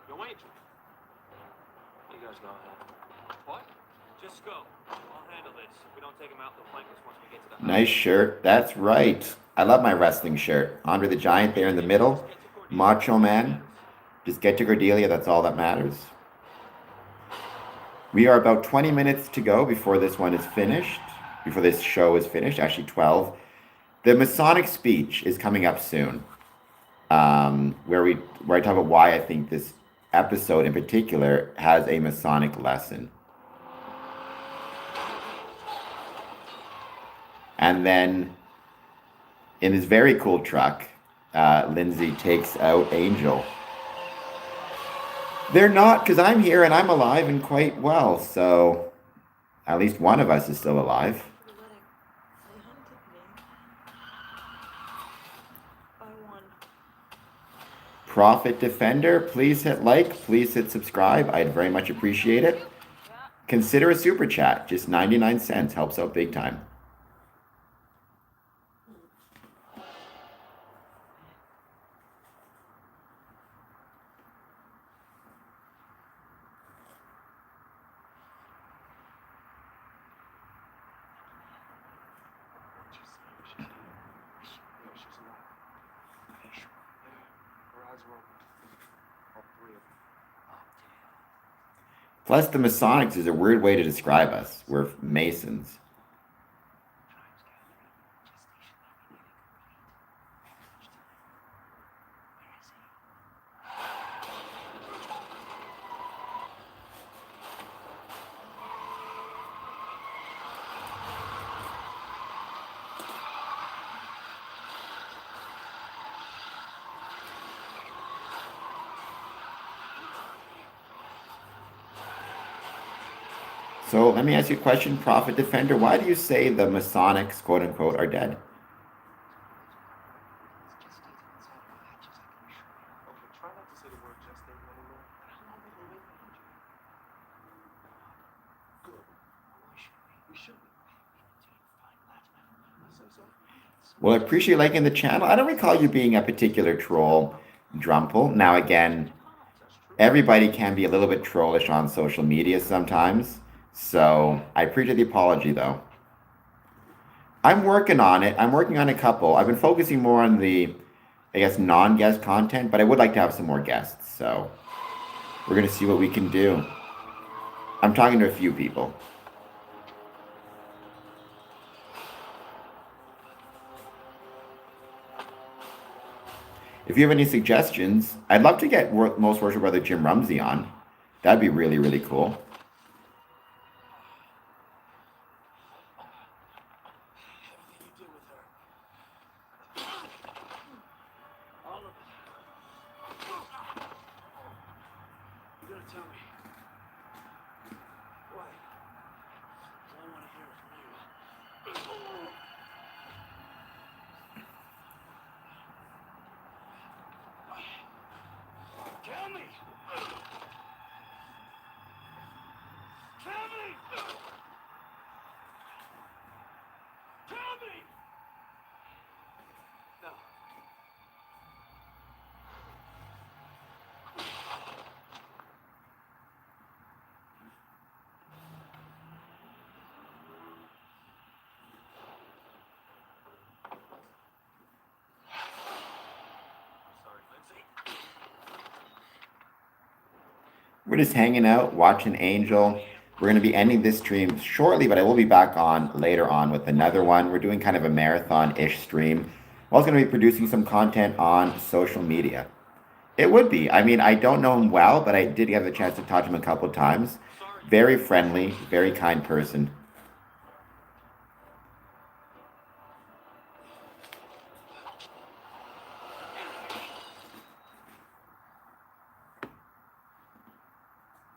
Yo, Angel. You guys go ahead. What? Just go. I'll handle this. If we don't take him out, they'll flank us once we get to the house. Nice shirt. That's right. I love my wrestling shirt. Andre the Giant there in the middle. Macho Man. Just get to Cordelia. That's all that matters. We are about 20 minutes to go before this one is finished. Before this show is finished. Actually 12. The Masonic speech is coming up soon. Where I talk about why I think this episode in particular has a Masonic lesson. And then in this very cool truck, Lindsay takes out Angel. They're not, because I'm here and I'm alive and quite well, so at least one of us is still alive. Prophet Defender, please hit like, please hit subscribe. I'd very much appreciate it. Consider a super chat, just 99 cents, helps out big time. Plus, the Masonics is a weird way to describe us. We're Masons. So let me ask you a question, Prophet Defender. Why do you say the Masonics, quote unquote, are dead? Okay, try not to say the word gestation anymore. Good. I want Well, I appreciate liking the channel. I don't recall you being a particular troll, Drumple. Now, again, everybody can be a little bit trollish on social media sometimes. So I appreciate the apology, though. I'm working on it. I'm working on a couple. I've been focusing more on the, I guess, non-guest content, but I would like to have some more guests. So we're going to see what we can do. I'm talking to a few people. If you have any suggestions, I'd love to get Most Worship Brother Jim Rumsey on. That'd be really, really cool. Everything you did with her. All of it. You gotta tell me. Why? All I want to hear is from you. Tell me! Tell me! Tell me! No. Sorry, Lindsay. We're just hanging out, watching Angel. We're going to be ending this stream shortly, but I will be back on later on with another one. We're doing kind of a marathon-ish stream. I'm also going to be producing some content on social media. It would be. I mean, I don't know him well, but I did have the chance to talk to him a couple times. Very friendly, very kind person.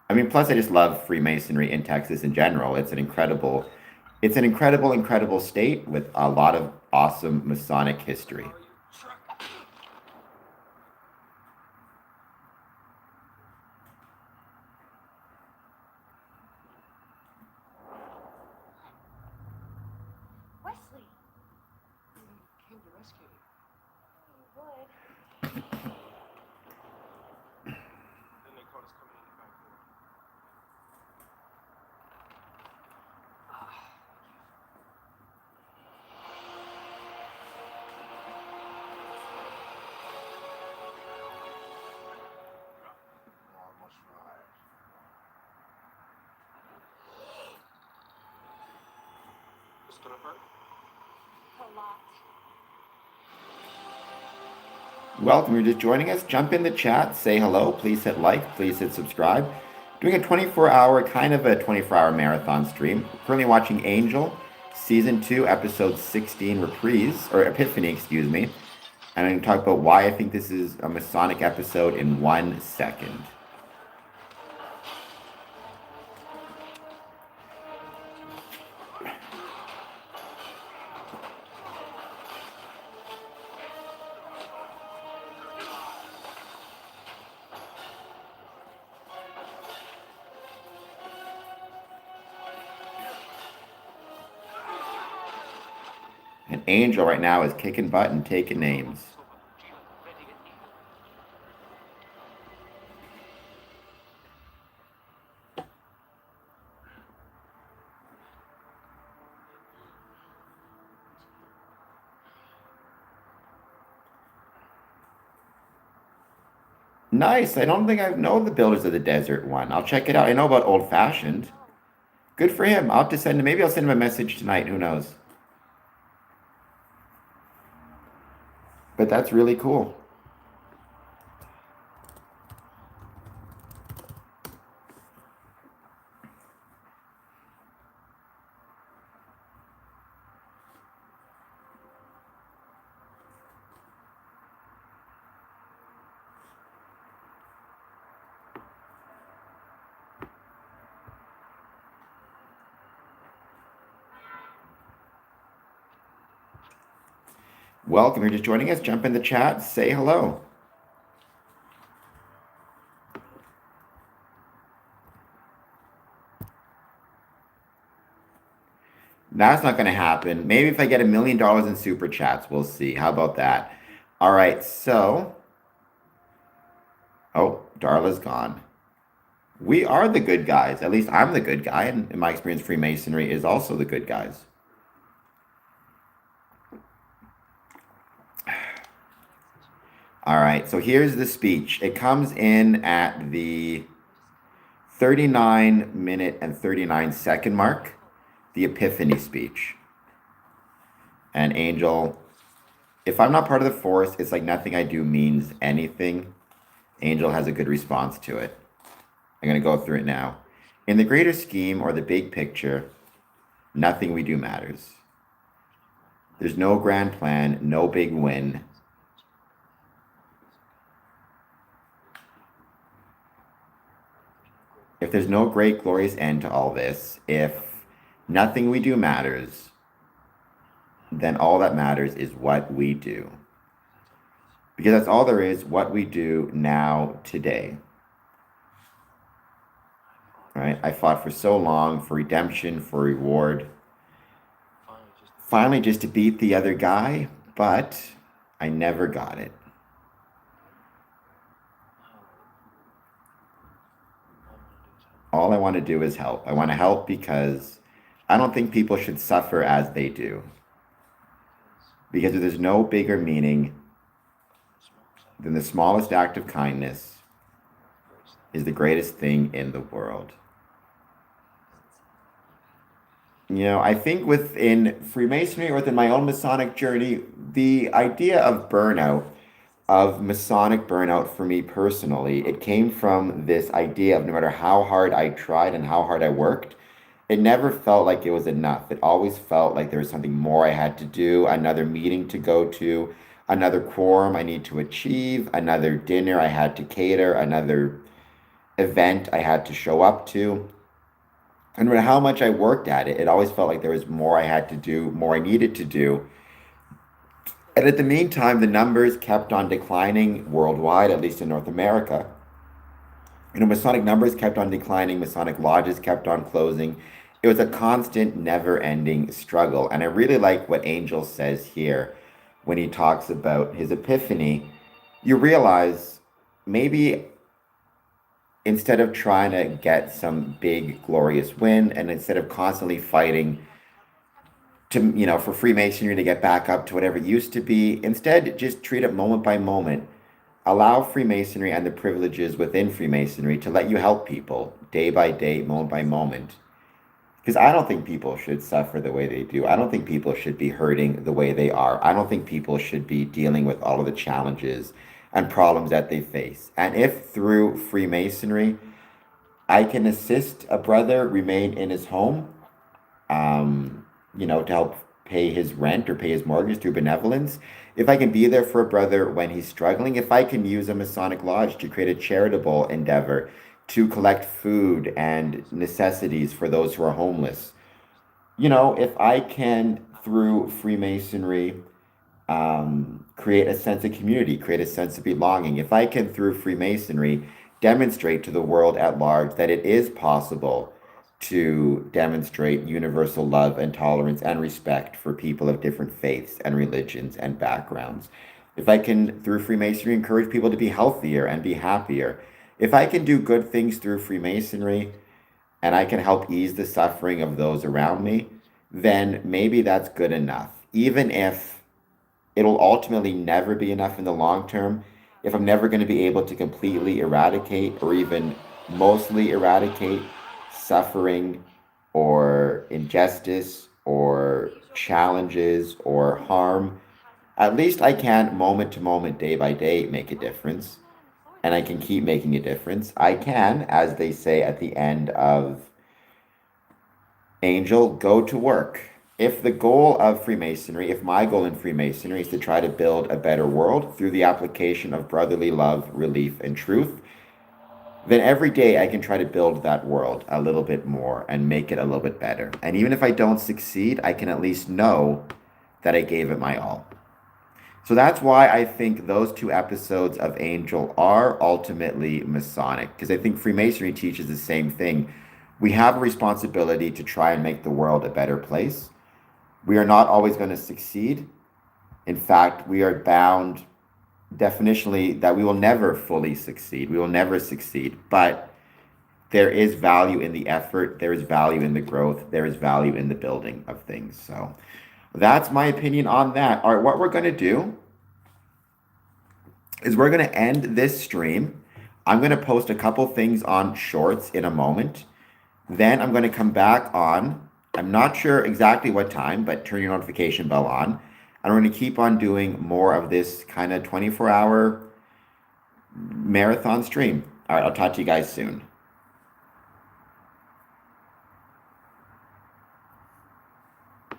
I mean, plus I just love Freemasonry in Texas in general. It's an incredible, incredible state with a lot of awesome Masonic history. Wesley, Came to rescue you. you would. Then they caught us coming in the back door. Almost right. This gonna hurt? A lot. Welcome, you're just joining us. Jump in the chat, say hello, please hit like, please hit subscribe. Doing a 24-hour, kind of a 24-hour marathon stream. Currently watching Angel, Season 2, Episode 16, Reprise, or Epiphany, excuse me. And I'm going to talk about why I think this is a Masonic episode in 1 second. And Angel right now is kicking butt and taking names. Nice. I don't think I know the Builders of the Desert one. I'll check it out. I know about Old Fashioned. Good for him. I'll have to send him. Maybe I'll send him a message tonight. Who knows? But that's really cool. Welcome. You're just joining us. Jump in the chat. Say hello. That's not going to happen. Maybe if I get $1 million in super chats, we'll see. How about that? All right, so. Oh, Darla's gone. We are the good guys. At least I'm the good guy. And in my experience, Freemasonry is also the good guys. All right, so here's the speech. It comes in at the 39-minute and 39-second mark, the Epiphany speech. And Angel, if I'm not part of the force, it's like nothing I do means anything. Angel has a good response to it. I'm going to go through it now. In the greater scheme or the big picture, nothing we do matters. There's no grand plan, no big win. If there's no great, glorious end to all this, if nothing we do matters, then all that matters is what we do. Because that's all there is, what we do now, today. Right? I fought for so long for redemption, for reward. Finally, just to beat the other guy, but I never got it. All I want to do is help. I want to help because I don't think people should suffer as they do. Because there's no bigger meaning than the smallest act of kindness is the greatest thing in the world. You know, I think within Freemasonry or within my own Masonic journey, the idea of burnout, of Masonic burnout for me personally, it came from this idea of no matter how hard I tried and how hard I worked, it never felt like it was enough. It always felt like there was something more I had to do, another meeting to go to, another quorum I need to achieve, another dinner I had to cater, another event I had to show up to. And no matter how much I worked at it, it always felt like there was more I had to do, more I needed to do. And at the meantime, the numbers kept on declining worldwide, at least in North America. You know, Masonic numbers kept on declining, Masonic lodges kept on closing. It was a constant, never-ending struggle. And I really like what Angel says here when he talks about his epiphany. You realize maybe instead of trying to get some big, glorious win, and instead of constantly fighting to, you know, for Freemasonry to get back up to whatever it used to be, instead just treat it moment by moment. Allow Freemasonry and the privileges within Freemasonry to let you help people day by day, moment by moment. Because I don't think people should suffer the way they do. I don't think people should be hurting the way they are. I don't think people should be dealing with all of the challenges and problems that they face. And if through Freemasonry, I can assist a brother remain in his home, you know, to help pay his rent or pay his mortgage through benevolence, if I can be there for a brother when he's struggling, if I can use a Masonic lodge to create a charitable endeavor to collect food and necessities for those who are homeless, you know, if I can, through Freemasonry, create a sense of community, create a sense of belonging, if I can, through Freemasonry, demonstrate to the world at large that it is possible to demonstrate universal love and tolerance and respect for people of different faiths and religions and backgrounds. If I can, through Freemasonry, encourage people to be healthier and be happier. If I can do good things through Freemasonry and I can help ease the suffering of those around me, then maybe that's good enough. Even if it'll ultimately never be enough in the long term, if I'm never going to be able to completely eradicate or even mostly eradicate suffering or injustice or challenges or harm, at least I can, moment to moment, day by day, make a difference. And I can keep making a difference. I can, as they say at the end of Angel, go to work. If the goal of Freemasonry, if my goal in Freemasonry is to try to build a better world through the application of brotherly love, relief, and truth, then every day I can try to build that world a little bit more and make it a little bit better. And even if I don't succeed, I can at least know that I gave it my all. So that's why I think those two episodes of Angel are ultimately Masonic, because I think Freemasonry teaches the same thing. We have a responsibility to try and make the world a better place. We are not always going to succeed. In fact, we are bound definitionally that we will never fully succeed. We will never succeed. But there is value in the effort. There is value in the growth. There is value in the building of things. So that's my opinion on that. All right, what we're going to do is we're going to end this stream. I'm going to post a couple things on Shorts in a moment. Then I'm going to come back on. I'm not sure exactly what time, but turn your notification bell on. And we're going to keep on doing more of this kind of 24-hour marathon stream. All right, I'll talk to you guys soon.